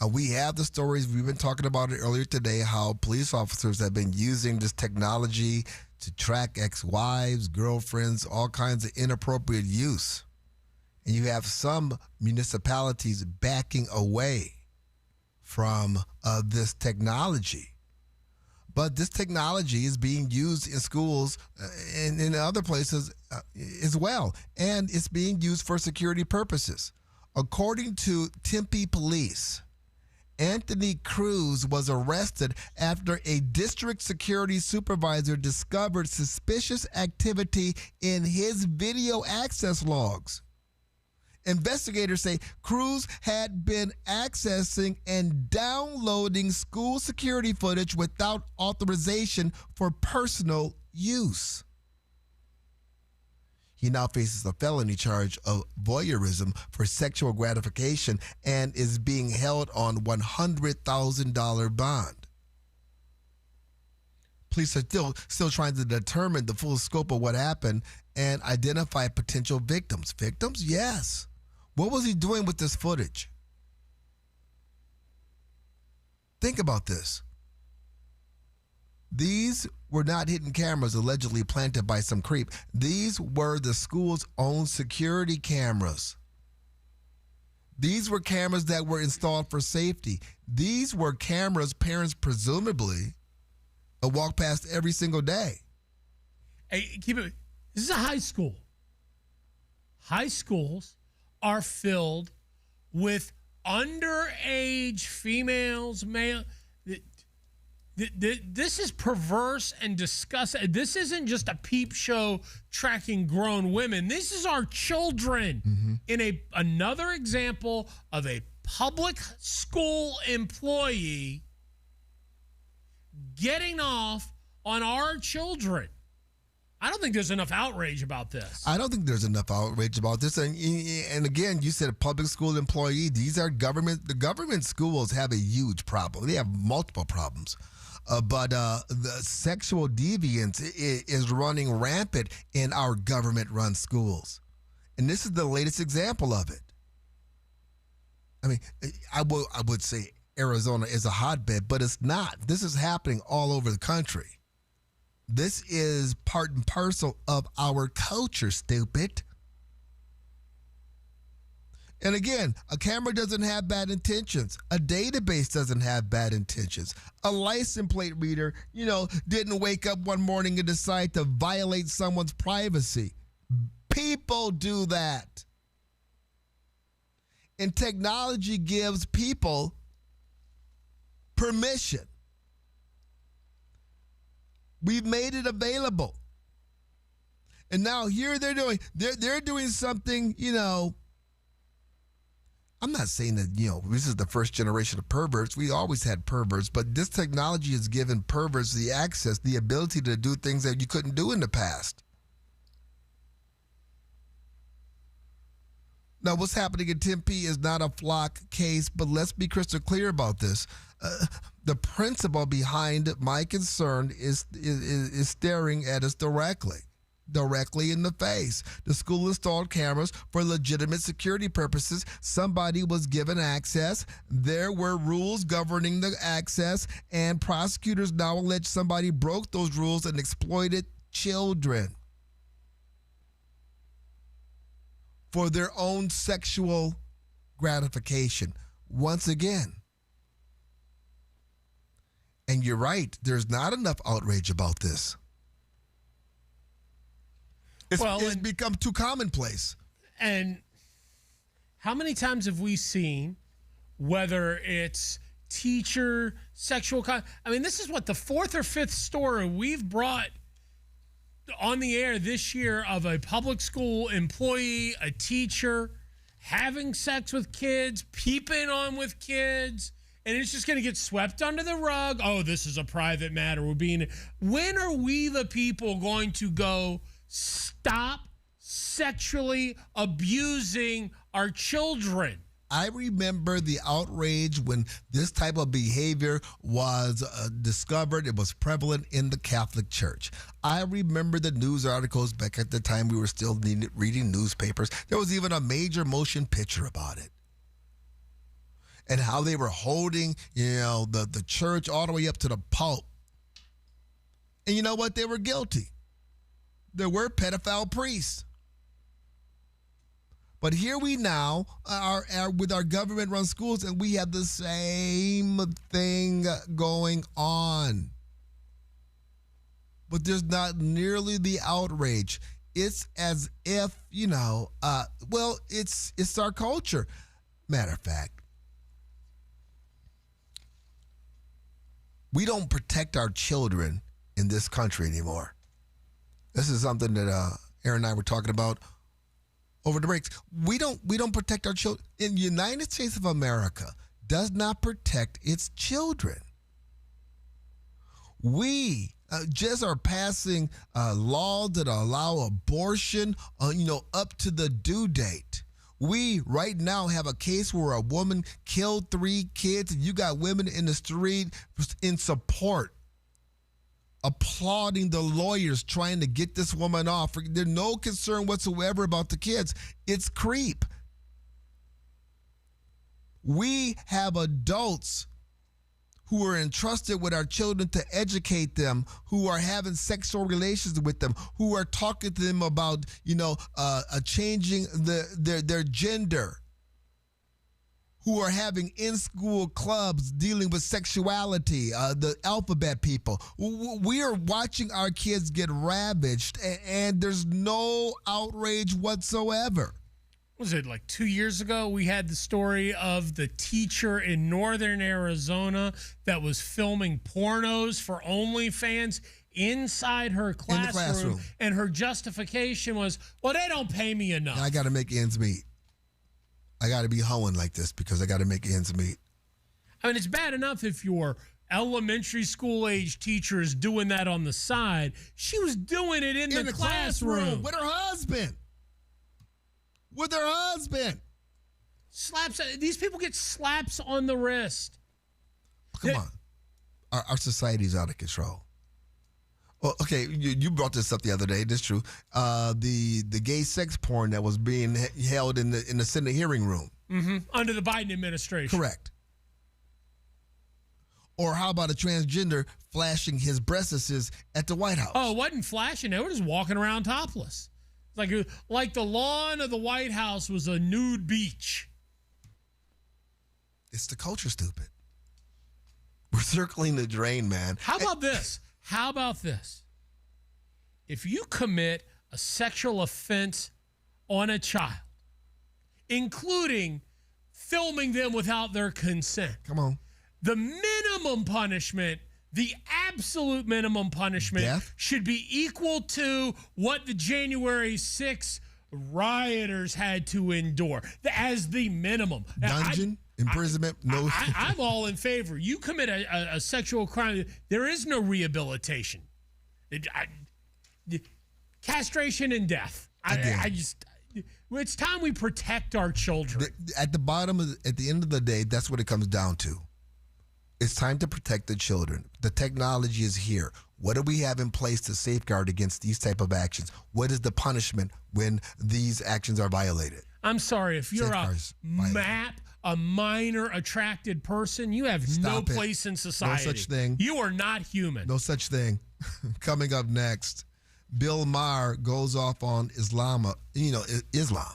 We have the stories. We've been talking about it earlier today, how police officers have been using this technology to track ex-wives, girlfriends, all kinds of inappropriate use. And you have some municipalities backing away from this technology. But this technology is being used in schools and in other places as well. And it's being used for security purposes. According to Tempe Police, Anthony Cruz was arrested after a district security supervisor discovered suspicious activity in his video access logs. Investigators say Cruz had been accessing and downloading school security footage without authorization for personal use. He now faces a felony charge of voyeurism for sexual gratification and is being held on $100,000 bond. Police are still trying to determine the full scope of what happened and identify potential victims. Victims? Yes. What was he doing with this footage? Think about this. These were not hidden cameras allegedly planted by some creep. These were the school's own security cameras. These were cameras that were installed for safety. These were cameras parents presumably walk past every single day. Hey, keep it. This is a high school. High schools are filled with underage females, male. This is perverse and disgusting. This isn't just a peep show tracking grown women. This is our children. In another example of a public school employee getting off on our children. I don't think there's enough outrage about this. I don't think there's enough outrage about this. And again, you said a public school employee. These are the government schools have a huge problem. They have multiple problems. But the sexual deviance is running rampant in our government-run schools. And this is the latest example of it. I mean, I would say Arizona is a hotbed, but it's not. This is happening all over the country. This is part and parcel of our culture, stupid. And again, a camera doesn't have bad intentions. A database doesn't have bad intentions. A license plate reader, didn't wake up one morning and decide to violate someone's privacy. People do that. And technology gives people permission. We've made it available. And now here they're doing something, I'm not saying that, this is the first generation of perverts. We always had perverts, but this technology has given perverts the access, the ability to do things that you couldn't do in the past. Now, what's happening in Tempe is not a flock case, but let's be crystal clear about this. The principle behind my concern is staring at us directly in the face. The school installed cameras for legitimate security purposes. Somebody was given access. There were rules governing the access, and prosecutors now allege somebody broke those rules and exploited children for their own sexual gratification. Once again. And you're right, there's not enough outrage about this. It's become too commonplace. And how many times have we seen, whether it's teacher, sexual... this is the fourth or fifth story we've brought on the air this year of a public school employee, a teacher, having sex with kids, peeping on with kids, and it's just going to get swept under the rug. Oh, this is a private matter. When are we the people going to go stop sexually abusing our children? I remember the outrage when this type of behavior was discovered. It was prevalent in the Catholic Church. I remember the news articles back at the time we were still reading newspapers. There was even a major motion picture about it. And how they were holding, the church all the way up to the Pope. And you know what? They were guilty. There were pedophile priests. But here we now are with our government-run schools, and we have the same thing going on. But there's not nearly the outrage. It's as if, it's our culture. Matter of fact, we don't protect our children in this country anymore. This is something that Aaron and I were talking about over the breaks. We don't protect our children. In the United States of America does not protect its children. We just are passing laws that allow abortion, up to the due date. We right now have a case where a woman killed 3 kids, and you got women in the street in support, applauding the lawyers trying to get this woman off. There's no concern whatsoever about the kids. It's creep. We have adults who are entrusted with our children to educate them, who are having sexual relations with them, who are talking to them about, changing their gender, who are having in-school clubs dealing with sexuality, the alphabet people. We are watching our kids get ravaged, and there's no outrage whatsoever. Was it like 2 years ago? We had the story of the teacher in northern Arizona that was filming pornos for OnlyFans inside her classroom. And her justification was, well, they don't pay me enough. And I got to make ends meet. I got to be hoeing like this because I got to make ends meet. I mean, it's bad enough if your elementary school age teacher is doing that on the side. She was doing it in the classroom with her husband. With her husband. Slaps. These people get slaps on the wrist. Come on. Our society's out of control. Well, okay, you brought this up the other day. That's true. The gay sex porn that was being held in the Senate hearing room. Mm-hmm. Under the Biden administration. Correct. Or how about a transgender flashing his breasts at the White House? Oh, it wasn't flashing. They were just walking around topless. Like the lawn of the White House was a nude beach. It's the culture, stupid. We're circling the drain, man. How about this? How about this? If you commit a sexual offense on a child, including filming them without their consent, come on. The minimum punishment, the absolute minimum punishment, death? Should be equal to what the January 6th rioters had to endure as the minimum. Dungeon, imprisonment, no. I'm all in favor. You commit a sexual crime, there is no rehabilitation. Castration and death. It's time we protect our children. At the end of the day, that's what it comes down to. It's time to protect the children. The technology is here. What do we have in place to safeguard against these type of actions? What is the punishment when these actions are violated? I'm sorry, if you're a minor attracted person, you have no place in society. No such thing. You are not human. No such thing. Coming up next, Bill Maher goes off on Islam. Islam.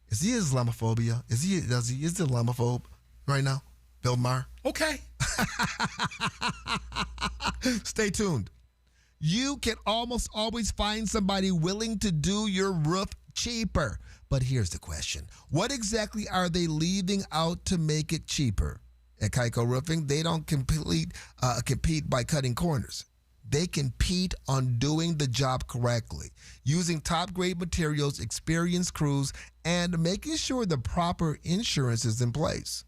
Is he Islamophobia? Is he Islamophobe right now? Bill Maher? Okay. Stay tuned. You can almost always find somebody willing to do your roof cheaper. But here's the question. What exactly are they leaving out to make it cheaper? At Keiko Roofing, they don't compete by cutting corners. They compete on doing the job correctly, using top-grade materials, experienced crews, and making sure the proper insurance is in place.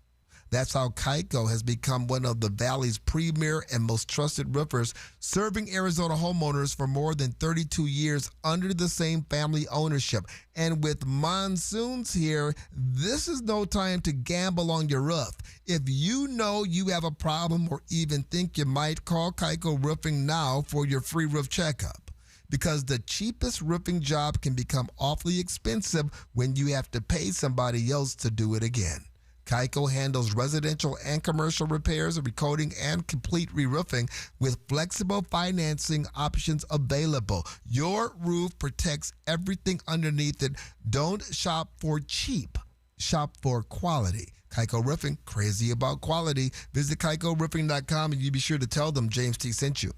That's how Keiko has become one of the Valley's premier and most trusted roofers, serving Arizona homeowners for more than 32 years under the same family ownership. And with monsoons here, this is no time to gamble on your roof. If you know you have a problem or even think you might, call Keiko Roofing now for your free roof checkup. Because the cheapest roofing job can become awfully expensive when you have to pay somebody else to do it again. Keiko handles residential and commercial repairs, recoating, and complete re-roofing with flexible financing options available. Your roof protects everything underneath it. Don't shop for cheap. Shop for quality. Keiko Roofing, crazy about quality. Visit KeikoRoofing.com and you be sure to tell them James T. sent you.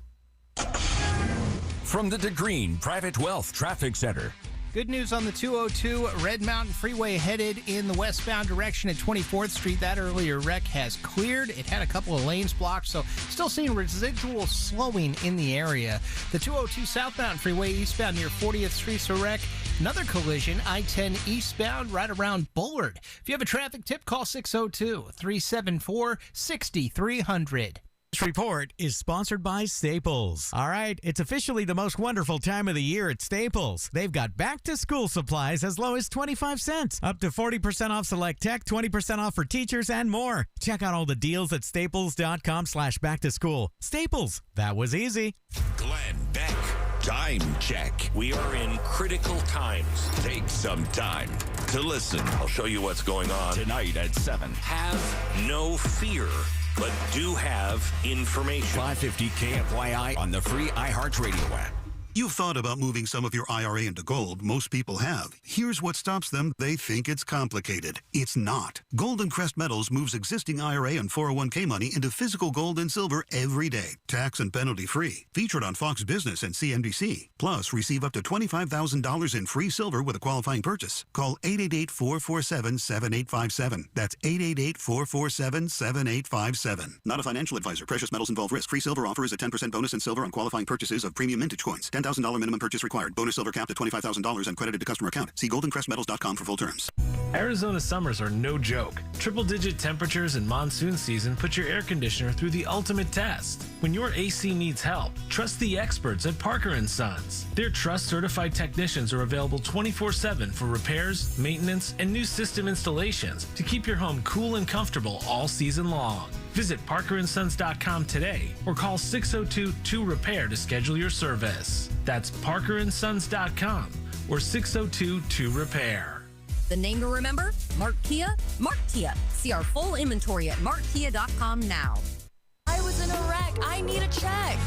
From the DeGreen Private Wealth Traffic Center. Good news on the 202 Red Mountain Freeway headed in the westbound direction at 24th Street. That earlier wreck has cleared. It had a couple of lanes blocked, so still seeing residual slowing in the area. The 202 southbound freeway eastbound near 40th Street's a wreck. Another collision, I-10 eastbound right around Bullard. If you have a traffic tip, call 602-374-6300. This report is sponsored by Staples. All right, it's officially the most wonderful time of the year at Staples. They've got back-to-school supplies as low as 25 cents, up to 40% off select tech, 20% off for teachers, and more. Check out all the deals at staples.com/back-to-school. Staples, that was easy. Glenn Beck, time check. We are in critical times. Take some time to listen. I'll show you what's going on tonight at 7. Have no fear, but do have information. 550 KFYI on the free iHeartRadio app. You've thought about moving some of your IRA into gold. Most people have. Here's what stops them. They think it's complicated. It's not. Golden Crest Metals moves existing IRA and 401k money into physical gold and silver every day. Tax and penalty free. Featured on Fox Business and CNBC. Plus, receive up to $25,000 in free silver with a qualifying purchase. Call 888-447-7857. That's 888-447-7857. Not a financial advisor. Precious metals involve risk. Free silver offer is a 10% bonus in silver on qualifying purchases of premium mintage coins. $10,000 minimum purchase required. Bonus silver capped at $25,000 and credited to customer account. See goldencrestmetals.com for full terms. Arizona summers are no joke. Triple-digit temperatures and monsoon season put your air conditioner through the ultimate test. When your AC needs help, trust the experts at Parker & Sons. Their trust-certified technicians are available 24/7 for repairs, maintenance, and new system installations to keep your home cool and comfortable all season long. Visit parkerandsons.com today or call 602-2-REPAIR to schedule your service. That's parkerandsons.com or 602-2-REPAIR. The name to remember? Mark Kia? Mark Kia. See our full inventory at markkia.com now. I was in a wreck. I need a check.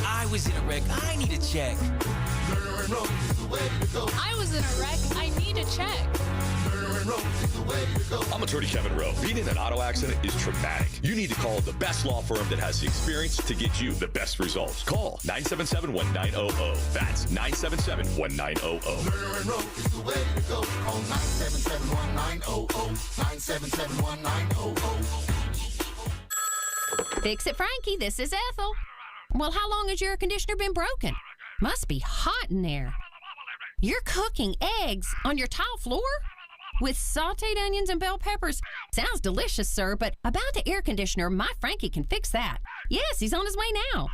I was in a wreck. I need a check. I was in a wreck. I need a check. I'm attorney Kevin Rowe. Being in an auto accident is traumatic. You need to call the best law firm that has the experience to get you the best results. Call 977-1900. That's 977-1900. Call 977-1900. 977-1900. Fix it, Frankie. This is Ethel. Well, how long has your air conditioner been broken? Must be hot in there. You're cooking eggs on your tile floor? With sauteed onions and bell peppers. Sounds delicious, sir, but about the air conditioner, my Frankie can fix that. Yes, he's on his way now.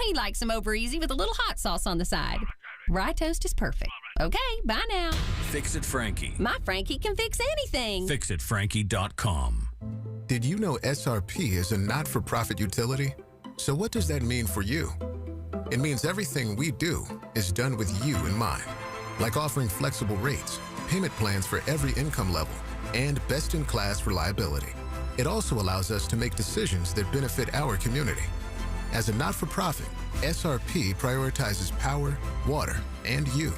He likes them over easy with a little hot sauce on the side. Rye toast is perfect. Okay, bye now. Fix It Frankie. My Frankie can fix anything. FixItFrankie.com. Did you know SRP is a not-for-profit utility? So what does that mean for you? It means everything we do is done with you in mind, like offering flexible rates, payment plans for every income level, and best-in-class reliability. It also allows us to make decisions that benefit our community. As a not-for-profit, SRP prioritizes power, water, and you.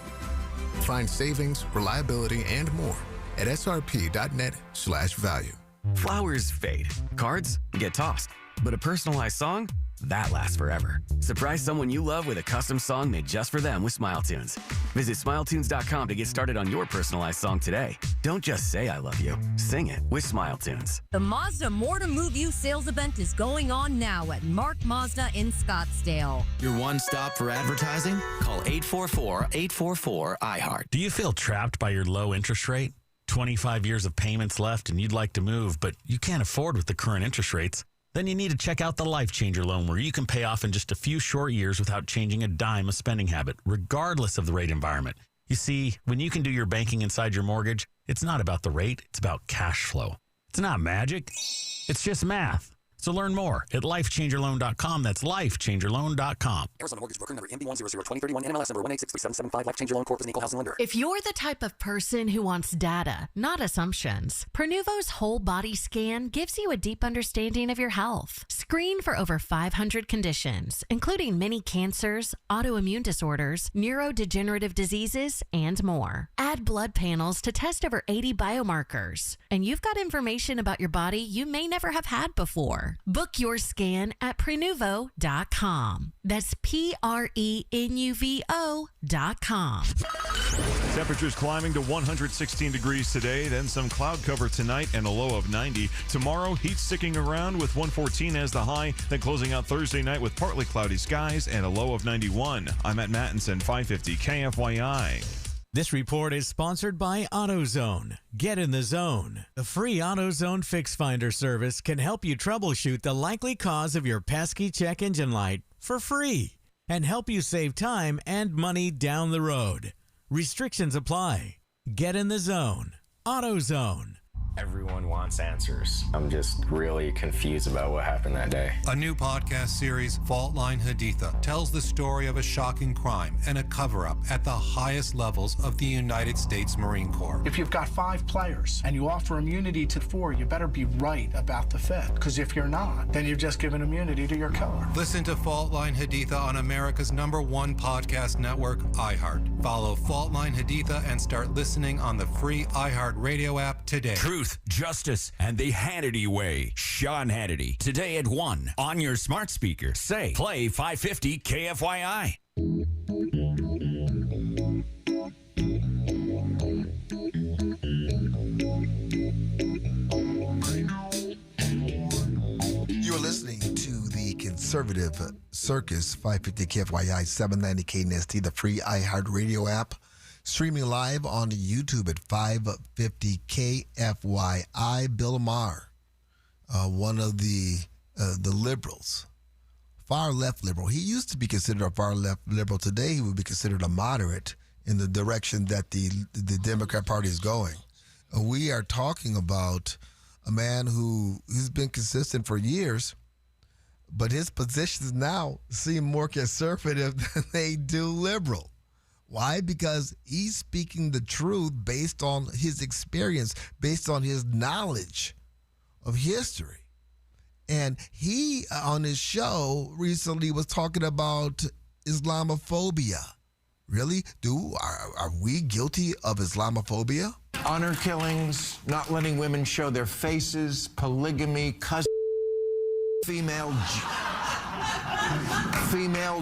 Find savings, reliability, and more at srp.net/value. Flowers fade. Cards get tossed. But a personalized song? That lasts forever. Surprise someone you love with a custom song made just for them with SmileTunes. Visit SmileTunes.com to get started on your personalized song today. Don't just say I love you. Sing it with SmileTunes. The Mazda More to Move You sales event is going on now at Mark Mazda in Scottsdale. Your one stop for advertising? Call 844-844-iHeart. Do you feel trapped by your low interest rate? 25 years of payments left and you'd like to move, but you can't afford with the current interest rates? Then you need to check out the Life Changer loan, where you can pay off in just a few short years without changing a dime of spending habit, regardless of the rate environment. You see, when you can do your banking inside your mortgage, it's not about the rate, it's about cash flow. It's not magic, it's just math. So learn more at lifechangerloan.com. That's lifechangerloan.com. Arizona Mortgage Broker number MB1002031, NMLS number 1863775. Life Changer Loan Corp is an equal housing lender. If you're the type of person who wants data, not assumptions, Prenuvo's whole body scan gives you a deep understanding of your health. Screen for over 500 conditions, including many cancers, autoimmune disorders, neurodegenerative diseases, and more. Add blood panels to test over 80 biomarkers, and you've got information about your body you may never have had before. more. Book your scan at Prenuvo.com. That's Prenuvo.com. Temperatures climbing to 116 degrees today, then some cloud cover tonight and a low of 90. Tomorrow, heat sticking around with 114 as the high, then closing out Thursday night with partly cloudy skies and a low of 91. I'm at Mattinson, 550 KFYI. This report is sponsored by AutoZone. Get in the zone. The free AutoZone Fix Finder service can help you troubleshoot the likely cause of your pesky check engine light for free and help you save time and money down the road. Restrictions apply. Get in the zone. AutoZone. Everyone wants answers. I'm just really confused about what happened that day. A new podcast series, Fault Line Haditha, tells the story of a shocking crime and a cover-up at the highest levels of the United States Marine Corps. If you've got 5 players and you offer immunity to 4, you better be right about the 5th. Because if you're not, then you've just given immunity to your killer. Listen to Fault Line Haditha on America's #1 podcast network, iHeart. Follow Fault Line Haditha and start listening on the free iHeart Radio app today. Truth, justice, and the Hannity way. Sean Hannity. Today at 1 on your smart speaker. Say, play 550 KFYI. You're listening to the Conservative Circus, 550 KFYI, 790 KNST, the free iHeart Radio app. Streaming live on YouTube at 550 KFYI. Bill Maher, one of the liberals, far left liberal. He used to be considered a far left liberal. Today he would be considered a moderate in the direction that the Democrat Party is going. We are talking about a man who's been consistent for years, but his positions now seem more conservative than they do liberal. Why? Because he's speaking the truth based on his experience, based on his knowledge of history. And he, on his show recently, was talking about Islamophobia. Really? Are we guilty of Islamophobia? Honor killings, not letting women show their faces, polygamy, female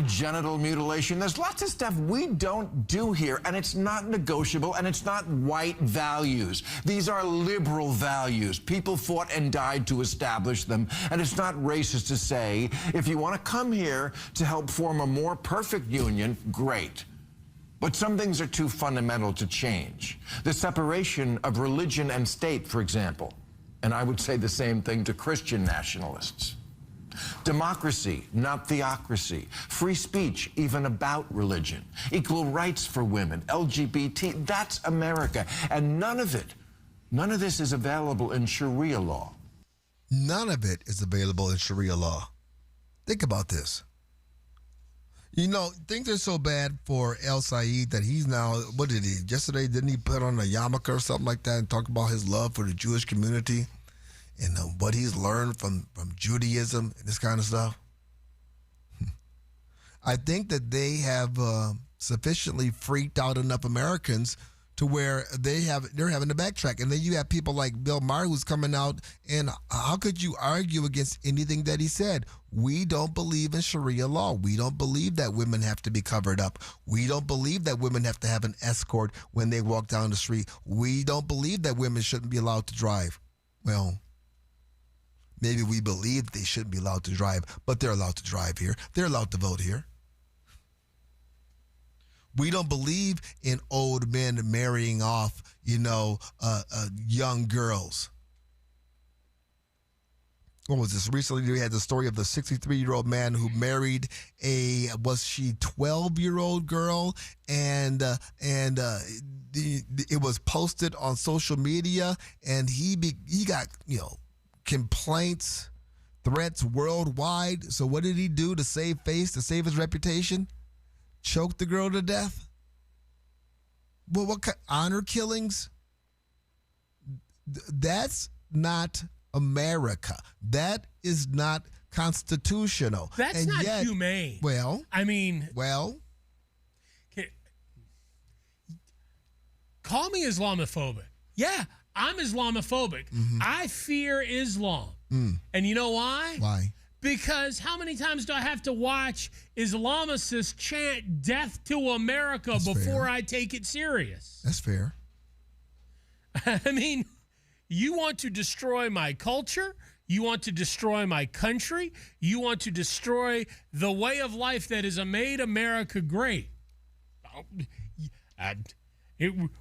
genital mutilation. There's lots of stuff we don't do here, and it's not negotiable, and it's not white values. These are liberal values. People fought and died to establish them, and it's not racist to say, if you want to come here to help form a more perfect union, great. But some things are too fundamental to change. The separation of religion and state, for example. And I would say the same thing to Christian nationalists. Democracy, not theocracy. Free speech, even about religion. Equal rights for women, LGBT, that's America. And none of this is available in Sharia law. None of it is available in Sharia law. Think about this. You know, things are so bad for El Said that he's now, what did he, yesterday, didn't he put on a yarmulke or something like that and talk about his love for the Jewish community and what he's learned from Judaism and this kind of stuff? I think that they have sufficiently freaked out enough Americans to where they're having to backtrack. And then you have people like Bill Maher who's coming out, and how could you argue against anything that he said? We don't believe in Sharia law. We don't believe that women have to be covered up. We don't believe that women have to have an escort when they walk down the street. We don't believe that women shouldn't be allowed to drive. Well, maybe we believe they shouldn't be allowed to drive, but they're allowed to drive here. They're allowed to vote here. We don't believe in old men marrying off, young girls. What was this? Recently, we had the story of the 63-year-old man who married was she 12-year-old girl? And it was posted on social media, and he got, complaints, threats worldwide. So what did he do to save face, to save his reputation? Choke the girl to death? Well, what kind honor killings? That's not America. That is not constitutional. That's not humane. Well, call me Islamophobic. Yeah, I'm Islamophobic. I fear Islam. And you know why? Why? Because how many times do I have to watch Islamicists chant death to America before I take it serious? That's fair. I mean, you want to destroy my culture. You want to destroy my country. You want to destroy the way of life that has made America great.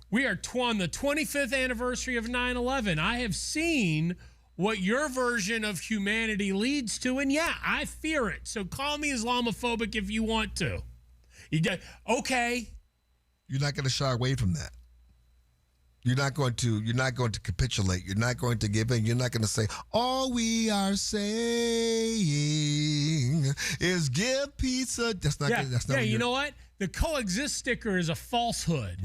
We are on the 25th anniversary of 9/11. I have seen what your version of humanity leads to, and yeah, I fear it. So call me Islamophobic if you want to. Okay. You're not going to shy away from that. You're not going to capitulate. You're not going to give in. You're not going to say, all we are saying is give pizza. That's not you know what? The coexist sticker is a falsehood.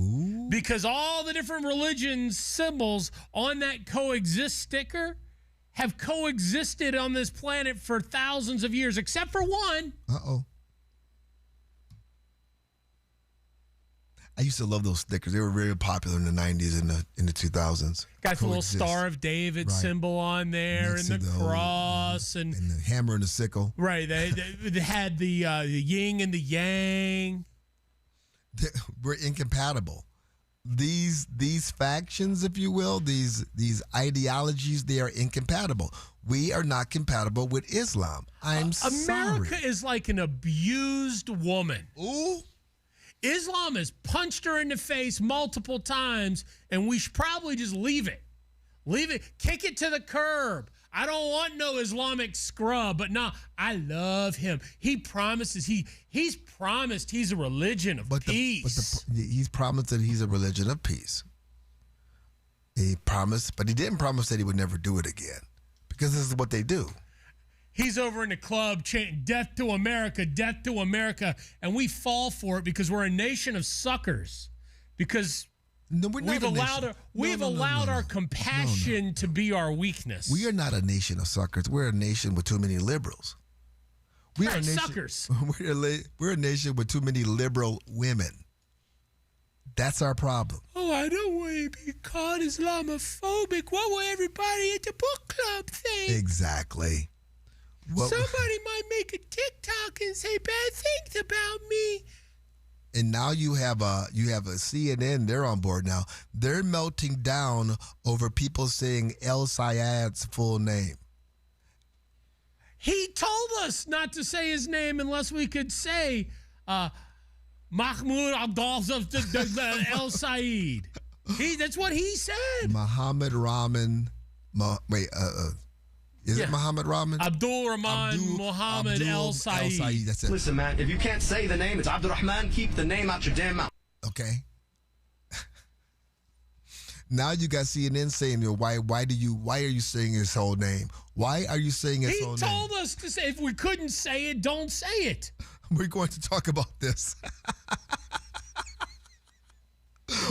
Because all the different religions symbols on that coexist sticker have coexisted on this planet for thousands of years, except for one. Uh-oh. I used to love those stickers. They were very popular in the 90s and in the 2000s. Got the little Star of David symbol on there, Next and to the cross, and the hammer and the sickle. Right. They had the yin and the yang. We're incompatible. These factions, if you will, these ideologies, they are incompatible. We are not compatible with Islam. America is like an abused woman. Ooh. Islam has punched her in the face multiple times, and we should probably just leave it. Leave it. Kick it to the curb. I don't want no Islamic scrub, but no, I love him. He promises he's promised he's a religion of peace. He's promised that he's a religion of peace. He promised, but he didn't promise that he would never do it again, because this is what they do. He's over in the club chanting death to America, and we fall for it because we're a nation of suckers. Because we've allowed our compassion to be our weakness. We are not a nation of suckers. We're a nation with too many liberals. We are suckers. We're a nation with too many liberal women. That's our problem. Oh, I don't want to be called Islamophobic. What will everybody at the book club think? Exactly. Somebody might make a TikTok and say bad things about me. And now you have a CNN. They're on board now. They're melting down over people saying El Sayed's full name. He told us not to say his name unless we could say Mahmoud Abdul El Sayed. That's what he said. Muhammad Rahman. Is it Muhammad Rahman? Abdul Rahman Muhammad El Sayed. That's it. Listen, man, if you can't say the name, it's Abdul Rahman. Keep the name out your damn mouth. Okay. Now you got CNN saying, why are you saying his whole name? Why are you saying his whole name? He told us to say, if we couldn't say it, don't say it. We're going to talk about this.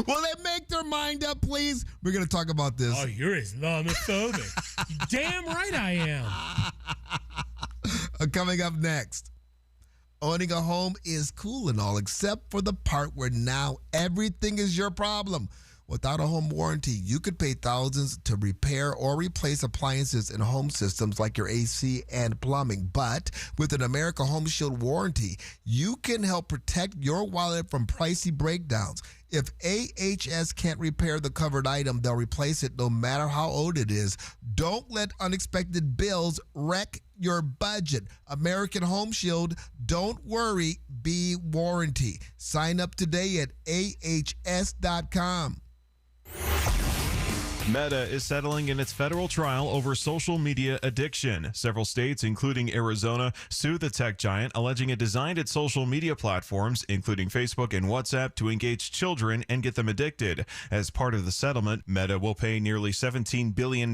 Will they make their mind up, please? We're going to talk about this. Oh, you're Islamophobic. Damn right I am. Coming up next. Owning a home is cool and all, except for the part where now everything is your problem. Without a home warranty, you could pay thousands to repair or replace appliances and home systems like your AC and plumbing. But with an America Home Shield warranty, you can help protect your wallet from pricey breakdowns. If AHS can't repair the covered item, they'll replace it no matter how old it is. Don't let unexpected bills wreck your budget. American Home Shield, don't worry, be warranty. Sign up today at ahs.com. Meta is settling in its federal trial over social media addiction. Several states, including Arizona, sued the tech giant, alleging it designed its social media platforms, including Facebook and WhatsApp, to engage children and get them addicted. As part of the settlement, Meta will pay nearly $17 billion.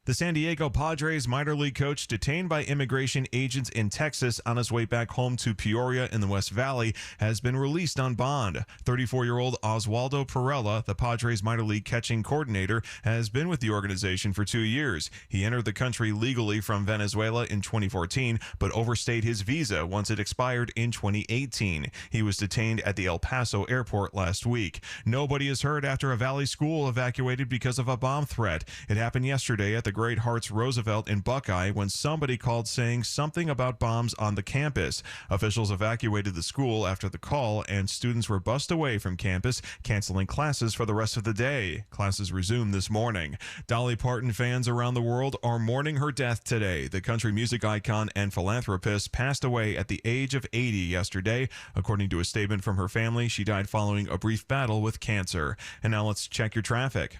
The San Diego Padres minor league coach detained by immigration agents in Texas on his way back home to Peoria in the West Valley has been released on bond. 34-year-old Oswaldo Perella, the Padres minor league catching coordinator, has been with the organization for 2 years. He entered the country legally from Venezuela in 2014, but overstayed his visa once it expired in 2018. He was detained at the El Paso airport last week. Nobody is hurt after a Valley school evacuated because of a bomb threat. It happened yesterday at the Great Hearts Roosevelt in Buckeye when somebody called saying something about bombs on the campus. Officials evacuated the school after the call, and students were bussed away from campus, canceling classes for the rest of the day. Classes resumed this morning. Dolly Parton fans around the world are mourning her death today. The country music icon and philanthropist passed away at the age of 80 yesterday. According to a statement from her family, she died following a brief battle with cancer. And now let's check your traffic.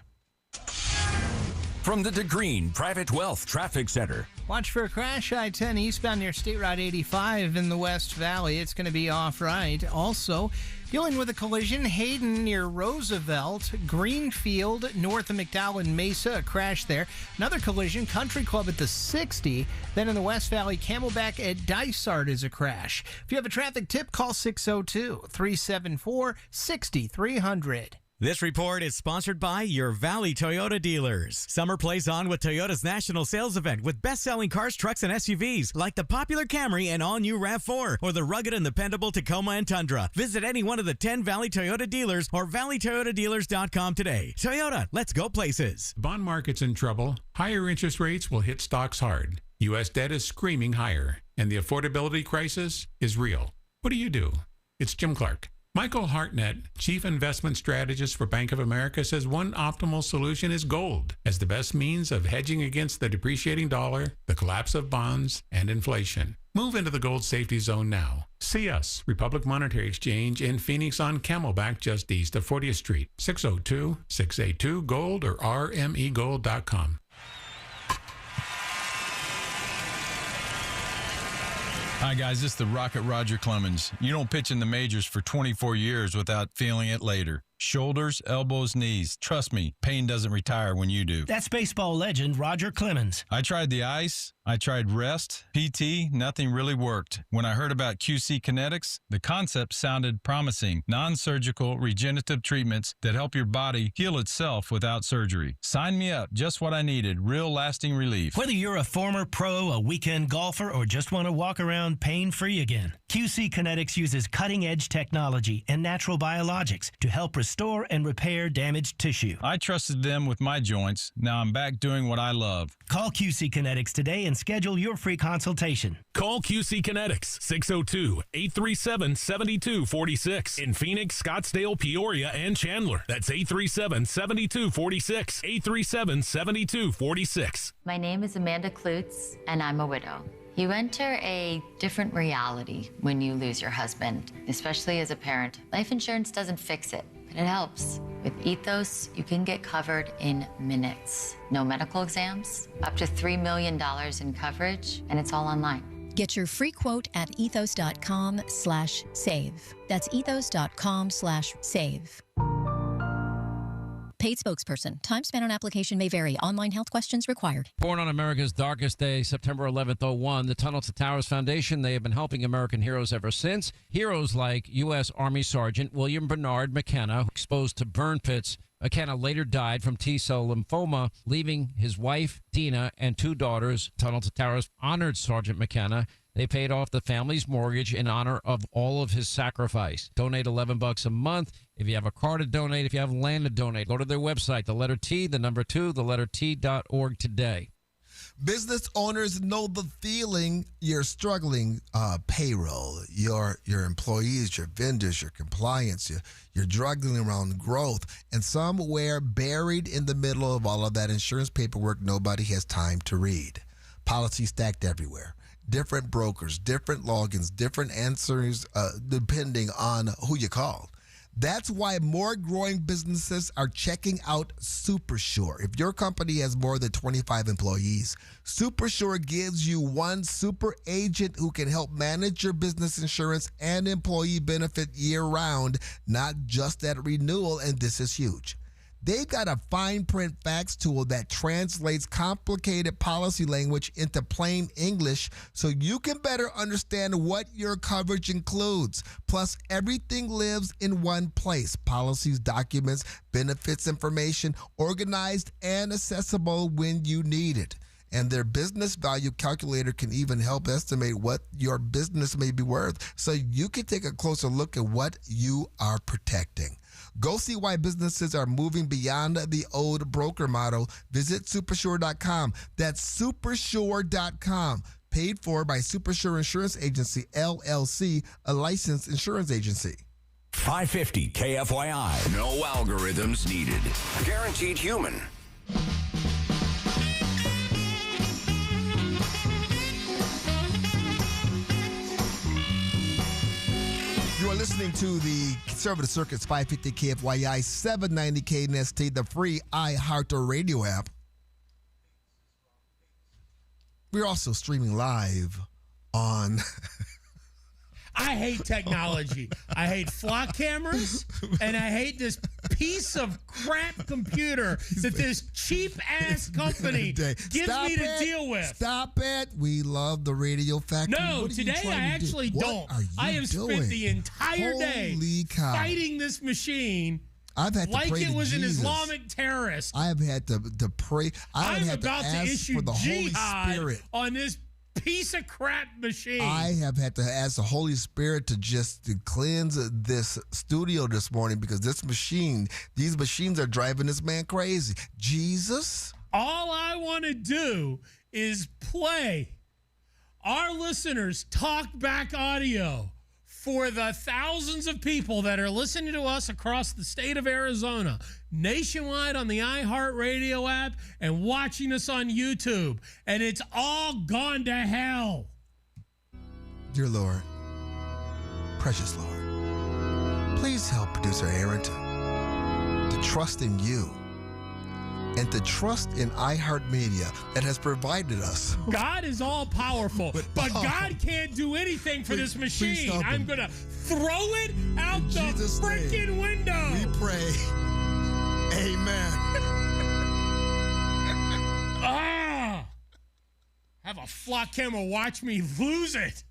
From the DeGreen Private Wealth Traffic Center. Watch for a crash I-10 eastbound near State Route 85 in the West Valley. It's going to be off right. Also, dealing with a collision, Hayden near Roosevelt, Greenfield north of McDowell and Mesa, a crash there. Another collision, Country Club at the 60. Then in the West Valley, Camelback at Dysart is a crash. If you have a traffic tip, call 602-374-6300. This report is sponsored by your Valley Toyota dealers. Summer plays on with Toyota's national sales event with best-selling cars, trucks, and SUVs like the popular Camry and all-new RAV4 or the rugged and dependable Tacoma and Tundra. Visit any one of the 10 Valley Toyota dealers or valleytoyotadealers.com today. Toyota, let's go places. Bond market's in trouble. Higher interest rates will hit stocks hard. U.S. debt is screaming higher, and the affordability crisis is real. What do you do? It's Jim Clark. Michael Hartnett, Chief Investment Strategist for Bank of America, says one optimal solution is gold as the best means of hedging against the depreciating dollar, the collapse of bonds, and inflation. Move into the gold safety zone now. See us, Republic Monetary Exchange in Phoenix on Camelback just east of 40th Street, 602-682-GOLD or rmegold.com. Hi, guys. This is the Rocket Roger Clemens. You don't pitch in the majors for 24 years without feeling it later. Shoulders, elbows, knees. Trust me, pain doesn't retire when you do. That's baseball legend Roger Clemens. I tried the ice. I tried rest, PT, nothing really worked. When I heard about QC Kinetics, the concept sounded promising. Non-surgical regenerative treatments that help your body heal itself without surgery. Sign me up. Just what I needed. Real lasting relief. Whether you're a former pro, a weekend golfer, or just want to walk around pain-free again, QC Kinetics uses cutting-edge technology and natural biologics to help restore and repair damaged tissue. I trusted them with my joints. Now I'm back doing what I love. Call QC Kinetics today and schedule your free consultation. Call QC Kinetics, 602-837-7246 in Phoenix, Scottsdale, Peoria, and Chandler. That's 837-7246, 837-7246. My name is Amanda Klutz, and I'm a widow. You enter a different reality when you lose your husband, especially as a parent. Life insurance doesn't fix it, but it helps. With Ethos, you can get covered in minutes. No medical exams, up to $3 million in coverage, and it's all online. Get your free quote at ethos.com/save. That's ethos.com/save. Paid spokesperson. Time spent on application may vary. Online health questions required. Born on America's darkest day, September 11th, 01, the Tunnel to Towers Foundation, they have been helping American heroes ever since. Heroes like U.S. Army Sergeant William Bernard McKenna, exposed to burn pits. McKenna later died from T-cell lymphoma, leaving his wife, Dina, and 2 daughters. Tunnel to Towers honored Sergeant McKenna. They paid off the family's mortgage in honor of all of his sacrifice. Donate $11 a month. If you have a car to donate, if you have land to donate, go to their website, the letter T, the number 2, the letter T.org today. Business owners know the feeling. You're struggling payroll, your employees, your vendors, your compliance, you're struggling around growth. And somewhere buried in the middle of all of that insurance paperwork, nobody has time to read. Policies stacked everywhere. Different brokers, different logins, different answers depending on who you call. That's why more growing businesses are checking out SuperSure. If your company has more than 25 employees, SuperSure gives you one super agent who can help manage your business insurance and employee benefit year-round, not just at renewal, and this is huge. They've got a fine print facts tool that translates complicated policy language into plain English so you can better understand what your coverage includes. Plus, everything lives in one place. Policies, documents, benefits information, organized and accessible when you need it. And their business value calculator can even help estimate what your business may be worth so you can take a closer look at what you are protecting. Go see why businesses are moving beyond the old broker model. Visit supersure.com. That's supersure.com. Paid for by Supersure Insurance Agency, LLC, a licensed insurance agency. 550 KFYI. No algorithms needed. Guaranteed human. You are listening to the Conservative Circuit's 550 KFYI 790 KNST, the free iHeartRadio app. We're also streaming live on... I hate technology. I hate flock cameras, and I hate this piece of crap computer that this cheap-ass company gives me to deal with. Stop it. We love the Radio Factory. No, today I actually don't. I have spent the entire day fighting this machine I've had to like pray it to was an Jesus. Islamic terrorist. I have had to pray. I'm had about to to ask issue for the Holy jihad Spirit on this piece of crap machine. I have had to ask the Holy Spirit to cleanse this studio this morning because these machines are driving this man crazy. Jesus? All I want to do is play our listeners' talkback audio for the thousands of people that are listening to us across the state of Arizona, nationwide on the iHeartRadio app, and watching us on YouTube. And it's all gone to hell. Dear Lord, precious Lord, please help producer Aaron to trust in you and to trust in iHeartMedia that has provided us. God is all powerful, but God can't do anything for this machine. I'm going to throw it out the freaking window. We pray. Amen. Have a flock camera watch me lose it.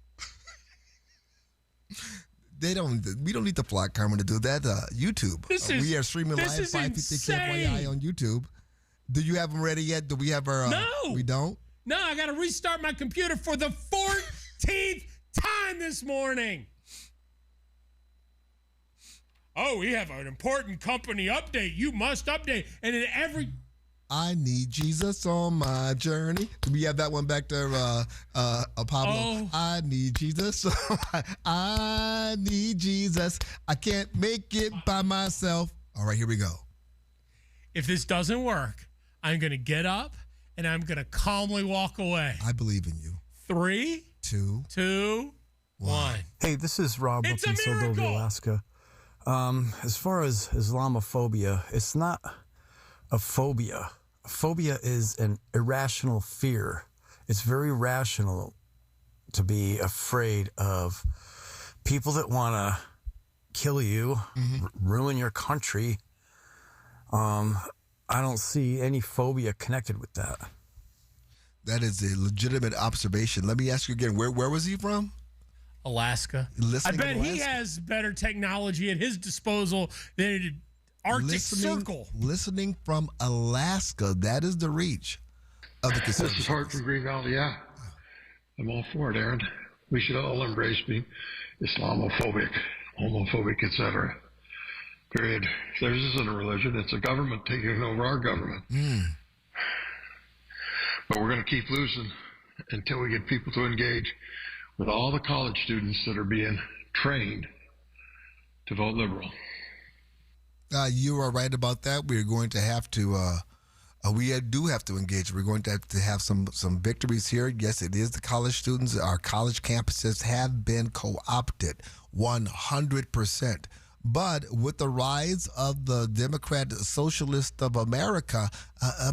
We don't need the flock camera to do that. YouTube. We are streaming live 550 KFYI on YouTube. Do you have them ready yet? Do we have our... No. We don't? No, I got to restart my computer for the 14th time this morning. Oh, we have an important company update. You must update. And in every... I need Jesus on my journey. Do we have that one back there, Pablo? Oh. I need Jesus. I need Jesus. I can't make it by myself. All right, here we go. If this doesn't work, I'm going to get up and I'm going to calmly walk away. I believe in you. 3, 2, 1. Hey, this is Rob It's from a miracle! Sildovia, Alaska. As far as Islamophobia, it's not a phobia. A phobia is an irrational fear. It's very rational to be afraid of people that want to kill you, ruin your country. I don't see any phobia connected with that. That is a legitimate observation. Let me ask you again, where was he from? Alaska. I bet he has better technology at his disposal than an Arctic Circle. Listening from Alaska, that is the reach of the conservative. This is Hart from Green Valley, yeah. I'm all for it, Aaron. We should all embrace being Islamophobic, homophobic, etc. Period. Theirs isn't a religion, it's a government taking over our government. But we're going to keep losing until we get people to engage with all the college students that are being trained to vote liberal. You are right about that. We're going to have to, we do have to engage. We're going to have some victories here. Yes, it is the college students. Our college campuses have been co-opted 100%. But with the rise of the Democrat Socialist of America,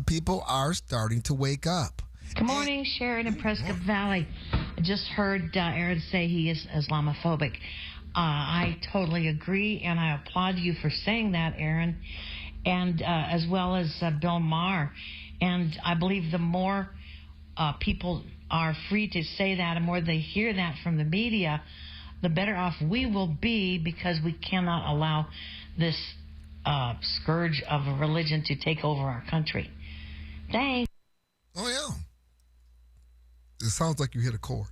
people are starting to wake up. Good morning, Sharon in Prescott Valley. I just heard Aaron say he is Islamophobic. I totally agree, and I applaud you for saying that, Aaron. and as well as Bill Maher. And I believe the more people are free to say that, and more they hear that from the media, the better off we will be, because we cannot allow this scourge of a religion to take over our country. Thanks. Oh, yeah. It sounds like you hit a chord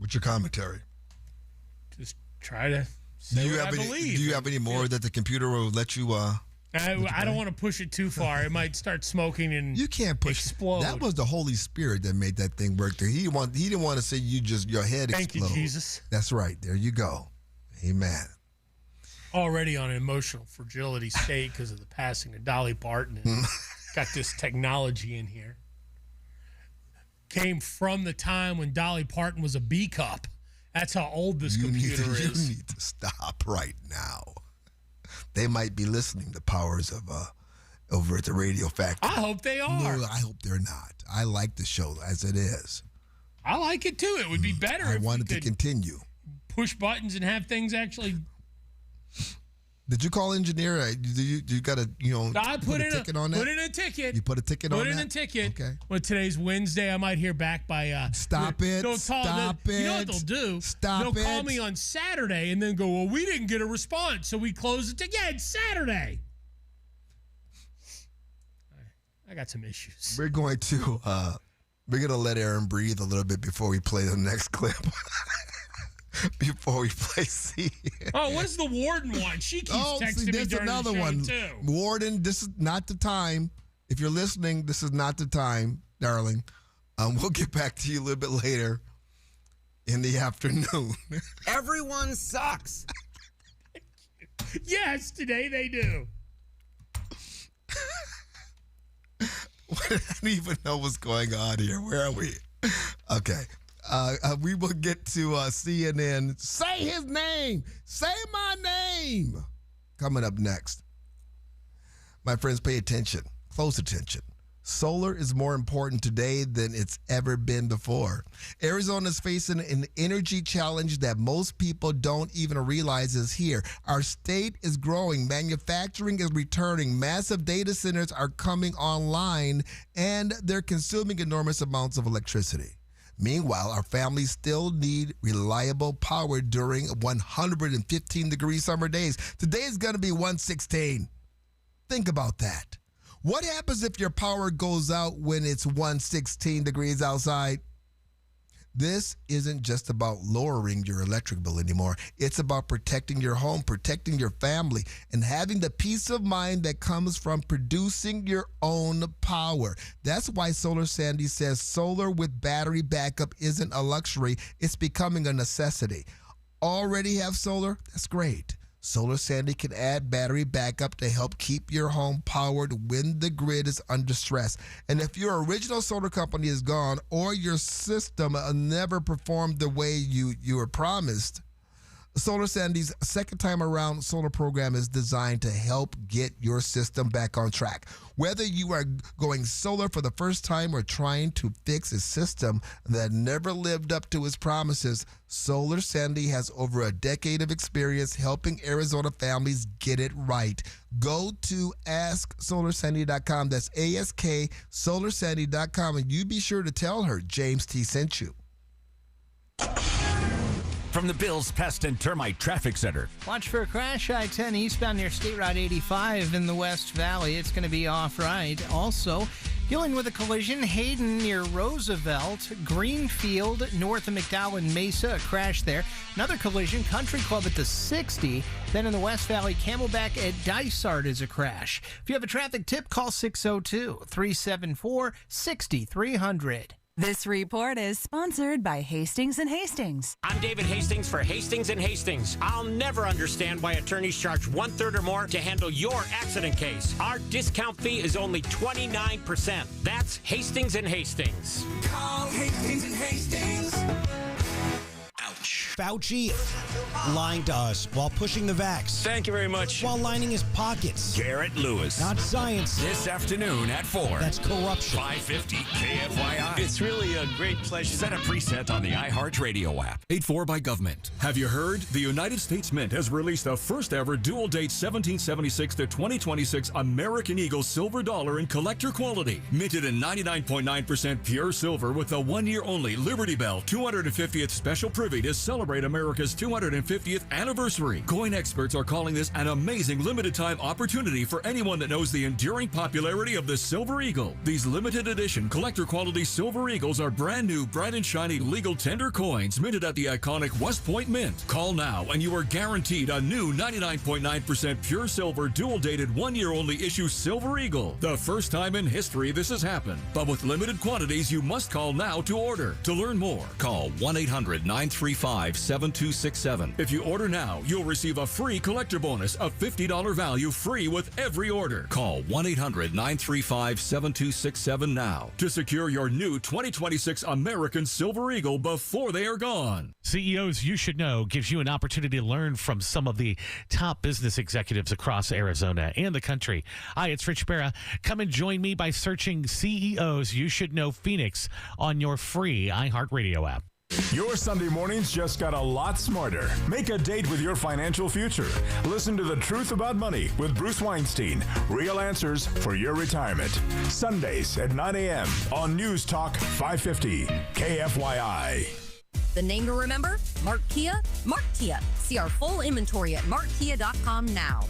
with your commentary. Just try to say what I believe. Do you have any more that the computer will let you... I don't want to push it too far. It might start smoking and you can't push explode. That was the Holy Spirit that made that thing work. He didn't want to see you just your head Thank explode. you, Jesus. That's right. There you go. Amen. Already on an emotional fragility state because of the passing of Dolly Parton. And got this technology in here. Came from the time when Dolly Parton was a B cup. That's how old this computer is. You need to stop right now. They might be listening to Powers of over at the Radio Factory. I hope they are. No, I hope they're not. I like the show as it is. I like it too. It would be better I if wanted we to could continue. push buttons and have things actually. Did you call engineer? You got to I put a ticket on that? Put in a ticket. You put a ticket on that? Put in a ticket. Okay. Well, today's Wednesday. I might hear back by. Stop it. Stop it. You know what they'll do? Stop They'll call it. me on Saturday and then go, well, we didn't get a response, so we closed it. Yeah, it's Saturday. I got some issues. We're going to let Aaron breathe a little bit before we play the next clip. Before we play C. Oh, what does the warden want? She keeps texting me during another the show, one. too. Warden, this is not the time. If you're listening, this is not the time, darling. We'll get back to you a little bit later in the afternoon. Everyone sucks. Yes, today they do. I don't even know what's going on here. Where are we? Okay. We will get to CNN. Say his name. Say my name. Coming up next. My friends, pay attention. Close attention. Solar is more important today than it's ever been before. Arizona is facing an energy challenge that most people don't even realize is here. Our state is growing. Manufacturing is returning. Massive data centers are coming online, and they're consuming enormous amounts of electricity. Meanwhile, our families still need reliable power during 115-degree summer days. Today is going to be 116. Think about that. What happens if your power goes out when it's 116 degrees outside? This isn't just about lowering your electric bill anymore. It's about protecting your home, protecting your family, and having the peace of mind that comes from producing your own power. That's why Solar Sandy says solar with battery backup isn't a luxury. It's becoming a necessity. Already have solar? That's great. Solar Sandy can add battery backup to help keep your home powered when the grid is under stress. And if your original solar company is gone or your system never performed the way you were promised, Solar Sandy's second time around solar program is designed to help get your system back on track. Whether you are going solar for the first time or trying to fix a system that never lived up to its promises, Solar Sandy has over a decade of experience helping Arizona families get it right. Go to AskSolarSandy.com. That's AskSolarSandy.com, and you be sure to tell her James T. sent you. From the Bills Pest and Termite Traffic Center. Watch for a crash I-10 eastbound near State Route 85 in the West Valley. It's going to be off-right. Also, dealing with a collision, Hayden near Roosevelt, Greenfield, north of McDowell and Mesa, a crash there. Another collision, Country Club at the 60. Then in the West Valley, Camelback at Dysart is a crash. If you have a traffic tip, call 602-374-6300. This report is sponsored by Hastings & Hastings. I'm David Hastings for Hastings & Hastings. I'll never understand why attorneys charge 1/3 or more to handle your accident case. Our discount fee is only 29%. That's Hastings & Hastings. Call Hastings & Hastings. Ouch. Fauci lying to us while pushing the vax. Thank you very much. While lining his pockets. Garrett Lewis. Not science. This afternoon at 4. That's corruption. 550 KFYI. It's really a great pleasure. Set a preset on the iHeartRadio app. Paid for by government. Have you heard? The United States Mint has released the first ever dual date 1776 to 2026 American Eagle silver dollar in collector quality. Minted in 99.9% pure silver with a 1-year only Liberty Bell 250th special privy to celebrate America's 250th anniversary. Coin experts are calling this an amazing limited time opportunity for anyone that knows the enduring popularity of the Silver Eagle. These limited edition collector quality Silver Eagles are brand new, bright and shiny legal tender coins minted at the iconic West Point Mint. Call now and you are guaranteed a new 99.9% pure silver dual dated 1-year only issue Silver Eagle. The first time in history this has happened. But with limited quantities, you must call now to order. To learn more, call 1-800-935-7267. If you order now, you'll receive a free collector bonus of $50 value free with every order. Call 1-800-935-7267 now to secure your new 2026 American Silver Eagle before they are gone. CEOs You Should Know gives you an opportunity to learn from some of the top business executives across Arizona and the country. Hi, it's Rich Barra. Come and join me by searching CEOs You Should Know Phoenix on your free iHeartRadio app. Your Sunday mornings just got a lot smarter. Make a date with your financial future. Listen to The Truth About Money with Bruce Weinstein. Real answers for your retirement. Sundays at 9 a.m. on News Talk 550 KFYI. The name to remember? Mark Kia. Mark Kia. See our full inventory at markkia.com now.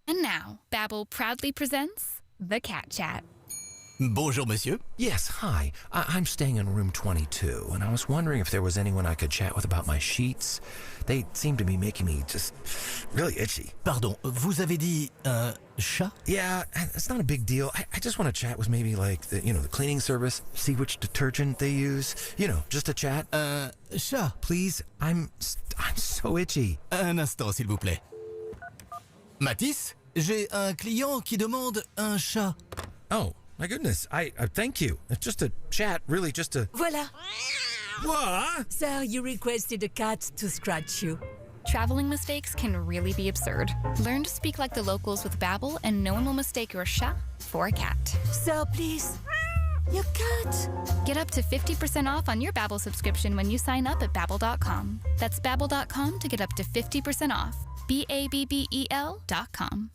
And now, Babbel proudly presents The Cat Chat. Bonjour, monsieur. Yes, hi. I'm staying in room 22, and I was wondering if there was anyone I could chat with about my sheets. They seem to be making me just really itchy. Pardon, vous avez dit chat? Yeah, it's not a big deal. I just want to chat with maybe like the cleaning service, see which detergent they use. Just a chat. Chat. Please, I'm so itchy. Un instant, s'il vous plaît. Matisse, j'ai un client qui demande un chat. Oh. My goodness, I thank you. It's just a chat, really just a... Voila. What? Sir, you requested a cat to scratch you. Traveling mistakes can really be absurd. Learn to speak like the locals with Babbel, and no one will mistake your chat for a cat. Sir, please. Your cat. Get up to 50% off on your Babbel subscription when you sign up at Babbel.com. That's Babbel.com to get up to 50% off. BABBEL.com.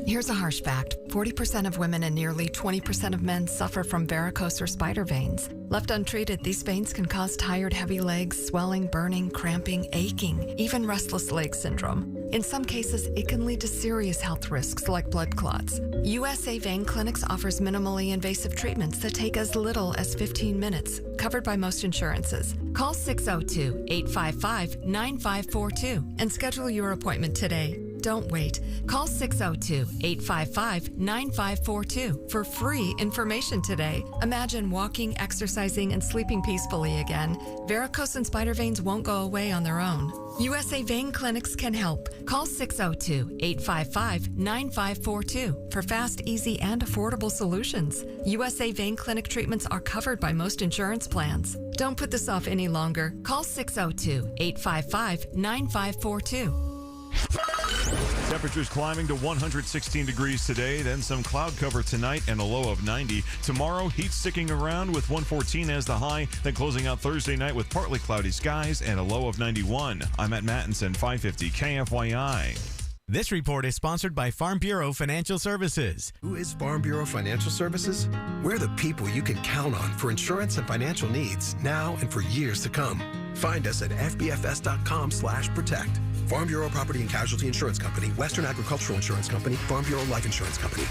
Here's a harsh fact. 40% of women and nearly 20% of men suffer from varicose or spider veins. Left untreated, these veins can cause tired, heavy legs, swelling, burning, cramping, aching, even restless leg syndrome. In some cases, it can lead to serious health risks like blood clots. USA Vein Clinics offers minimally invasive treatments that take as little as 15 minutes, covered by most insurances. Call 602-855-9542 and schedule your appointment today. Don't wait. Call 602-855-9542 for free information today. Imagine walking, exercising, and sleeping peacefully again. Varicose and spider veins won't go away on their own. USA Vein Clinics can help. Call 602-855-9542 for fast, easy, and affordable solutions. USA Vein Clinic treatments are covered by most insurance plans. Don't put this off any longer. Call 602-855-9542. Temperatures climbing to 116 degrees today, then some cloud cover tonight and a low of 90. Tomorrow, heat sticking around with 114 as the high, then closing out Thursday night with partly cloudy skies and a low of 91. I'm at Mattinson, 550 KFYI. This report is sponsored by Farm Bureau Financial Services. Who is Farm Bureau Financial Services? We're the people you can count on for insurance and financial needs now and for years to come. Find us at fbfs.com/protect. Farm Bureau Property and Casualty Insurance Company, Western Agricultural Insurance Company, Farm Bureau Life Insurance Company.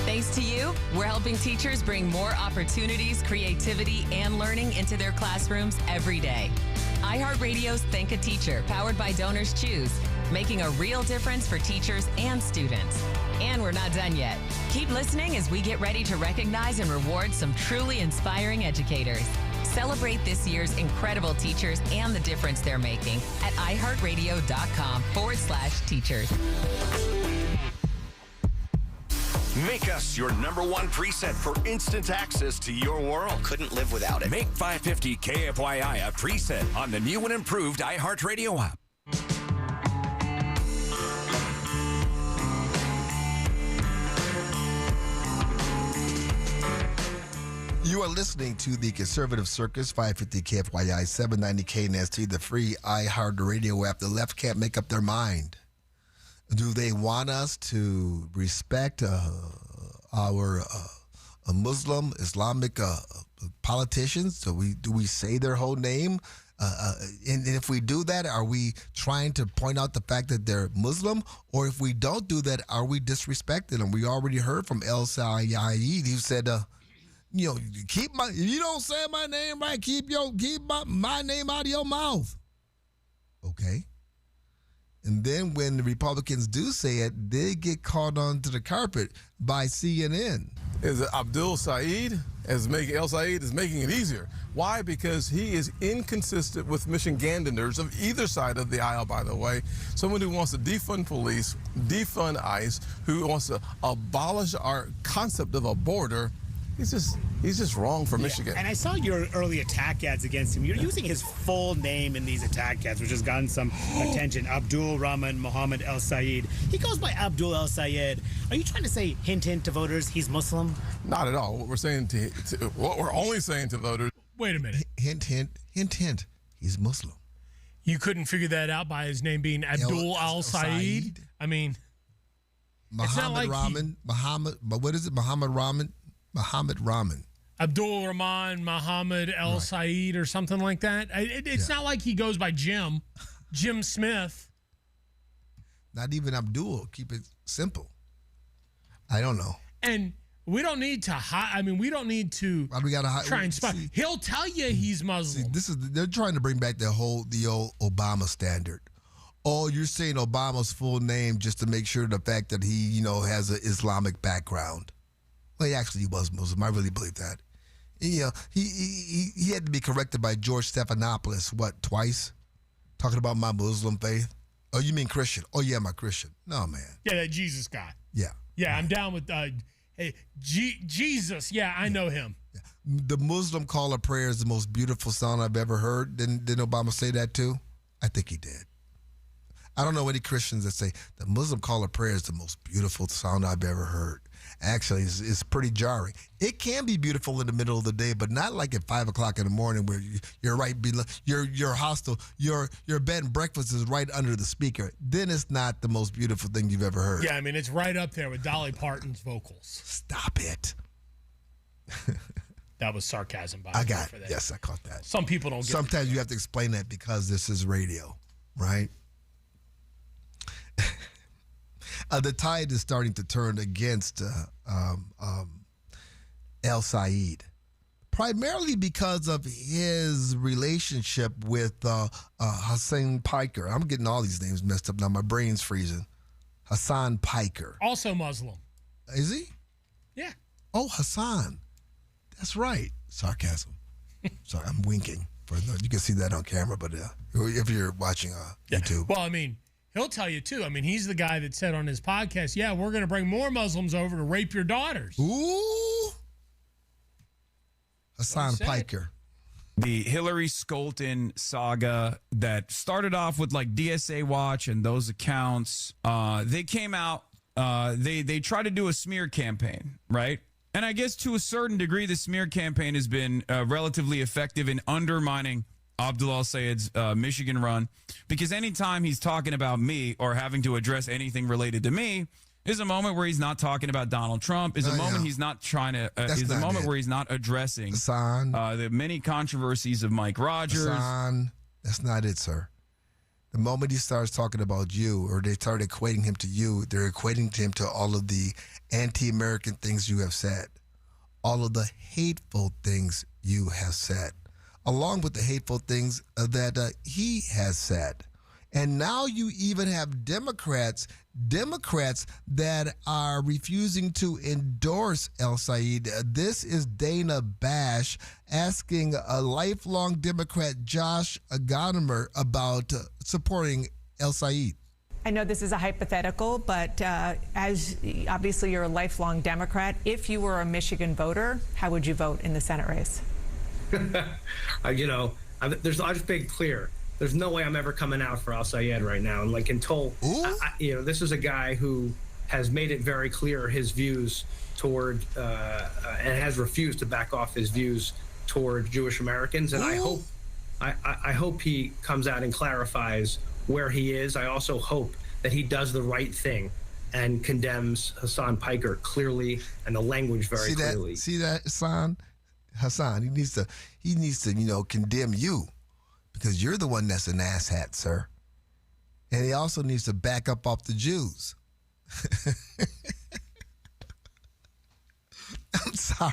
Thanks to you, we're helping teachers bring more opportunities, creativity, and learning into their classrooms every day. iHeartRadio's Thank a Teacher, powered by Donors Choose, making a real difference for teachers and students. And we're not done yet. Keep listening as we get ready to recognize and reward some truly inspiring educators. Celebrate this year's incredible teachers and the difference they're making at iHeartRadio.com/teachers. Make us your #1 preset for instant access to your world. Couldn't live without it. Make 550 KFYI a preset on the new and improved iHeartRadio app. You are listening to the Conservative Circus, 550 KFYI, 790 KNST, the free iHeartRadio app. The left can't make up their mind. Do they want us to respect our Muslim, Islamic politicians? Do we say their whole name? And if we do that, are we trying to point out the fact that they're Muslim? Or if we don't do that, are we disrespecting them? We already heard from El Sayed, who said, if you don't say my name right, keep my name out of your mouth. Okay. And then when the Republicans do say it, they get called onto the carpet by CNN. Is Abdul Saeed El Saeed is making it easier. Why? Because he is inconsistent with Michiganders of either side of the aisle, by the way. Someone who wants to defund police, defund ICE, who wants to abolish our concept of a border. He's just wrong for Michigan. And I saw your early attack ads against him. You're using his full name in these attack ads, which has gotten some attention. Abdul Rahman Mohammed El Sayed. He goes by Abdul El Sayed. Are you trying to say, hint, hint to voters, he's Muslim? Not at all. What we're only saying to voters. Wait a minute. Hint, hint, hint, hint. He's Muslim. You couldn't figure that out by his name being Abdul Al Sayed? I mean, Muhammad Rahman. What is it? Muhammad Rahman. Abdul Rahman Muhammad El Sayed or something like that. It's not like he goes by Jim Smith. Not even Abdul. Keep it simple. I don't know. And we don't need to hide. I mean, we don't need to try and spy. He'll tell you he's Muslim. They're trying to bring back the old Obama standard. Oh, you're saying Obama's full name just to make sure the fact that he, has an Islamic background. Well, he was Muslim. I really believe that. He had to be corrected by George Stephanopoulos, twice? Talking about my Muslim faith. Oh, you mean Christian? Oh, yeah, my Christian. No, man. Yeah, that Jesus guy. Yeah. Yeah, I'm down with Jesus. Yeah, I know him. Yeah. The Muslim call of prayer is the most beautiful sound I've ever heard. Didn't Obama say that too? I think he did. I don't know any Christians that say the Muslim call of prayer is the most beautiful sound I've ever heard. Actually, it's pretty jarring. It can be beautiful in the middle of the day, but not like at 5 o'clock in the morning where you're right below your hostel, your bed and breakfast is right under the speaker. Then it's not the most beautiful thing you've ever heard. Yeah, I mean it's right up there with Dolly Parton's vocals. Stop it. That was sarcasm. I got it. Yes, I caught that. Some people don't get it. Sometimes you have to explain that because this is radio, right? The tide is starting to turn against El Sayed, primarily because of his relationship with Hassan Piker. I'm getting all these names messed up now. My brain's freezing. Hassan Piker. Also Muslim. Is he? Yeah. Oh, Hassan. That's right. Sarcasm. Sorry, I'm winking. You can see that on camera, but if you're watching YouTube. Well, I mean, he'll tell you, too. I mean, he's the guy that said on his podcast, yeah, we're going to bring more Muslims over to rape your daughters. Ooh. Hassan Piker. The Hillary Skolton saga that started off with like DSA Watch and those accounts, they came out, they tried to do a smear campaign, right? And I guess to a certain degree, the smear campaign has been relatively effective in undermining Abdul Al-Sayed's Michigan run, because anytime he's talking about me or having to address anything related to me is a moment where he's not talking about Donald Trump, is a moment he's not trying to, is a moment where he's not addressing the many controversies of Mike Rogers. Hassan, that's not it, sir. The moment he starts talking about you, or they start equating him to you, they're equating him to all of the anti-American things you have said, all of the hateful things you have said, along with the hateful things that he has said. And now you even have Democrats that are refusing to endorse El Sayed. This is Dana Bash asking a lifelong Democrat, Josh Gadamer, about supporting El Sayed. I know this is a hypothetical, but as obviously you're a lifelong Democrat, if you were a Michigan voter, how would you vote in the Senate race? I just made clear. There's no way I'm ever coming out for Al-Sayed right now. And until, this is a guy who has made it very clear his views toward, and has refused to back off his views toward Jewish Americans. And I hope he comes out and clarifies where he is. I also hope that he does the right thing and condemns Hassan Piker clearly and the language very clearly. See that, Hassan? He needs to, condemn you because you're the one that's an asshat, sir. And he also needs to back up off the Jews. I'm sorry.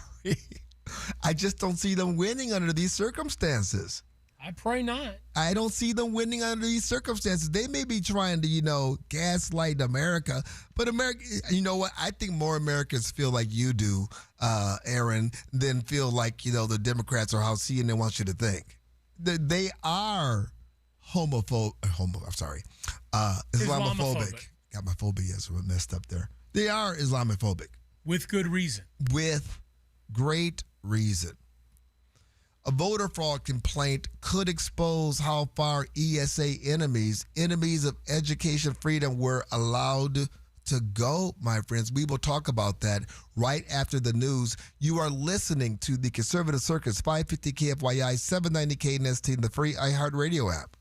I just don't see them winning under these circumstances. I pray not. I don't see them winning under these circumstances. They may be trying to, gaslight America, but America, you know what? I think more Americans feel like you do, Aaron, than feel like, the Democrats are how CNN wants you to think. They are Islamophobic. Got my phobias messed up there. They are Islamophobic. With good reason. With great reason. A voter fraud complaint could expose how far ESA enemies of education freedom, were allowed to go, my friends. We will talk about that right after the news. You are listening to the Conservative Circus, 550 KFYI, 790 KNST, and the free iHeartRadio app.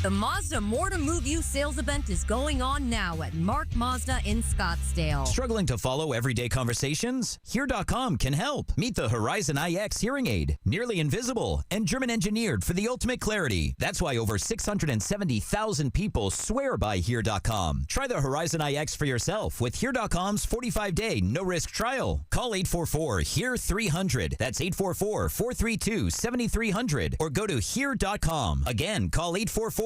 The Mazda More to Move You sales event is going on now at Mark Mazda in Scottsdale. Struggling to follow everyday conversations? Here.com can help. Meet the Horizon IX hearing aid. Nearly invisible and German engineered for the ultimate clarity. That's why over 670,000 people swear by Here.com. Try the Horizon IX for yourself with Here.com's 45-day no-risk trial. Call 844-HERE-300. That's 844-432-7300. Or go to Here.com. Again, call 844-432-7300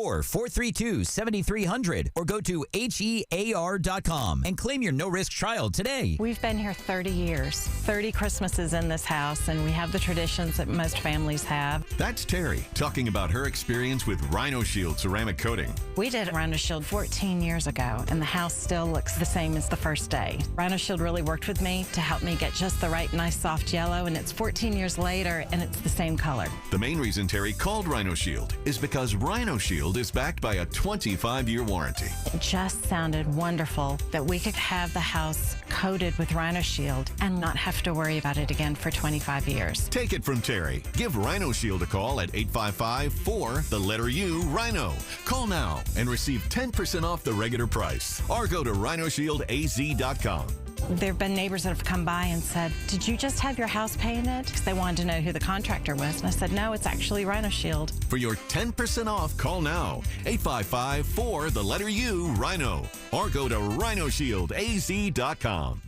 or go to HEAR.com and claim your no-risk trial today. We've been here 30 years, 30 Christmases in this house, and we have the traditions that most families have. That's Terry talking about her experience with Rhino Shield ceramic coating. We did Rhino Shield 14 years ago, and the house still looks the same as the first day. Rhino Shield really worked with me to help me get just the right nice soft yellow, and it's 14 years later, and it's the same color. The main reason Terry called Rhino Shield is because Rhino Shield is backed by a 25-year warranty. It just sounded wonderful that we could have the house coated with Rhino Shield and not have to worry about it again for 25 years. Take it from Terry. Give Rhino Shield a call at 855-4-RHINO. Call now and receive 10% off the regular price. Or go to rhinoshieldaz.com. There have been neighbors that have come by and said, "Did you just have your house painted?" Because they wanted to know who the contractor was. And I said, "No, it's actually Rhino Shield." For your 10% off, call now. 855-4-RHINO. Or go to rhinoshieldaz.com.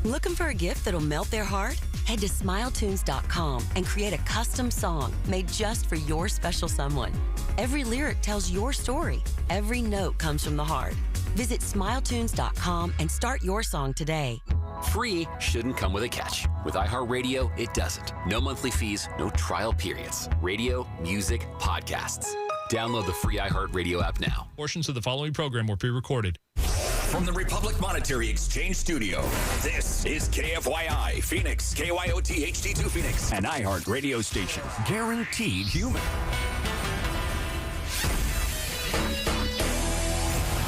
Looking for a gift that'll melt their heart? Head to SmileTunes.com and create a custom song made just for your special someone. Every lyric tells your story. Every note comes from the heart. Visit SmileTunes.com and start your song today. Free shouldn't come with a catch. With iHeartRadio, it doesn't. No monthly fees, no trial periods. Radio, music, podcasts. Download the free iHeartRadio app now. Portions of the following program were pre-recorded. From the Republic Monetary Exchange Studio, this is KFYI Phoenix, KYOT HD2 Phoenix, an iHeart radio station. Guaranteed human.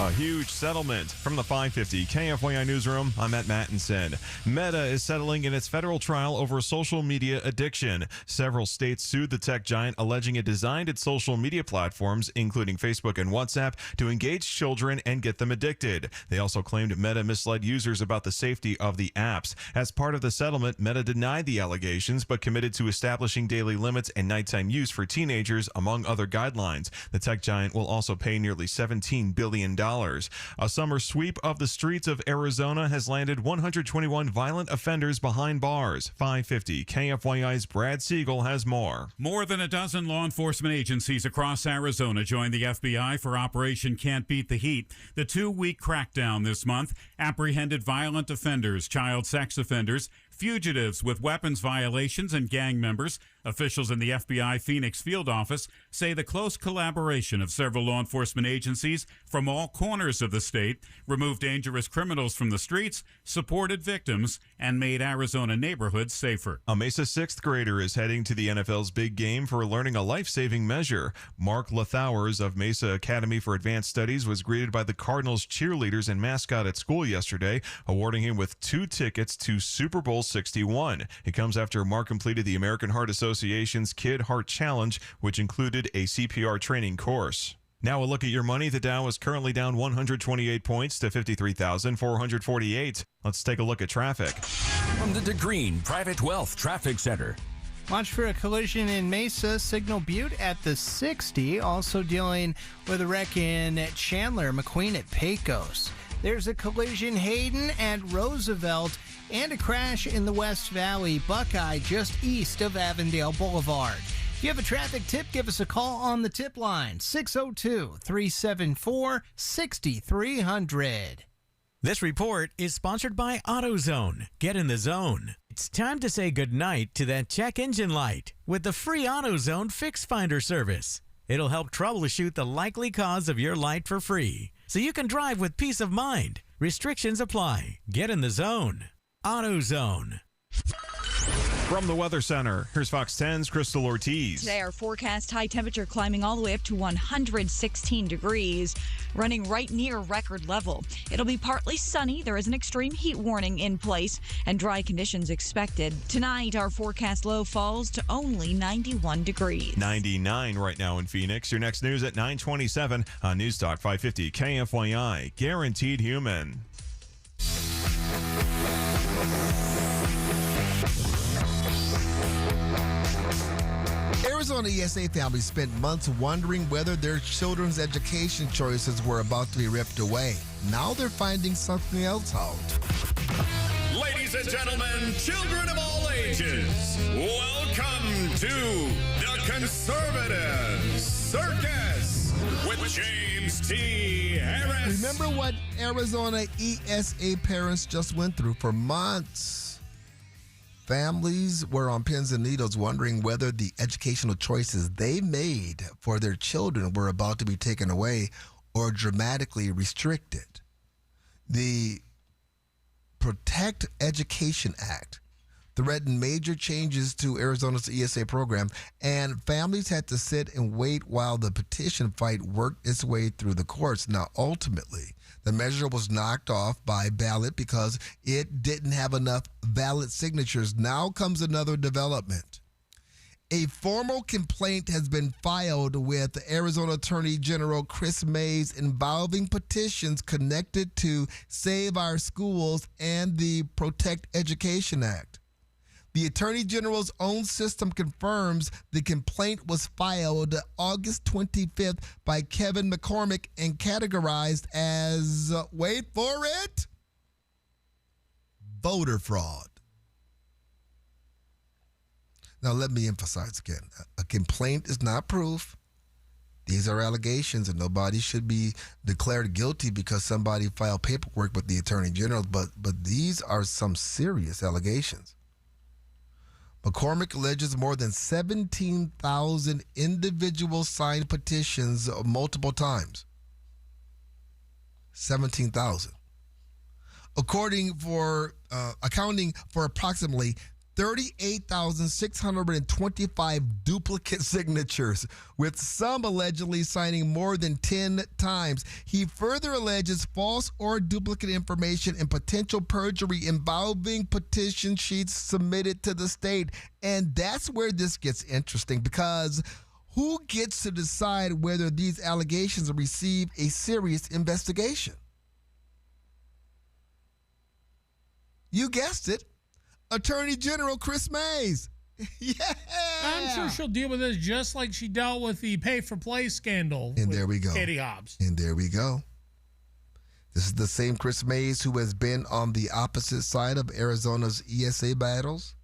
A huge settlement from the 550 KFYI newsroom. I'm Matt Mattinson. Meta is settling in its federal trial over social media addiction. Several states sued the tech giant, alleging it designed its social media platforms, including Facebook and WhatsApp, to engage children and get them addicted. They also claimed Meta misled users about the safety of the apps. As part of the settlement, Meta denied the allegations, but committed to establishing daily limits and nighttime use for teenagers, among other guidelines. The tech giant will also pay nearly $17 billion. A summer sweep of the streets of Arizona has landed 121 violent offenders behind bars. 550 KFYI's Brad Siegel has more. More than a dozen law enforcement agencies across Arizona joined the FBI for Operation Can't Beat the Heat. The 2-week crackdown this month apprehended violent offenders, child sex offenders, fugitives with weapons violations, and gang members. Officials in the FBI Phoenix field office say the close collaboration of several law enforcement agencies from all corners of the state removed dangerous criminals from the streets, supported victims, and made Arizona neighborhoods safer. A Mesa 6th grader is heading to the NFL's big game for learning a life-saving measure. Mark Lathowers of Mesa Academy for Advanced Studies was greeted by the Cardinals cheerleaders and mascot at school yesterday, awarding him with 2 tickets to Super Bowl 61. It comes after Mark completed the American Heart Association's Kid Heart Challenge, which included a CPR training course. Now a look at your money. The Dow is currently down 128 points to 53,448. Let's take a look at traffic. From the DeGreen Private Wealth Traffic Center. Watch for a collision in Mesa, Signal Butte at the 60. Also dealing with a wreck in Chandler, McQueen at Pecos. There's a collision Hayden at Roosevelt and a crash in the West Valley, Buckeye, just east of Avondale Boulevard. If you have a traffic tip, give us a call on the tip line, 602-374-6300. This report is sponsored by AutoZone. Get in the zone. It's time to say goodnight to that check engine light with the free AutoZone Fix Finder service. It'll help troubleshoot the likely cause of your light for free, so you can drive with peace of mind. Restrictions apply. Get in the zone. AutoZone. From the Weather Center, here's Fox 10's Crystal Ortiz. Today, our forecast high temperature climbing all the way up to 116 degrees, running right near record level. It'll be partly sunny. There is an extreme heat warning in place and dry conditions expected. Tonight, our forecast low falls to only 91 degrees. 99 right now in Phoenix. Your next news at 9:27 on News Talk 550 KFYI. Guaranteed Human. Arizona ESA families spent months wondering whether their children's education choices were about to be ripped away. Now they're finding something else out. Ladies and gentlemen, children of all ages, welcome to the Conservative Circus with James T. Harris. Remember what Arizona ESA parents just went through for months? Families were on pins and needles wondering whether the educational choices they made for their children were about to be taken away or dramatically restricted. The Protect Education Act threatened major changes to Arizona's ESA program, and families had to sit and wait while the petition fight worked its way through the courts. Now, ultimately, the measure was knocked off by ballot because it didn't have enough valid signatures. Now comes another development. A formal complaint has been filed with Arizona Attorney General Chris Mays involving petitions connected to Save Our Schools and the Protect Education Act. The Attorney General's own system confirms the complaint was filed August 25th by Kevin McCormick and categorized as, wait for it, voter fraud. Now, let me emphasize again, a complaint is not proof. These are allegations, and nobody should be declared guilty because somebody filed paperwork with the Attorney General, but these are some serious allegations. McCormick alleges more than 17,000 individuals signed petitions multiple times. 17,000. Accounting for approximately 38,625 duplicate signatures, with some allegedly signing more than 10 times. He further alleges false or duplicate information and potential perjury involving petition sheets submitted to the state. And that's where this gets interesting, because who gets to decide whether these allegations receive a serious investigation? You guessed it. Attorney General Chris Mays. Yeah. I'm sure she'll deal with this just like she dealt with the pay-for-play scandal. And there we go. Katie Hobbs. And there we go. This is the same Chris Mays who has been on the opposite side of Arizona's ESA battles.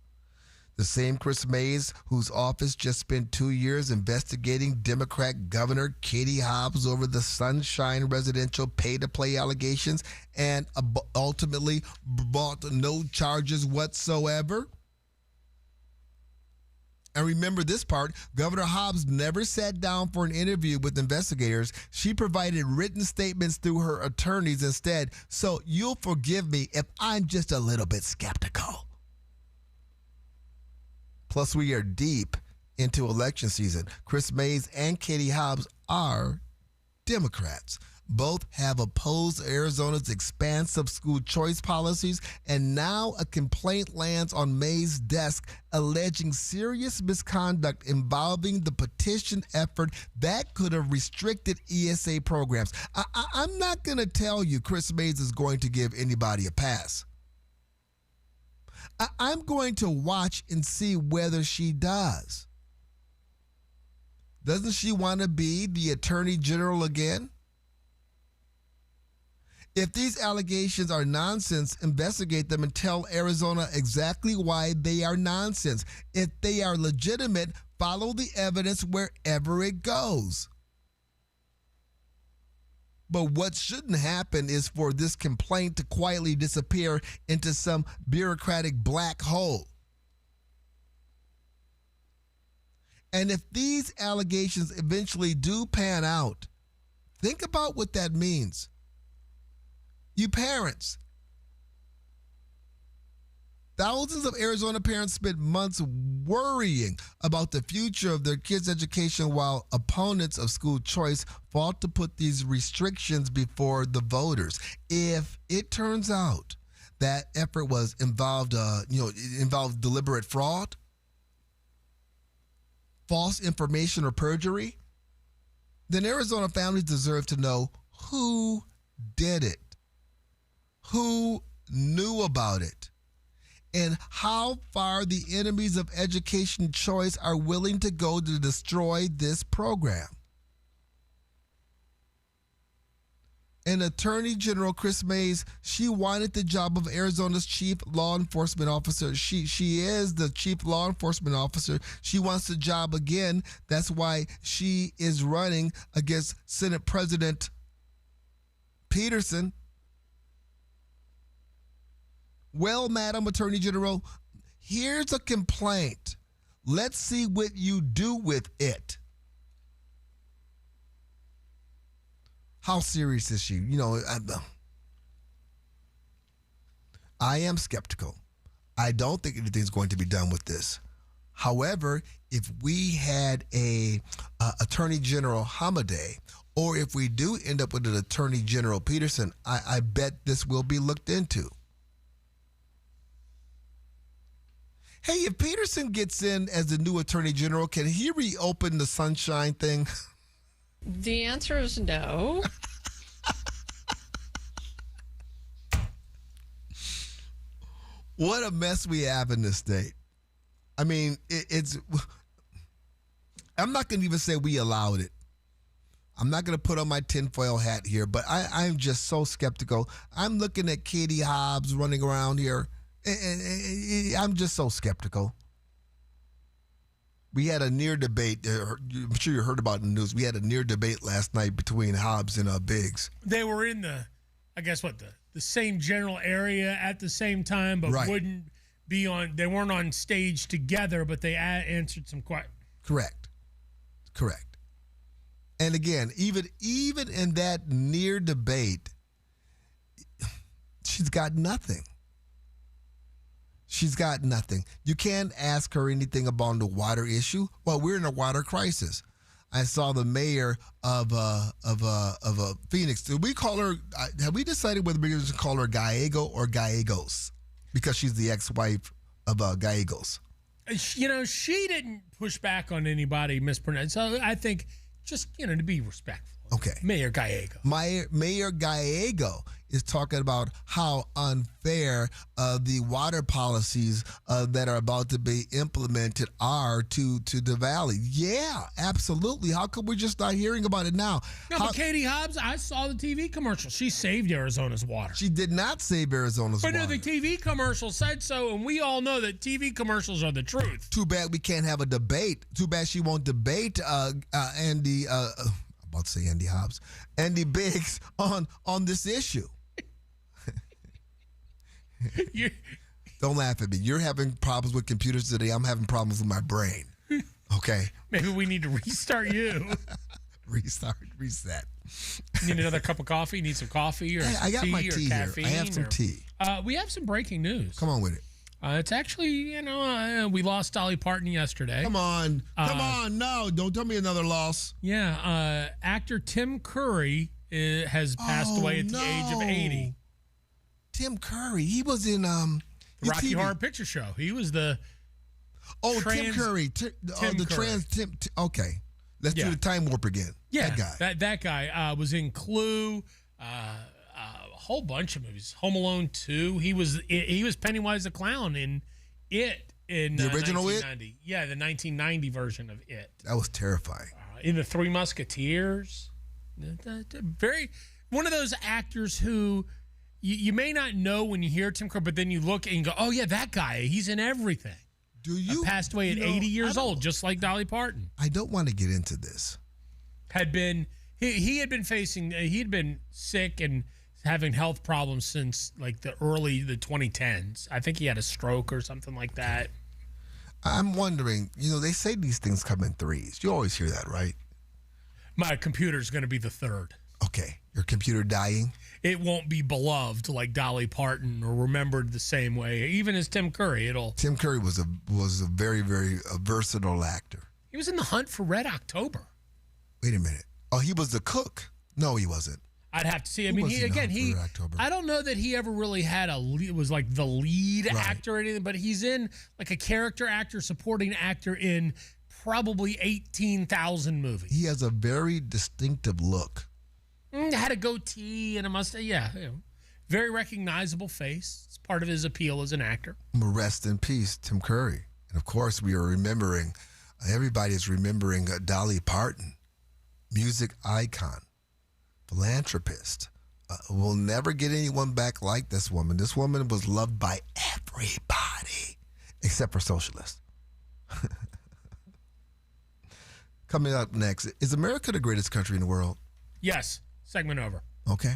The same Chris Mays whose office just spent 2 years investigating Democrat Governor Katie Hobbs over the Sunshine residential pay-to-play allegations and ultimately brought no charges whatsoever. And remember this part, Governor Hobbs never sat down for an interview with investigators. She provided written statements through her attorneys instead. So you'll forgive me if I'm just a little bit skeptical. Plus, we are deep into election season. Chris Mays and Katie Hobbs are Democrats. Both have opposed Arizona's expansive school choice policies, and now a complaint lands on May's desk alleging serious misconduct involving the petition effort that could have restricted ESA programs. I'm not going to tell you Chris Mays is going to give anybody a pass. I'm going to watch and see whether she does. Doesn't she want to be the Attorney General again? If these allegations are nonsense, investigate them and tell Arizona exactly why they are nonsense. If they are legitimate, follow the evidence wherever it goes. But what shouldn't happen is for this complaint to quietly disappear into some bureaucratic black hole. And if these allegations eventually do pan out, think about what that means. You parents. Thousands of Arizona parents spent months worrying about the future of their kids' education while opponents of school choice fought to put these restrictions before the voters. If it turns out that effort was involved deliberate fraud, false information, or perjury, then Arizona families deserve to know who did it. Who knew about it, and how far the enemies of education choice are willing to go to destroy this program. And Attorney General Chris Mays, she wanted the job of Arizona's chief law enforcement officer. She is the chief law enforcement officer. She wants the job again. That's why she is running against Senate President Peterson. Well, Madam Attorney General, here's a complaint. Let's see what you do with it. How serious is she? I am skeptical. I don't think anything's going to be done with this. However, if we had a Attorney General Hamadeh, or if we do end up with an Attorney General Peterson, I bet this will be looked into. Hey, if Peterson gets in as the new Attorney General, can he reopen the sunshine thing? The answer is no. What a mess we have in this state. I mean, it's... I'm not going to even say we allowed it. I'm not going to put on my tinfoil hat here, but I'm just so skeptical. I'm looking at Katie Hobbs running around here. And I'm just so skeptical. We had a near debate. I'm sure you heard about it in the news. We had a near debate last night between Hobbs and Biggs. They were in the same general area at the same time, but wouldn't be on. They weren't on stage together, but they answered some questions. Correct. And again, even in that near debate, she's got nothing. She's got nothing. You can't ask her anything about the water issue. Well, we're in a water crisis. I saw the mayor of Phoenix. Did we call her? Have we decided whether we're going to call her Gallego or Gallegos? Because she's the ex-wife of Gallegos. She didn't push back on anybody mispronouncing. So I think just to be respectful. Okay. Mayor Gallego. Mayor Gallego is talking about how unfair the water policies that are about to be implemented are to the valley. Yeah, absolutely. How come we're just not hearing about it now? But Katie Hobbs, I saw the TV commercial. She saved Arizona's water. She did not save Arizona's water. But no, the TV commercial said so, and we all know that TV commercials are the truth. Too bad we can't have a debate. Too bad she won't debate Andy. I'm about to say Andy Hobbs, Andy Biggs on this issue. Don't laugh at me. You're having problems with computers today. I'm having problems with my brain. Okay. Maybe we need to restart you. Reset. Need another cup of coffee? Need some coffee or Hey, I got tea my or tea caffeine? here. I have some or- tea. We have some breaking news. Come on with it. It's actually, we lost Dolly Parton yesterday. Come on. No, don't tell me another loss. Yeah. Actor Tim Curry has passed away at the age of 80. Tim Curry. He was in Rocky TV. Horror Picture Show. He was the Tim Curry. Okay. Let's do the time warp again. Yeah, That guy. That guy was in Clue, a whole bunch of movies. Home Alone 2. He was Pennywise the Clown in It in The original It? 1990. Yeah, the 1990 version of It. That was terrifying. In The Three Musketeers. Very one of those actors who you may not know when you hear Tim Curry, but then you look and you go, oh yeah, that guy. He's in everything. Do you passed away at 80 years old, just like Dolly Parton. I don't want to get into this. He had been sick and having health problems since like the 2010s. I think he had a stroke or something like that. I'm wondering, they say these things come in threes. You always hear that, right? My computer's going to be the third. Okay. Your computer dying? It won't be beloved like Dolly Parton or remembered the same way. Even as Tim Curry, Tim Curry was a very, very versatile actor. He was in The Hunt for Red October. Wait a minute. Oh, he was the cook. No, he wasn't. I'd have to see. I mean, I don't know that he ever really had was like the lead actor or anything, but he's in like a character actor, supporting actor in probably 18,000 movies. He has a very distinctive look. Had a goatee and a mustache. Yeah. Very recognizable face. It's part of his appeal as an actor. Rest in peace, Tim Curry. And of course, we are remembering, everybody is remembering Dolly Parton, music icon, philanthropist. We'll never get anyone back like this woman. This woman was loved by everybody except for socialists. Coming up next, is America the greatest country in the world? Yes. Segment over. Okay.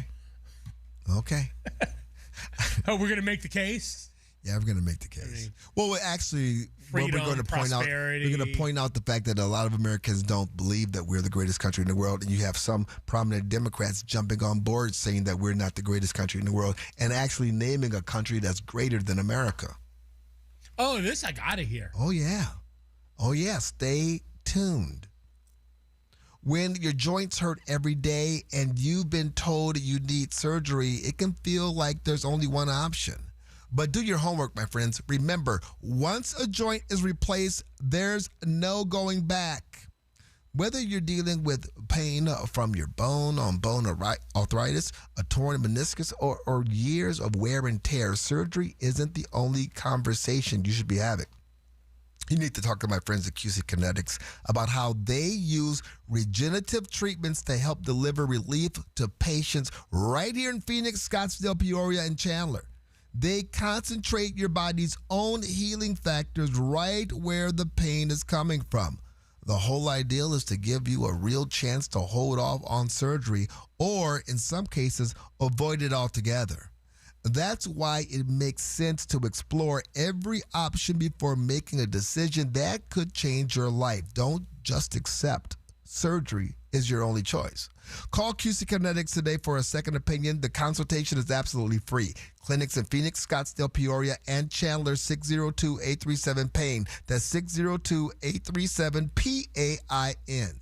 Oh, we're going to make the case? Yeah, we're going to make the case. Well, actually, freedom, we're going to point out the fact that a lot of Americans don't believe that we're the greatest country in the world, and you have some prominent Democrats jumping on board saying that we're not the greatest country in the world and actually naming a country that's greater than America. Oh, this I got to hear. Oh, yeah. Stay tuned. When your joints hurt every day and you've been told you need surgery, it can feel like there's only one option. But do your homework, my friends. Remember, once a joint is replaced, there's no going back. Whether you're dealing with pain from your bone arthritis, a torn meniscus, or years of wear and tear, surgery isn't the only conversation you should be having. You need to talk to my friends at QC Kinetics about how they use regenerative treatments to help deliver relief to patients right here in Phoenix, Scottsdale, Peoria, and Chandler. They concentrate your body's own healing factors right where the pain is coming from. The whole ideal is to give you a real chance to hold off on surgery or, in some cases, avoid it altogether. That's why it makes sense to explore every option before making a decision that could change your life. Don't just accept surgery is your only choice. Call QC Kinetics today for a second opinion. The consultation is absolutely free. Clinics in Phoenix, Scottsdale, Peoria, and Chandler, 602-837-PAIN. That's 602-837-PAIN.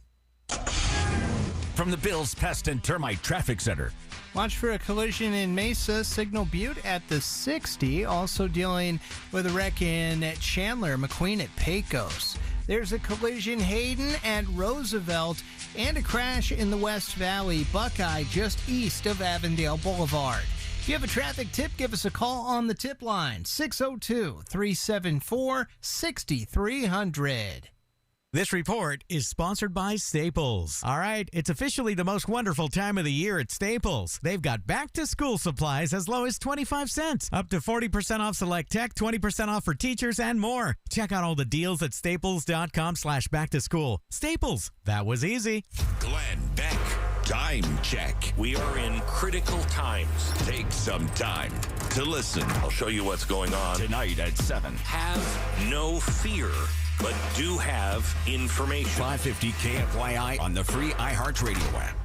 From the Bills Pest and Termite Traffic Center. Watch for a collision in Mesa, Signal Butte at the 60. Also dealing with a wreck in Chandler, McQueen at Pecos. There's a collision Hayden at Roosevelt and a crash in the West Valley, Buckeye, just east of Avondale Boulevard. If you have a traffic tip, give us a call on the tip line, 602-374-6300. This report is sponsored by Staples. All right, it's officially the most wonderful time of the year at Staples. They've got back-to-school supplies as low as 25 cents, up to 40% off select tech, 20% off for teachers, and more. Check out all the deals at staples.com/back-to-school. Staples, that was easy. Glenn Beck, time check. We are in critical times. Take some time to listen. I'll show you what's going on tonight at 7. Have no fear. but do have information. 550 KFYI on the free iHeartRadio app.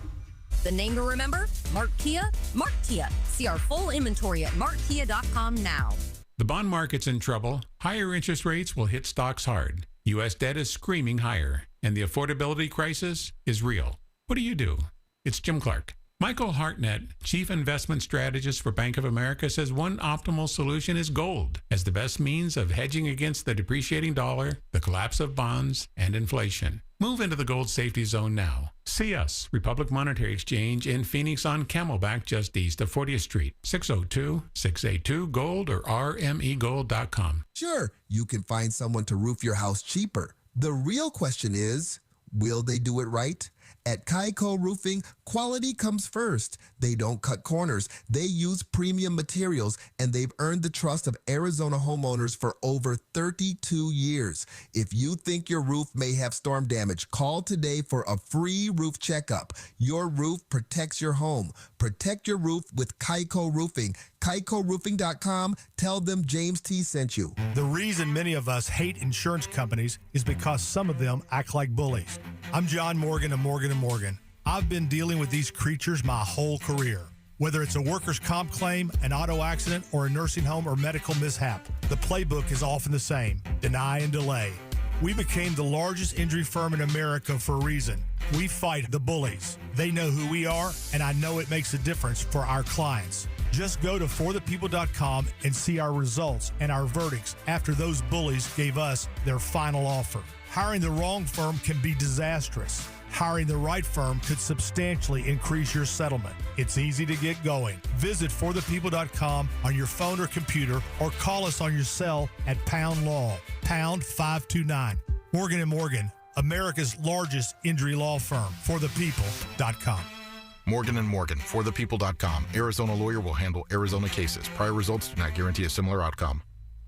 The name to remember? Mark Kia. Mark Kia. See our full inventory at markkia.com now. The bond market's in trouble. Higher interest rates will hit stocks hard. U.S. debt is screaming higher, and the affordability crisis is real. What do? It's Jim Clark. Michael Hartnett, Chief Investment Strategist for Bank of America, says one optimal solution is gold as the best means of hedging against the depreciating dollar, the collapse of bonds, and inflation. Move into the gold safety zone now. See us, Republic Monetary Exchange in Phoenix on Camelback just east of 40th Street, 602-682-GOLD or rmegold.com. Sure, you can find someone to roof your house cheaper. The real question is, will they do it right? At Kaiko Roofing, quality comes first. They don't cut corners. They use premium materials, and they've earned the trust of Arizona homeowners for over 32 years. If you think your roof may have storm damage, call today for a free roof checkup. Your roof protects your home. Protect your roof with Kaiko Roofing. KaikoRoofing.com. Tell them James T. sent you. The reason many of us hate insurance companies is because some of them act like bullies. I'm John Morgan of Morgan & Morgan. I've been dealing with these creatures my whole career. Whether it's a workers' comp claim, an auto accident, or a nursing home or medical mishap, the playbook is often the same: deny and delay. We became the largest injury firm in America for a reason. We fight the bullies. They know who we are, and I know it makes a difference for our clients. Just go to forthepeople.com and see our results and our verdicts after those bullies gave us their final offer. Hiring the wrong firm can be disastrous. Hiring the right firm could substantially increase your settlement. It's easy to get going. Visit forthepeople.com on your phone or computer, or call us on your cell at pound law, pound 529. Morgan & Morgan, America's largest injury law firm. forthepeople.com. Morgan & Morgan, forthepeople.com. Arizona lawyer will handle Arizona cases. Prior results do not guarantee a similar outcome.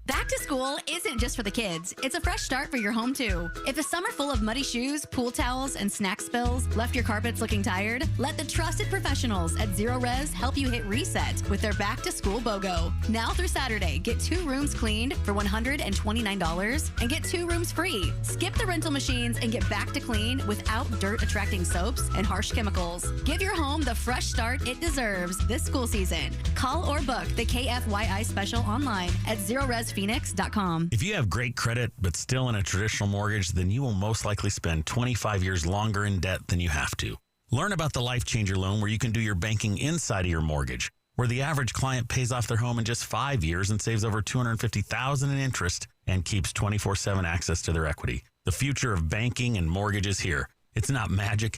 Back to school isn't just for the kids. It's a fresh start for your home, too. If a summer full of muddy shoes, pool towels, and snack spills left your carpets looking tired, let the trusted professionals at Zero Res help you hit reset with their Back to School BOGO. Now through Saturday, get 2 rooms cleaned for $129 and get 2 rooms free. Skip the rental machines and get back to clean without dirt-attracting soaps and harsh chemicals. Give your home the fresh start it deserves this school season. Call or book the KFYI special online at ZeroResPhoenix.com. If you have great credit but still in a traditional mortgage, then you will most likely spend 25 years longer in debt than you have to. Learn about the Life Changer loan, where you can do your banking inside of your mortgage, where the average client pays off their home in just 5 years and saves over $250,000 in interest and keeps 24/7 access to their equity. The future of banking and mortgage is here. It's not magic.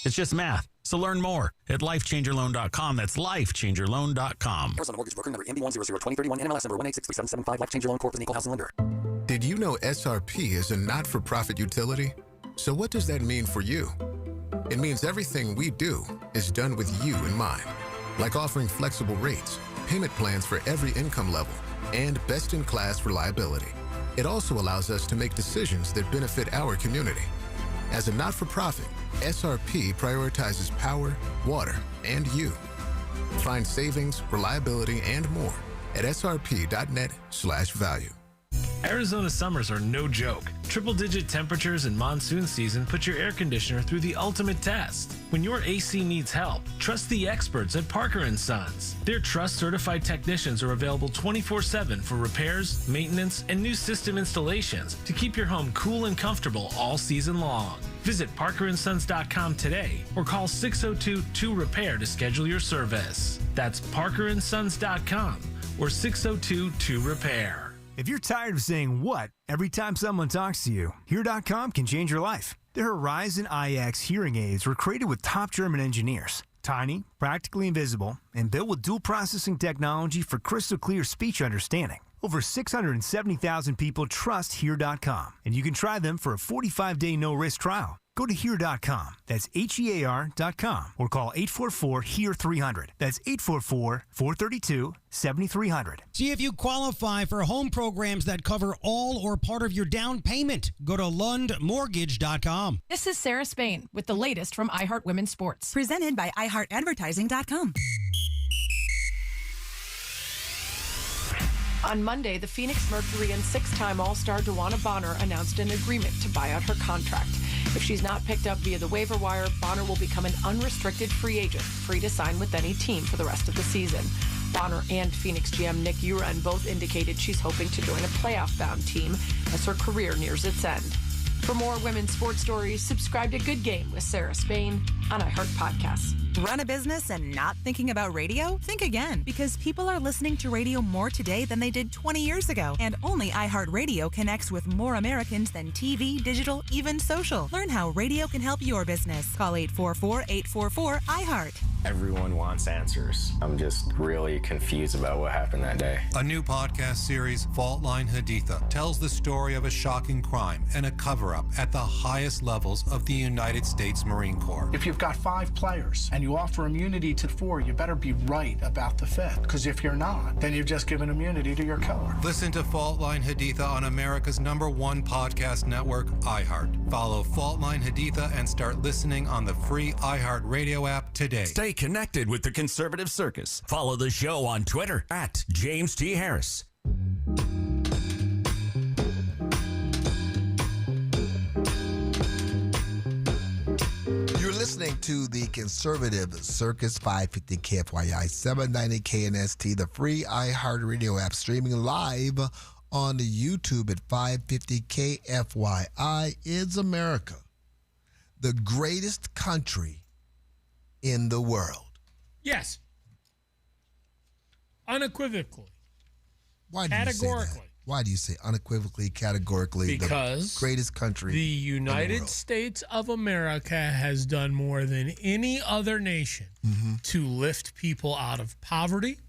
It's just math. So learn more at lifechangerloan.com. That's lifechangerloan.com. Arizona Mortgage Broker number MB1002031, NMLS number 1863775. Life Changer Loan Corp. Is an equal housing lender. Did you know SRP is a not-for-profit utility? So what does that mean for you? It means everything we do is done with you in mind, like offering flexible rates, payment plans for every income level, and best-in-class reliability. It also allows us to make decisions that benefit our community. As a not-for-profit, SRP prioritizes power, water, and you. Find savings, reliability, and more at srp.net/value. Arizona summers are no joke. Triple-digit temperatures in monsoon season put your air conditioner through the ultimate test. When your AC needs help, trust the experts at Parker & Sons. Their trust-certified technicians are available 24/7 for repairs, maintenance, and new system installations to keep your home cool and comfortable all season long. Visit parkerandsons.com today or call 602-2-REPAIR to schedule your service. That's parkerandsons.com or 602-2-REPAIR. If you're tired of saying what every time someone talks to you, Hear.com can change your life. Their Horizon IX hearing aids were created with top German engineers. Tiny, practically invisible, and built with dual processing technology for crystal clear speech understanding. Over 670,000 people trust Hear.com, and you can try them for a 45-day no-risk trial. Go to Hear.com, that's HEAR.com, or call 844-HEAR-300. That's 844-432-7300. See if you qualify for home programs that cover all or part of your down payment. Go to LundMortgage.com. This is Sarah Spain with the latest from iHeart Women's Sports. Presented by iHeartAdvertising.com. On Monday, the Phoenix Mercury and six-time All-Star DeWanna Bonner announced an agreement to buy out her contract. If she's not picked up via the waiver wire, Bonner will become an unrestricted free agent, free to sign with any team for the rest of the season. Bonner and Phoenix GM Nick Uren both indicated she's hoping to join a playoff-bound team as her career nears its end. For more women's sports stories, subscribe to Good Game with Sarah Spain on iHeart Podcasts. Run a business and not thinking about radio? Think again, because people are listening to radio more today than they did 20 years ago. And only iHeartRadio connects with more Americans than TV, digital, even social. Learn how radio can help your business. Call 844-844-iHeart. Everyone wants answers. I'm just really confused about what happened that day. A new podcast series, Fault Line Haditha, tells the story of a shocking crime and a cover-up at the highest levels of the United States Marine Corps. If you've got 5 players and you offer immunity to 4, you better be right about the 5th, because if you're not, then you've just given immunity to your killer. Listen to Fault Line Haditha on America's #1 podcast network, iHeart. Follow Fault Line Haditha and start listening on the free iHeart Radio app today. Stay connected with the Conservative Circus. Follow the show on Twitter at James T. Harris. You're listening to the Conservative Circus, 550 KFYI, 790 KNST, the free iHeartRadio app, streaming live on the YouTube at 550 KFYI. Is America the greatest country in the world? Yes. Unequivocally. Why do you say that? Why do you say unequivocally, categorically, because the greatest country the in the United world? States of America has done more than any other nation to lift people out of poverty,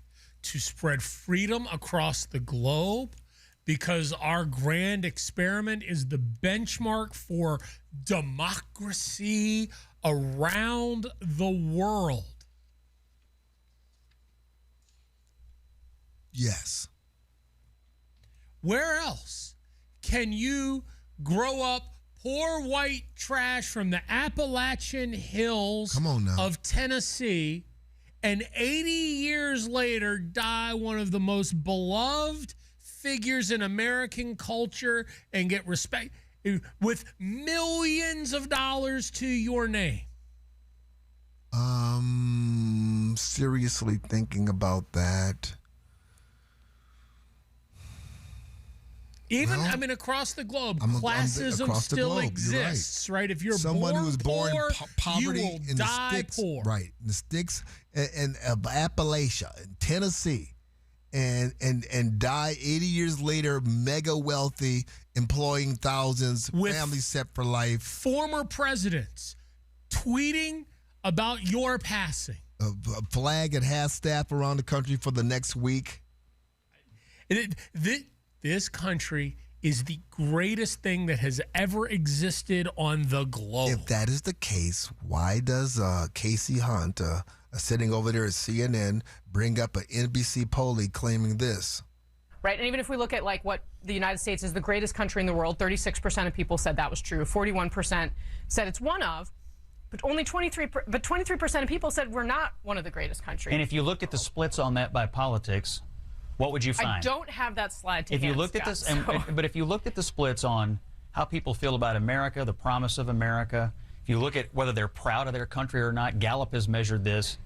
to spread freedom across the globe, because our grand experiment is the benchmark for democracy around the world. Yes. Where else can you grow up poor white trash from the Appalachian Hills of Tennessee and 80 years later die one of the most beloved figures in American culture and get respect with millions of dollars to your name? Seriously thinking about that. Even, across the globe, classism still exists, right? If you're someone who was born poor, poverty you will in die the sticks, poor. right? In the sticks in Appalachia, in Tennessee, and die 80 years later, mega wealthy, employing thousands, with families set for life. Former presidents tweeting about your passing. A flag at half staff around the country for the next week. This country is the greatest thing that has ever existed on the globe. If that is the case, why does Casey Hunt, sitting over there at CNN, bring up an NBC polling claiming this? Right, and even if we look at what the United States is the greatest country in the world, 36% of people said that was true. 41% said it's one of, but only 23% of people said we're not one of the greatest countries. And if you looked at the splits on that by politics, what would you find? I don't have that slide to if you hand, looked Scott, at this, but if you looked at the splits on how people feel about America, the promise of America, if you look at whether they're proud of their country or not, Gallup has measured this.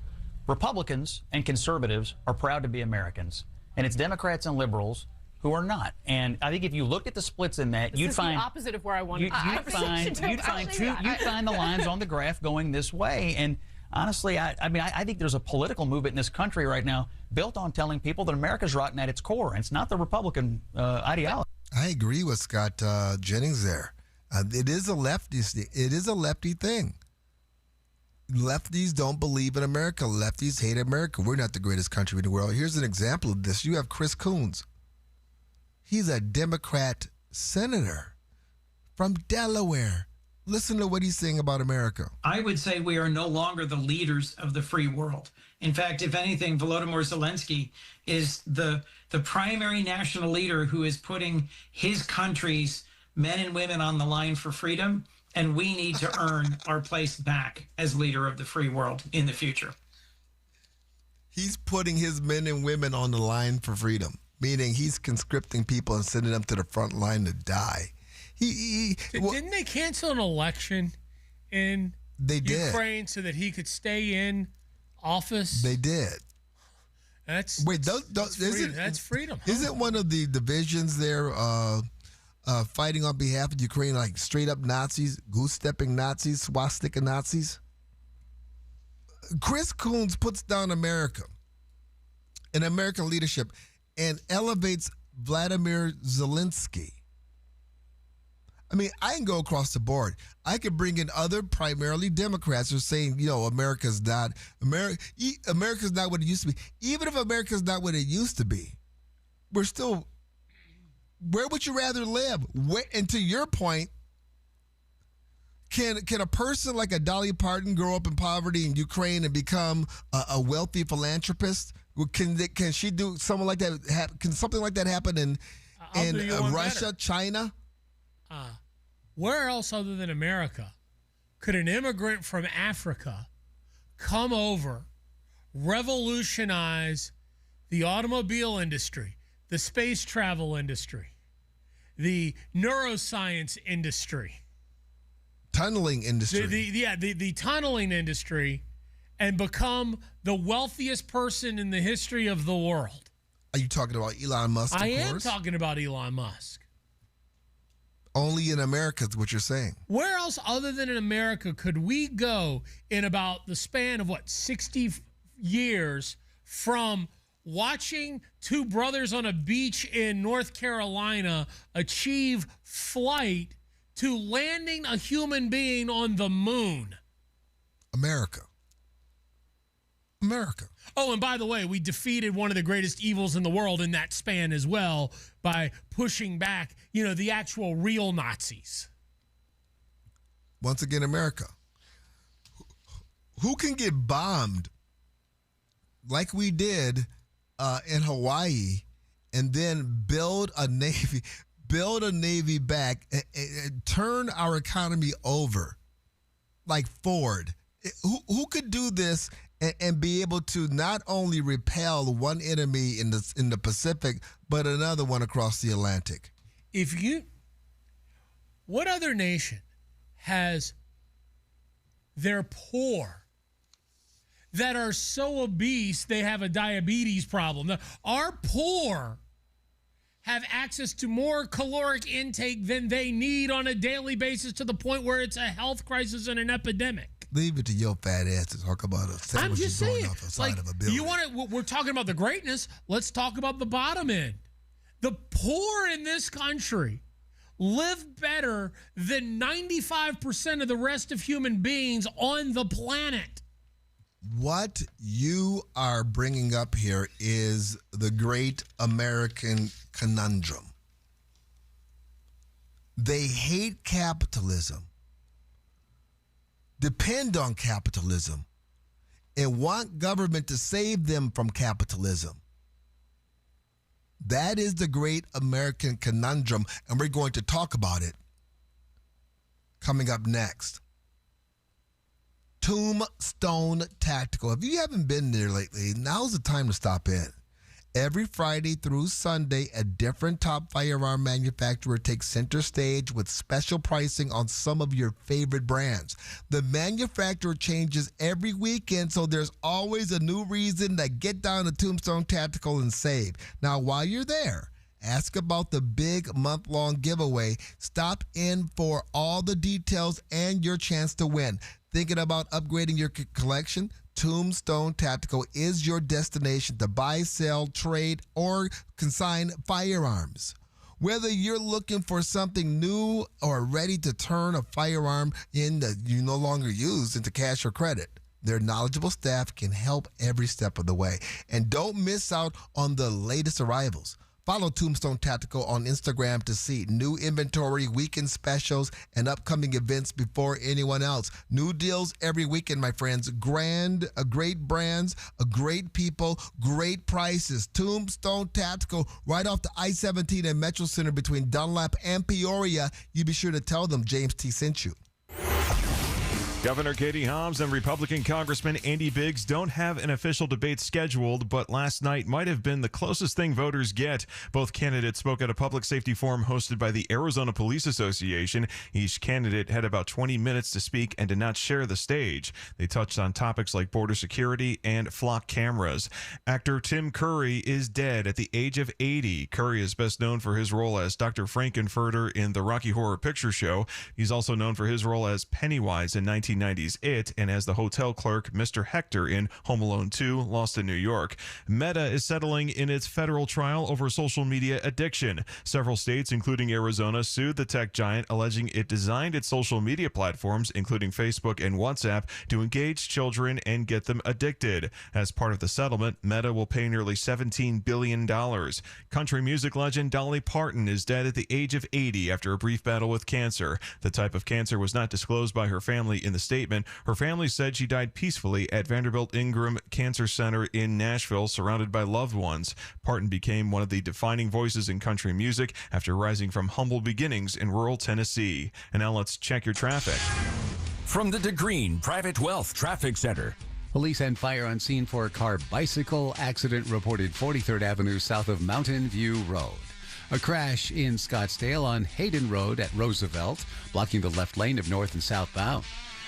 Republicans and conservatives are proud to be Americans, and it's Democrats and liberals who are not. And I think if you looked at the splits in that, you'd find the opposite of where I wanted. You'd find the lines on the graph going this way. And honestly, I think there's a political movement in this country right now built on telling people that America's rotten at its core, and it's not the Republican ideology. I agree with Scott Jennings there. It is a lefty thing. Lefties don't believe in America. Lefties hate America. We're not the greatest country in the world. Here's an example of this. You have Chris Coons. He's a Democrat senator from Delaware. Listen to what he's saying about America. I would say we are no longer the leaders of the free world. In fact, if anything, Volodymyr Zelensky is the primary national leader who is putting his country's men and women on the line for freedom, and we need to earn our place back as leader of the free world in the future. He's putting his men and women on the line for freedom. meaning he's conscripting people and sending them to the front line to die. Didn't they cancel an election in Ukraine so that he could stay in office? They did. That's freedom. Isn't one of the divisions there fighting on behalf of Ukraine like straight up Nazis, goose-stepping Nazis, swastika Nazis? Chris Coons puts down America and American leadership and elevates Vladimir Zelensky. I mean, I can go across the board. I could bring in other primarily Democrats who are saying, America's not what it used to be. Even if America's not what it used to be, we're still. Where would you rather live? And to your point, can a person like a Dolly Parton grow up in poverty in Ukraine and become a wealthy philanthropist? Can she do something like that? Can something like that happen in Russia, China? Where else other than America could an immigrant from Africa come over, revolutionize the automobile industry, the space travel industry, the neuroscience industry, tunneling industry, the tunneling industry, and become the wealthiest person in the history of the world? Are you talking about Elon Musk? I am talking about Elon Musk. Only in America is what you're saying. Where else other than in America could we go in about the span of 60 years from watching two brothers on a beach in North Carolina achieve flight to landing a human being on the moon? America. Oh, and by the way, we defeated one of the greatest evils in the world in that span as well by pushing back, the actual real Nazis. Once again, America. Who can get bombed like we did in Hawaii and then build a navy back and turn our economy over like Ford? Who could do this and be able to not only repel one enemy in the Pacific, but another one across the Atlantic? What other nation has their poor that are so obese they have a diabetes problem? Our poor have access to more caloric intake than they need on a daily basis to the point where it's a health crisis and an epidemic. Leave it to your fat ass to talk about a sandwich. I'm just saying, off the side of a building. We're talking about the greatness. Let's talk about the bottom end. The poor in this country live better than 95% of the rest of human beings on the planet. What you are bringing up here is the great American conundrum. They hate capitalism, depend on capitalism, and want government to save them from capitalism. That is the great American conundrum, and we're going to talk about it coming up next. Tombstone Tactical. If you haven't been there lately, now's the time to stop in. Every Friday through Sunday, a different top firearm manufacturer takes center stage with special pricing on some of your favorite brands. The manufacturer changes every weekend, so there's always a new reason to get down to Tombstone Tactical and save. Now, while you're there, ask about the big month-long giveaway. Stop in for all the details and your chance to win. Thinking about upgrading your collection? Tombstone Tactical is your destination to buy, sell, trade, or consign firearms. Whether you're looking for something new or ready to turn a firearm in that you no longer use into cash or credit, their knowledgeable staff can help every step of the way. And don't miss out on the latest arrivals. Follow Tombstone Tactical on Instagram to see new inventory, weekend specials, and upcoming events before anyone else. New deals every weekend, my friends. Great brands, great people, great prices. Tombstone Tactical, right off the I-17 and Metro Center between Dunlap and Peoria. You be sure to tell them James T. sent you. Governor Katie Hobbs and Republican Congressman Andy Biggs don't have an official debate scheduled, but last night might have been the closest thing voters get. Both candidates spoke at a public safety forum hosted by the Arizona Police Association. Each candidate had about 20 minutes to speak and did not share the stage. They touched on topics like border security and flock cameras. Actor Tim Curry is dead at the age of 80. Curry is best known for his role as Dr. Frankenfurter in the Rocky Horror Picture Show. He's also known for his role as Pennywise in 1990's It and as the hotel clerk Mr. Hector in Home Alone 2, Lost in New York. Meta is settling in its federal trial over social media addiction. Several states, including Arizona, sued the tech giant, alleging it designed its social media platforms, including Facebook and WhatsApp, to engage children and get them addicted. As part of the settlement, Meta will pay nearly $17 billion. Country music legend Dolly Parton is dead at the age of 80 after a brief battle with cancer. The type of cancer was not disclosed by her family in the statement. Her family said she died peacefully at Vanderbilt Ingram Cancer Center in Nashville, surrounded by loved ones. Parton became one of the defining voices in country music after rising from humble beginnings in rural Tennessee. And now let's check your traffic. From the DeGreen Private Wealth Traffic Center. Police and fire on scene for a car bicycle accident reported 43rd Avenue south of Mountain View Road. A crash in Scottsdale on Hayden Road at Roosevelt, blocking the left lane of north and southbound.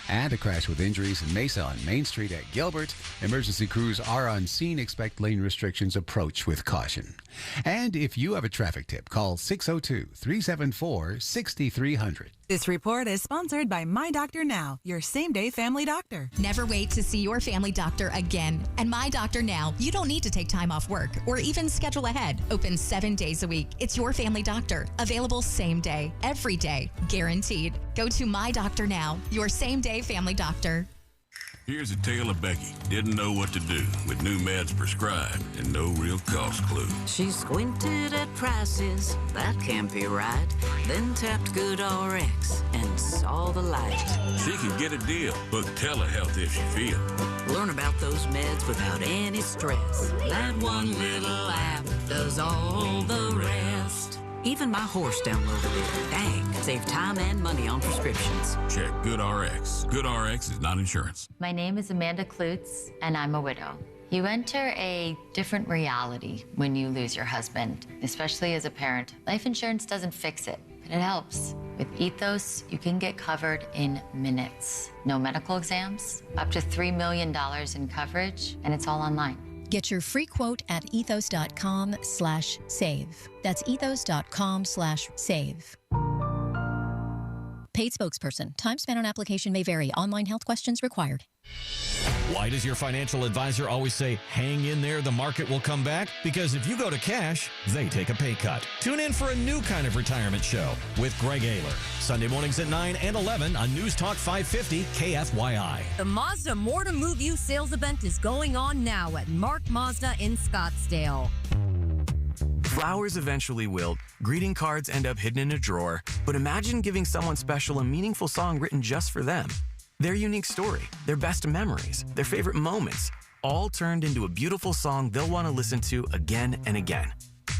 And a crash with injuries in Mesa on Main Street at Gilbert. Emergency crews are on scene. Expect lane restrictions approach with caution. And if you have a traffic tip, call 602-374-6300. This report is sponsored by My Doctor Now, your same-day family doctor. Never wait to see your family doctor again. And My Doctor Now, you don't need to take time off work or even schedule ahead. Open 7 days a week. It's your family doctor. Available same day, every day, guaranteed. Go to My Doctor Now, your same-day family doctor. Here's a tale of Becky. Didn't know what to do with new meds prescribed and no real cost clue. She squinted at prices, that can't be right. Then tapped GoodRx and saw the light. She can get a deal. Book telehealth if she feels. Learn about those meds without any stress. That one little app does all the rest. Even my horse downloaded it. Dang, save time and money on prescriptions. Check GoodRx. GoodRx is not insurance. My name is Amanda Klutz, and I'm a widow. You enter a different reality when you lose your husband, especially as a parent. Life insurance doesn't fix it, but it helps. With Ethos, you can get covered in minutes. No medical exams, up to $3 million in coverage, and it's all online. Get your free quote at ethos.com/save. That's ethos.com/save. Paid spokesperson. Time spent on application may vary. Online health questions required. Why does your financial advisor always say, hang in there, the market will come back? Because if you go to cash, they take a pay cut. Tune in for a new kind of retirement show with Greg Ayler. Sunday mornings at 9 and 11 on News Talk 550 KFYI. The Mazda More to Move You sales event is going on now at Mark Mazda in Scottsdale. Flowers eventually wilt, greeting cards end up hidden in a drawer, but imagine giving someone special a meaningful song written just for them. Their unique story, their best memories, their favorite moments, all turned into a beautiful song they'll want to listen to again and again.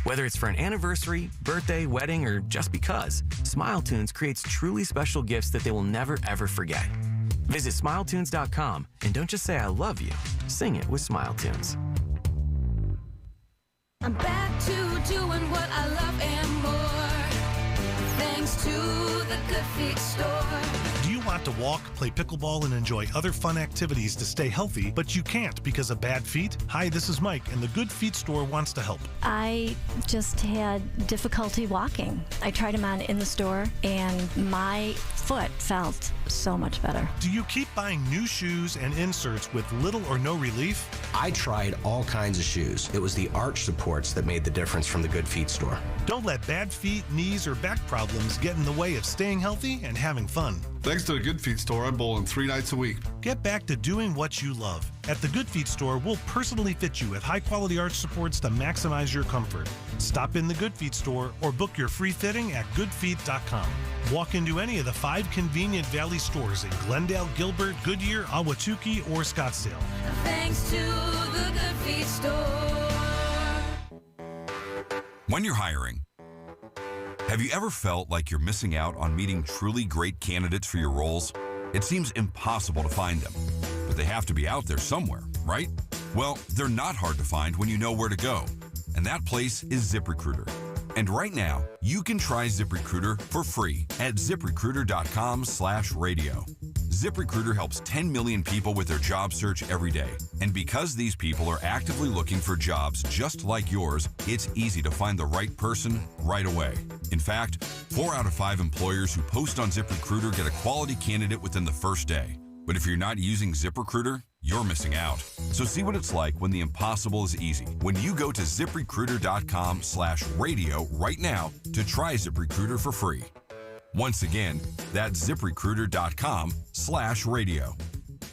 Whether it's for an anniversary, birthday, wedding, or just because, SmileTunes creates truly special gifts that they will never ever forget. Visit SmileTunes.com and don't just say I love you, sing it with SmileTunes. I'm back to doing what I love and more, thanks to the Good Feet store. Do you want to walk, play pickleball, and enjoy other fun activities to stay healthy, but you can't because of bad feet? Hi, this is Mike, and the Good Feet store wants to help. I just had difficulty walking. I tried them on in the store, and my foot felt so much better. Do you keep buying new shoes and inserts with little or no relief? I tried all kinds of shoes. It was the arch supports that made the difference from the Good Feet store. Don't let bad feet, knees, or back problems get in the way of staying healthy and having fun. Thanks to the Good Feet store, I bowl in 3 nights a week. Get back to doing what you love. At the Good Feet store, we'll personally fit you with high-quality arch supports to maximize your comfort. Stop in the Good Feet store or book your free fitting at goodfeet.com. Walk into any of the 5 convenient Valley stores in Glendale, Gilbert, Goodyear, Ahwatukee, or Scottsdale. Thanks to the Good Feet store. When you're hiring, have you ever felt like you're missing out on meeting truly great candidates for your roles? It seems impossible to find them, but they have to be out there somewhere, right? Well, they're not hard to find when you know where to go, and that place is ZipRecruiter. And right now, you can try ZipRecruiter for free at ZipRecruiter.com/radio. ZipRecruiter helps 10 million people with their job search every day. And because these people are actively looking for jobs just like yours, it's easy to find the right person right away. In fact, 4 out of 5 employers who post on ZipRecruiter get a quality candidate within the first day. But if you're not using ZipRecruiter, you're missing out. So see what it's like when the impossible is easy. When you go to ZipRecruiter.com/radio right now to try ZipRecruiter for free. Once again, that's ZipRecruiter.com/radio.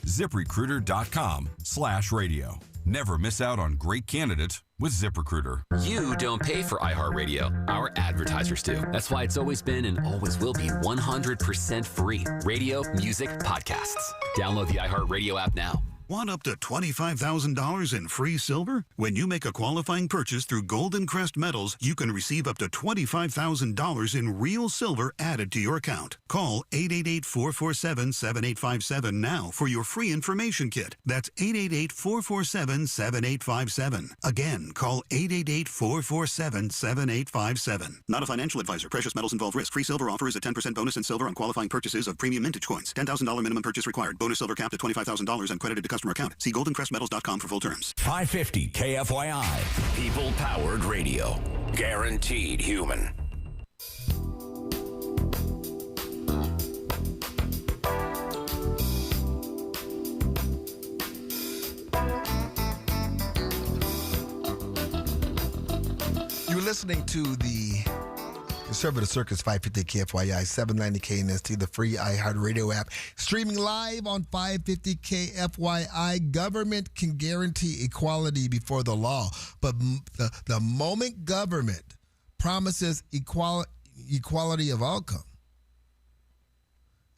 ZipRecruiter.com/radio. Never miss out on great candidates with ZipRecruiter. You don't pay for iHeartRadio. Our advertisers do. That's why it's always been and always will be 100% free. Radio, music, podcasts. Download the iHeartRadio app now. Want up to $25,000 in free silver? When you make a qualifying purchase through Golden Crest Metals, you can receive up to $25,000 in real silver added to your account. Call 888-447-7857 now for your free information kit. That's 888-447-7857. Again, call 888-447-7857. Not a financial advisor. Precious metals involve risk. Free silver offer is a 10% bonus in silver on qualifying purchases of premium mintage coins. $10,000 minimum purchase required. Bonus silver capped at $25,000 and credited to customer account. See goldencrestmetals.com for full terms. 550 KFYI. People-powered radio. Guaranteed human. You're listening to the Conservative Circus 550 KFYI 790 KNST, the free iHeartRadio app. Streaming live on 550 KFYI. Government can guarantee equality before the law, but the moment government promises equality of outcome,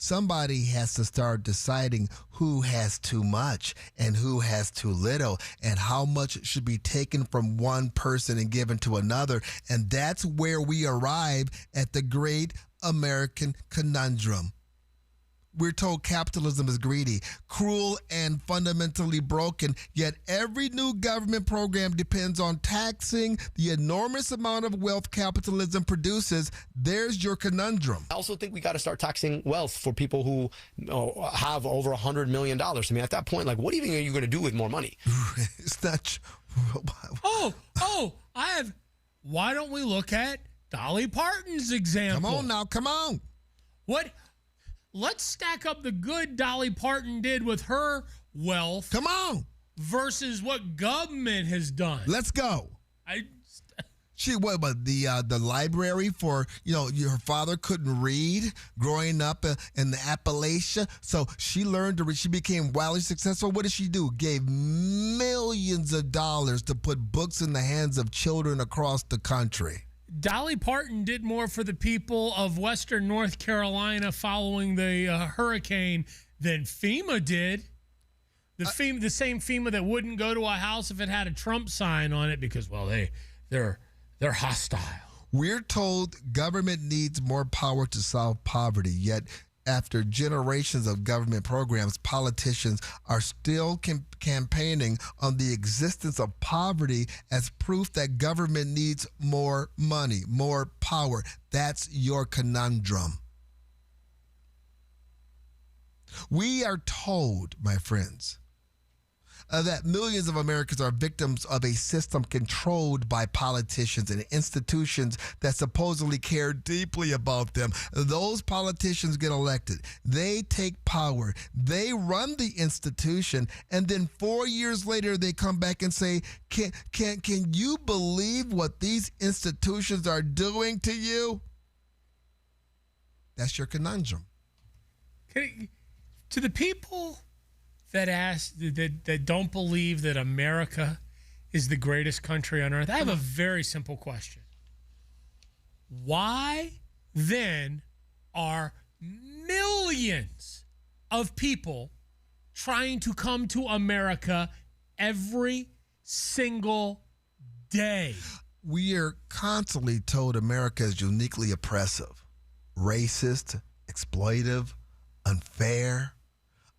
somebody has to start deciding who has too much and who has too little and how much should be taken from one person and given to another. And that's where we arrive at the great American conundrum. We're told capitalism is greedy, cruel, and fundamentally broken, yet every new government program depends on taxing the enormous amount of wealth capitalism produces. There's your conundrum. I also think we got to start taxing wealth for people who have over $100 million. I mean, at that point, like, what even are you going to do with more money? It's not. Why don't we look at Dolly Parton's example? Come on now, come on. Let's stack up the good Dolly Parton did with her wealth. Come on. Versus what government has done. Let's go. The library for, her father couldn't read growing up in the Appalachia. So she learned to read. She became wildly successful. What did she do? Gave millions of dollars to put books in the hands of children across the country. Dolly Parton did more for the people of Western North Carolina following the hurricane than FEMA did. The same FEMA that wouldn't go to a house if it had a Trump sign on it because, well, they're hostile. We're told government needs more power to solve poverty, yet after generations of government programs, politicians are still campaigning on the existence of poverty as proof that government needs more money, more power. That's your conundrum. We are told, my friends, that millions of Americans are victims of a system controlled by politicians and institutions that supposedly care deeply about them. Those politicians get elected. They take power. They run the institution. And then 4 years later, they come back and say, can you believe what these institutions are doing to you? That's your conundrum. To the people that don't believe that America is the greatest country on earth, I have a very simple question. Why then are millions of people trying to come to America every single day? We are constantly told America is uniquely oppressive, racist, exploitive, unfair,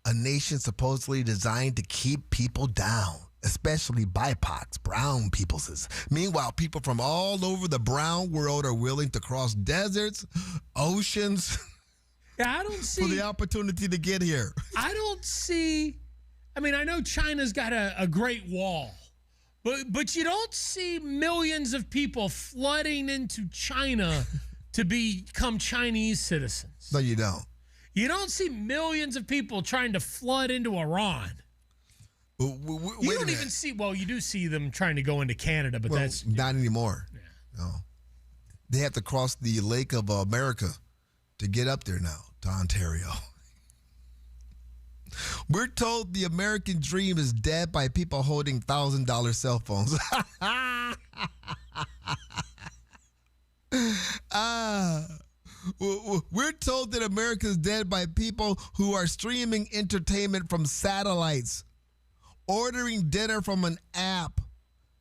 a nation supposedly designed to keep people down, especially BIPOCs, brown peoples. Meanwhile, people from all over the brown world are willing to cross deserts, oceans, I don't see for the opportunity to get here. I don't see. I mean, I know China's got a Great Wall, but you don't see millions of people flooding into China to become Chinese citizens. No, you don't. You don't see millions of people trying to flood into Iran. You don't even see. Well, you do see them trying to go into Canada, but that's not anymore. Yeah. No, they have to cross the Lake of America to get up there now to Ontario. We're told the American dream is dead by people holding $1,000 cell phones. We're told that America is dead by people who are streaming entertainment from satellites, ordering dinner from an app,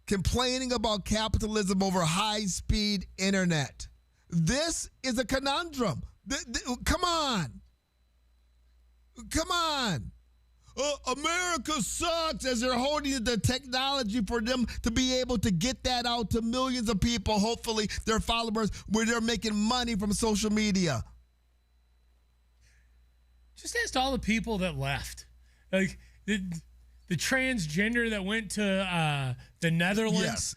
complaining about capitalism over high-speed internet. This is a conundrum. Come on. Come on. America sucks, as they're holding the technology for them to be able to get that out to millions of people, hopefully their followers, where they're making money from social media. Just ask all the people that left. Like the transgender that went to the Netherlands. Yes.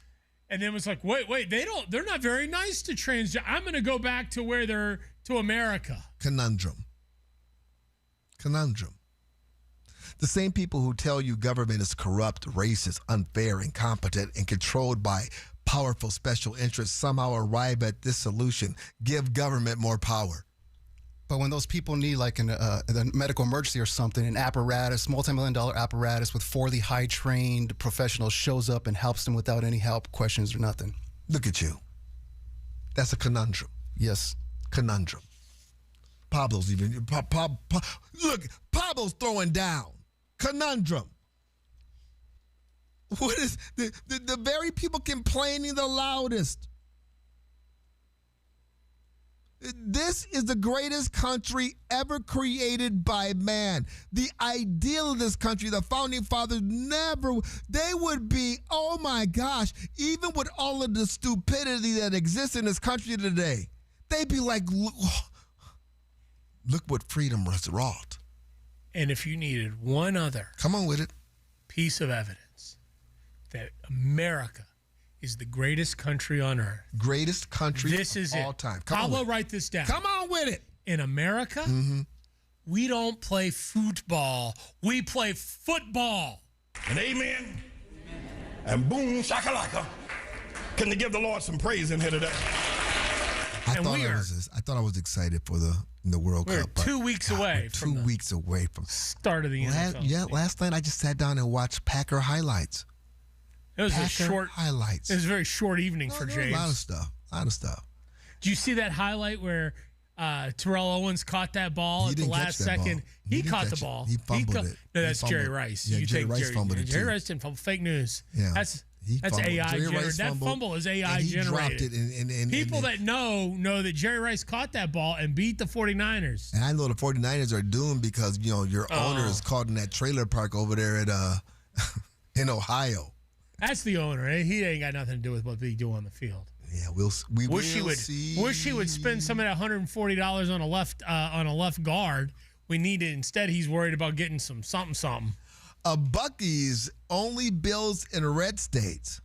And then was like, wait, they're not very nice to transgender. I'm going to go back to where they're to America. Conundrum. The same people who tell you government is corrupt, racist, unfair, incompetent, and controlled by powerful special interests somehow arrive at this solution. Give government more power. But when those people need like a medical emergency or something, an apparatus, multi-million-dollar apparatus with 40 high-trained professionals shows up and helps them without any help, questions or nothing. Look at you. That's a conundrum. Yes. Conundrum. Pablo's even... Look, Pablo's throwing down. Conundrum. What is... The very people complaining the loudest. This is the greatest country ever created by man. The ideal of this country, the founding fathers they would be, oh my gosh, even with all of the stupidity that exists in this country today, they'd be like, look what freedom has wrought. And if you needed one other come on with it piece of evidence that America is the greatest country on earth. Greatest country this is all it. time. Pablo, write this down. Come on with it. In America, we don't play football. We play football. And amen. And boom, shakalaka. Can you give the Lord some praise in here today? I thought I was excited for the World Cup. We're 2 weeks away from 2 weeks away from start of the NFL. Last night I just sat down and watched Packer highlights. It was Packer a short highlights. It was a very short evening for James. A lot of stuff. Did you see that highlight where Terrell Owens caught that ball at the last second? He caught the ball. He fumbled it. No, that's Jerry Rice. Yeah, Jerry Rice fumbled it too. Jerry Rice didn't fumble. Fake news. Yeah. That's AI generated. That fumble is AI generated. Dropped it and people that know that Jerry Rice caught that ball and beat the 49ers. And I know the 49ers are doomed because, your owner is caught in that trailer park over there at in Ohio. That's the owner. He ain't got nothing to do with what they do on the field. Yeah, we wish he would spend some of that $140 on a left guard. We need it instead. He's worried about getting some something. Buc-ee's only builds in red states.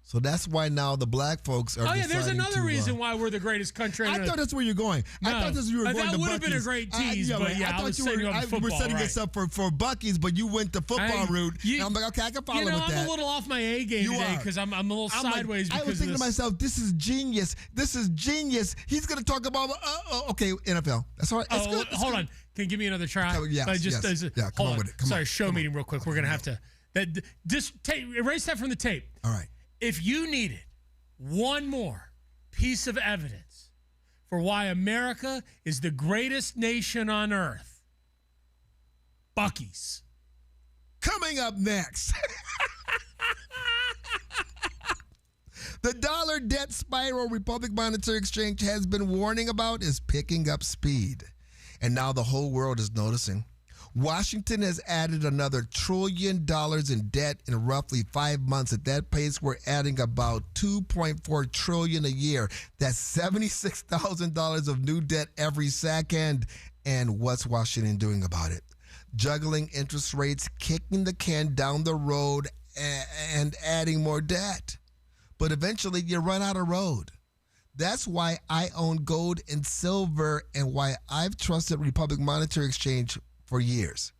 So that's why now the black folks are deciding there's another reason why we're the greatest country. I thought that's where you're going. No, I thought that's where you were going to Buc-ee's. That would have been a great tease, but I was setting you up football. We were setting this up for Buc-ee's, but you went the football route. And I'm like, okay, I can follow with that. I'm a little off my A game today because I'm a little sideways. I was thinking to myself, this is genius. He's going to talk about, okay, NFL. That's all right. That's good. Hold on. Can you give me another try? Yes. Come on with it. Sorry, show meeting real quick. We're going to have to erase that from the tape. All right. If you needed one more piece of evidence for why America is the greatest nation on earth, Buc-ee's. Coming up next. The dollar debt spiral Republic Monetary Exchange has been warning about is picking up speed. And now the whole world is noticing. Washington has added another $1 trillion in debt in roughly 5 months. At that pace, we're adding about $2.4 trillion a year. That's $76,000 of new debt every second. And what's Washington doing about it? Juggling interest rates, kicking the can down the road, and adding more debt. But eventually, you run out of road. That's why I own gold and silver and why I've trusted Republic Monetary Exchange for years.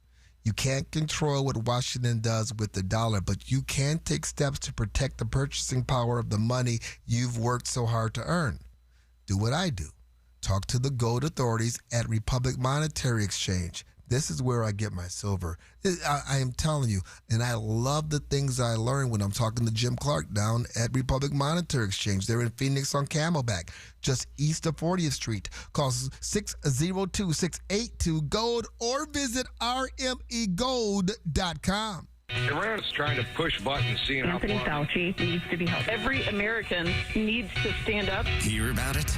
You can't control what Washington does with the dollar, but you can take steps to protect the purchasing power of the money you've worked so hard to earn. Do what I do. Talk to the gold authorities at Republic Monetary Exchange. This is where I get my silver. I am telling you, and I love the things I learn when I'm talking to Jim Clark down at Republic Monetary Exchange. They're in Phoenix on Camelback, just east of 40th Street. Call 602-682-GOLD or visit rmegold.com. Iran is trying to push buttons, seeing Anthony how Fauci needs to be helped. Every American needs to stand up. Hear about it?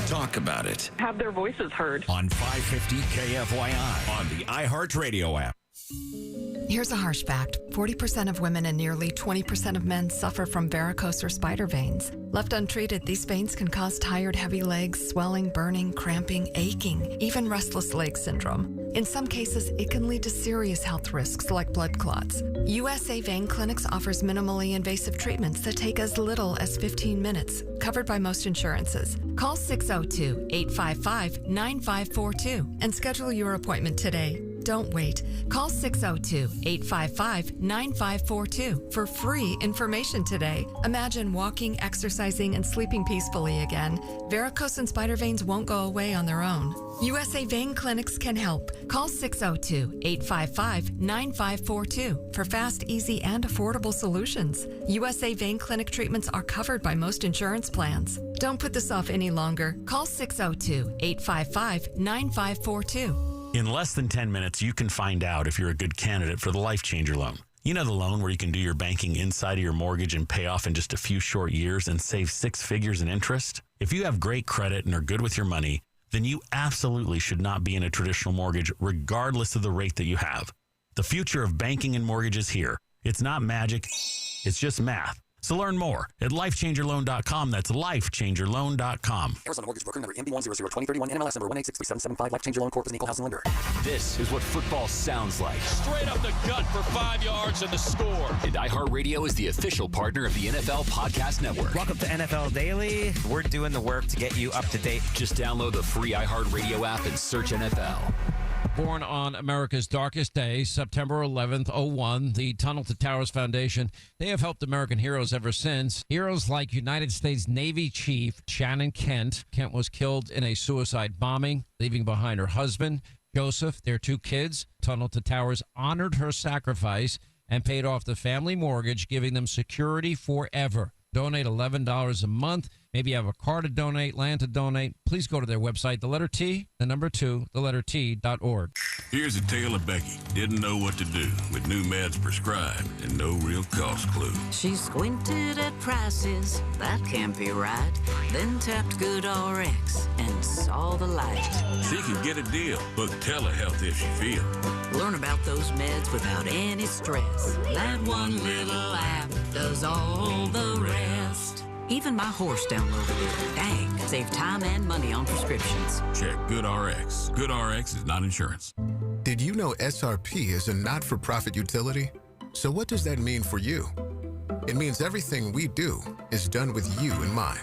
Talk about it. Have their voices heard. On 550 KFYI. On the iHeartRadio app. Here's a harsh fact. 40% of women and nearly 20% of men suffer from varicose or spider veins. Left untreated, these veins can cause tired, heavy legs, swelling, burning, cramping, aching, even restless leg syndrome. In some cases, it can lead to serious health risks like blood clots. USA Vein Clinics offers minimally invasive treatments that take as little as 15 minutes, covered by most insurances. Call 602-855-9542 and schedule your appointment today. Don't wait. Call 602-855-9542 for free information today. Imagine walking, exercising, and sleeping peacefully again. Varicose and spider veins won't go away on their own. USA Vein Clinics can help. Call 602-855-9542 for fast, easy, and affordable solutions. USA Vein Clinic treatments are covered by most insurance plans. Don't put this off any longer. Call 602-855-9542. In less than 10 minutes, you can find out if you're a good candidate for the Life Changer loan. You know the loan where you can do your banking inside of your mortgage and pay off in just a few short years and save 6 figures in interest? If you have great credit and are good with your money, then you absolutely should not be in a traditional mortgage regardless of the rate that you have. The future of banking and mortgage is here. It's not magic, it's just math. So learn more at lifechangerloan.com. That's lifechangerloan.com. Arizona Mortgage Broker number MB1002031, NMLS number 1863775. Life Changer Loan Corp is an equal housing lender. This is what football sounds like. Straight up the gut for 5 yards and the score. And iHeartRadio is the official partner of the NFL Podcast Network. Welcome to NFL Daily. We're doing the work to get you up to date. Just download the free iHeartRadio app and search NFL. Born on America's darkest day, September 11th, 01, the Tunnel to Towers Foundation, they have helped American heroes ever since. Heroes like United States Navy Chief Shannon Kent. Kent was killed in a suicide bombing, leaving behind her husband, Joseph, their 2 kids. Tunnel to Towers honored her sacrifice and paid off the family mortgage, giving them security forever. Donate $11 a month. Maybe you have a car to donate, land to donate. Please go to their website, the letter T, the number 2, the letter T.org. Here's a tale of Becky. Didn't know what to do with new meds prescribed and no real cost clue. She squinted at prices, that can't be right. Then tapped GoodRx and saw the light. She can get a deal. Book telehealth if she feels. Learn about those meds without any stress. That one little app does all the rest. Even my horse downloaded it. Dang, save time and money on prescriptions. Check GoodRx. GoodRx is not insurance. Did you know SRP is a not-for-profit utility? So what does that mean for you? It means everything we do is done with you in mind,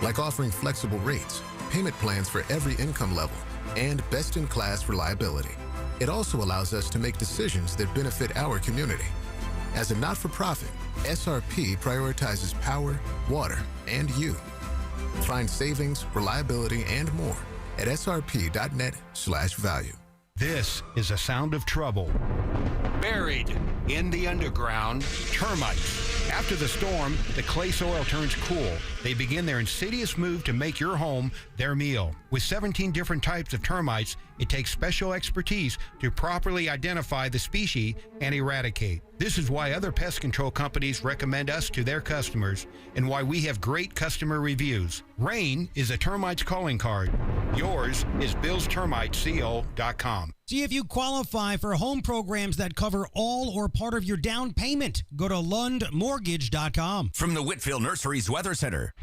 like offering flexible rates, payment plans for every income level, and best-in-class reliability. It also allows us to make decisions that benefit our community. As a not-for-profit, SRP prioritizes power, water, and you. Find savings, reliability, and more at srp.net/value. This is a sound of trouble. Buried in the underground, termites. After the storm, the clay soil turns cool. They begin their insidious move to make your home their meal. With 17 different types of termites, it takes special expertise to properly identify the species and eradicate. This is why other pest control companies recommend us to their customers and why we have great customer reviews. Rain is a termite's calling card. Yours is BillsTermitesCO.com. See if you qualify for home programs that cover all or part of your down payment. Go to LundMortgage.com. From the Whitfield Nurseries Weather Center.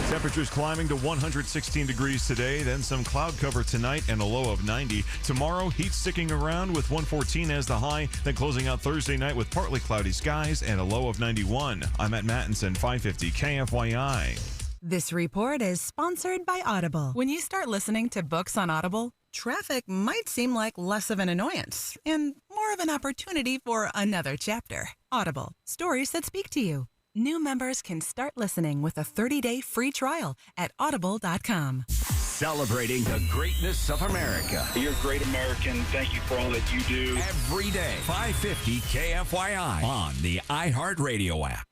Temperatures climbing to 116 degrees today, then some cloud cover tonight and a low of 90. Tomorrow, heat sticking around with 114 as the high, then closing out Thursday night with partly cloudy skies and a low of 91. I'm at Mattinson, 550 KFYI. This report is sponsored by Audible. When you start listening to books on Audible, traffic might seem like less of an annoyance and more of an opportunity for another chapter. Audible, stories that speak to you. New members can start listening with a 30-day free trial at audible.com. Celebrating the greatness of America. You're a great American. Thank you for all that you do. Every day, 550 KFYI on the iHeartRadio app.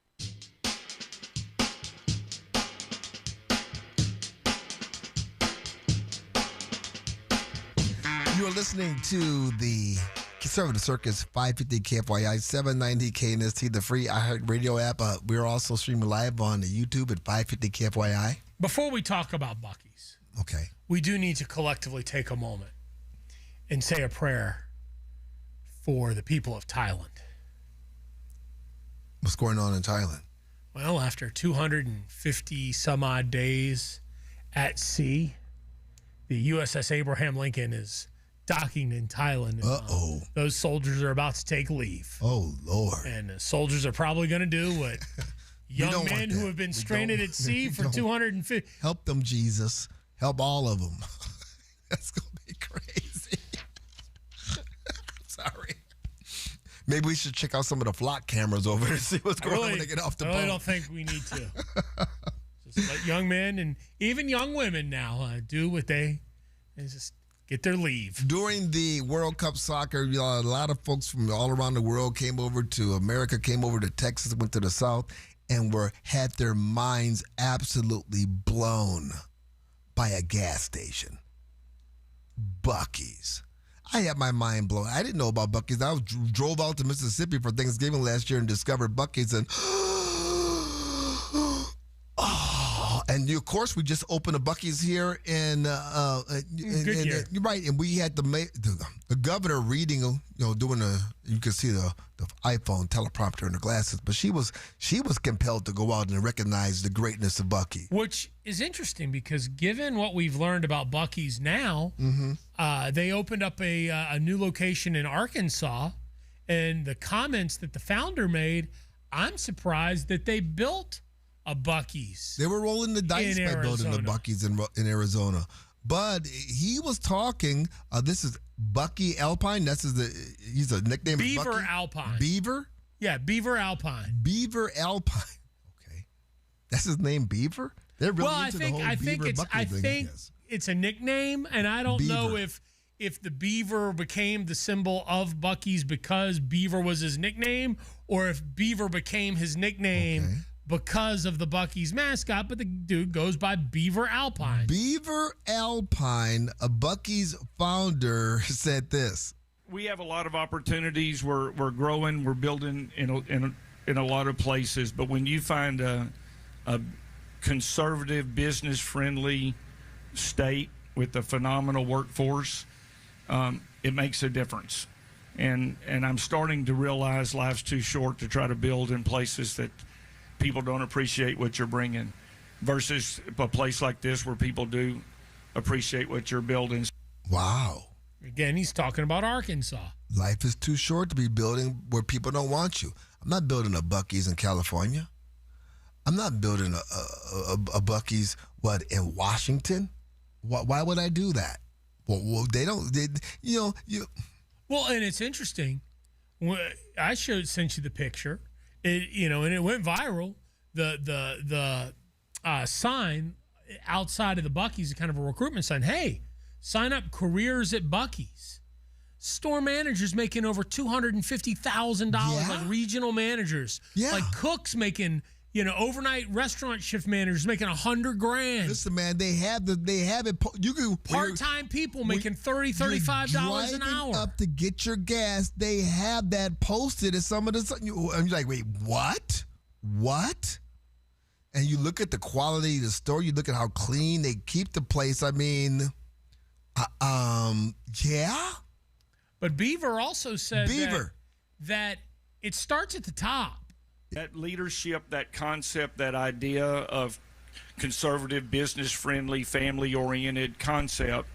You're listening to the Conservative Circus 550 KFYI 790 KNST, the free iHeartRadio app. We're also streaming live on YouTube at 550 KFYI. Before we talk about Buc-ee's, okay, we do need to collectively take a moment and say a prayer for the people of Thailand. What's going on in Thailand? Well, after 250 some odd days at sea, the USS Abraham Lincoln is docking in Thailand. Uh-oh. Those soldiers are about to take leave. Oh, Lord. And the soldiers are probably going to do what young men who have been stranded at sea for 250. Help them, Jesus. Help all of them. That's going to be crazy. Sorry. Maybe we should check out some of the flock cameras over there and see what's going on when they get off the boat. I don't think we need to. Just let young men and even young women now do what they just get their leave. During the World Cup soccer, a lot of folks from all around the world came over to America, came over to Texas, went to the South, and had their minds absolutely blown by a gas station. Buc-ee's. I had my mind blown. I didn't know about Buc-ee's. I drove out to Mississippi for Thanksgiving last year and discovered Buc-ee's, and and of course, we just opened a Buc-ee's here in Goodyear. You're right, and we had the governor reading, doing you could see the iPhone teleprompter in her glasses, but she was compelled to go out and recognize the greatness of Buc-ee. Which is interesting because given what we've learned about Buc-ee's now, they opened up a new location in Arkansas, and the comments that the founder made, I'm surprised that they built a Buc-ee's. They were rolling the dice by building the Buc-ee's in Arizona. But he was talking, this is Bucky Alpine. He's a nickname. Beaver Alpine. Beaver? Yeah, Beaver Alpine. Beaver Alpine. Okay. That's his name, Beaver? They're really into the whole Beaver Buc-ee thing, I guess. It's a nickname, and I don't know if the beaver became the symbol of Buc-ee's because Beaver was his nickname, or if Beaver became his nickname because of the Buc-ee's mascot, but the dude goes by Beaver Alpine. Beaver Alpine, a Buc-ee's founder, said this. We have a lot of opportunities. We're growing. We're building in a lot of places. But when you find a conservative, business-friendly state with a phenomenal workforce, it makes a difference. And I'm starting to realize life's too short to try to build in places that people don't appreciate what you're bringing versus a place like this where people do appreciate what you're building. Wow. Again, he's talking about Arkansas. Life is too short to be building where people don't want you. I'm not building a Buc-ee's in California. I'm not building a Buc-ee's, in Washington? Why would I do that? Well, they don't, Well, and it's interesting. I sent you the picture. And it went viral. The sign outside of the Buc-ee's is kind of a recruitment sign. Hey, sign up careers at Buc-ee's. store managers making over $250,000, like regional managers. Yeah. Like cooks making, overnight restaurant shift managers making $100,000. Listen, man, they have it. You can part-time people making $30, $35 an hour. Up to get your gas, they have that posted as some of the. And you're like, wait, what? What? And you look at the quality of the store. You look at how clean they keep the place. I mean, yeah. But Beaver also said that it starts at the top. That leadership, that concept, that idea of conservative, business-friendly, family-oriented concept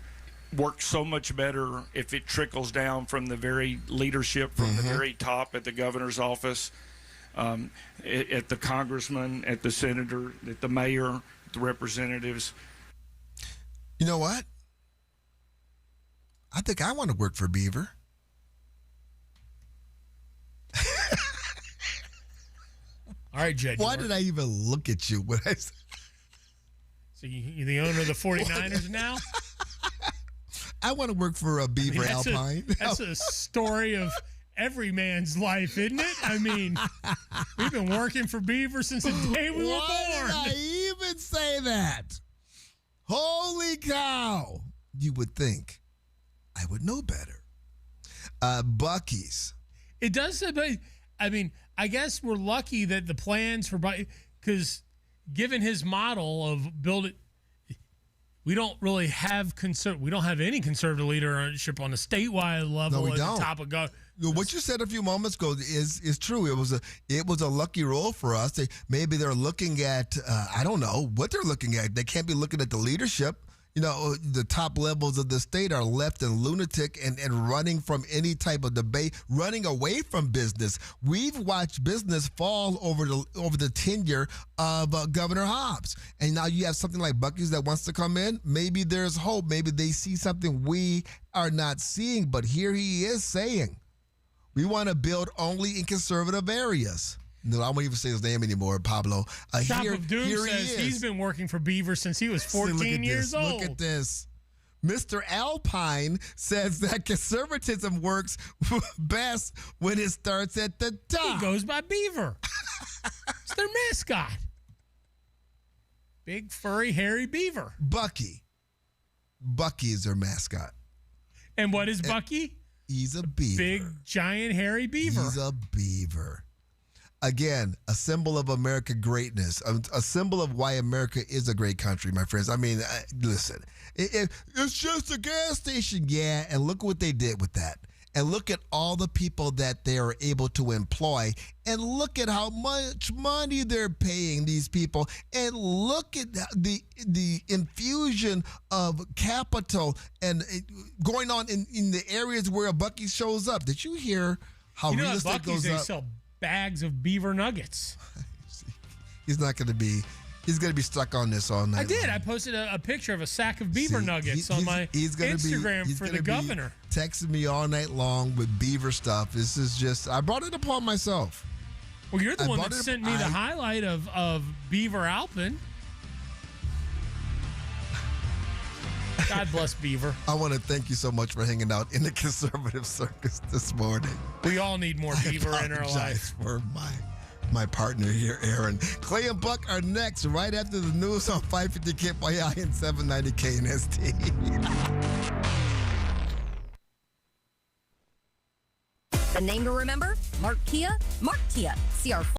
works so much better if it trickles down from the very leadership, from the very top at the governor's office, at the congressman, at the senator, at the mayor, at the representatives. You know what? I think I want to work for Beaver. All right, Jed. Why did I even look at you when I said? So you're the owner of the 49ers now? I want to work for a Beaver Alpine. That's a story of every man's life, isn't it? I mean, we've been working for Beaver since the day we were born. Why did I even say that? Holy cow. You would think I would know better. Buc-ee's. It does say, but I mean, I guess we're lucky that the plans for because given his model of build it, we don't really have we don't have any conservative leadership on a statewide level. No, we at don't. The top of God. What you said a few moments ago is true. It was a lucky role for us. Maybe they're looking at I don't know what they're looking at. They can't be looking at the leadership. The top levels of the state are left and lunatic and running from any type of debate, running away from business. We've watched business fall over the tenure of Governor Hobbs. And now you have something like Buc-ee's that wants to come in. Maybe there's hope. Maybe they see something we are not seeing. But here he is saying, we want to build only in conservative areas. No, I won't even say his name anymore, Pablo. Shop of Doom says he's been working for Beaver since he was 14 years old. Look at this. Mr. Alpine says that conservatism works best when it starts at the top. He goes by Beaver. It's their mascot. Big, furry, hairy beaver. Bucky is their mascot. And what is Bucky? He's a beaver. Big, giant, hairy beaver. He's a beaver. Again, a symbol of American greatness, a symbol of why America is a great country, my friends. I mean, listen, it's just a gas station. Yeah, and look what they did with that. And look at all the people that they are able to employ. And look at how much money they're paying these people. And look at the infusion of capital and going on in the areas where a Buc-ee's shows up. Did you hear how real estate goes up? They sell bags of beaver nuggets. He's going to be stuck on this all night. I did. I posted a picture of a sack of beaver nuggets on my Instagram for the governor. Texting me all night long with beaver stuff. This is just, I brought it upon myself. Well, you're the one that sent me the highlight of Beaver Alpin. God bless Beaver. I want to thank you so much for hanging out in the conservative circus this morning. We all need more Beaver in our life. For my partner here, Aaron. Clay and Buck are next, right after the news on 550 KFYI and 790 KNST. The name to remember? Mark Kia. Mark Kia. See our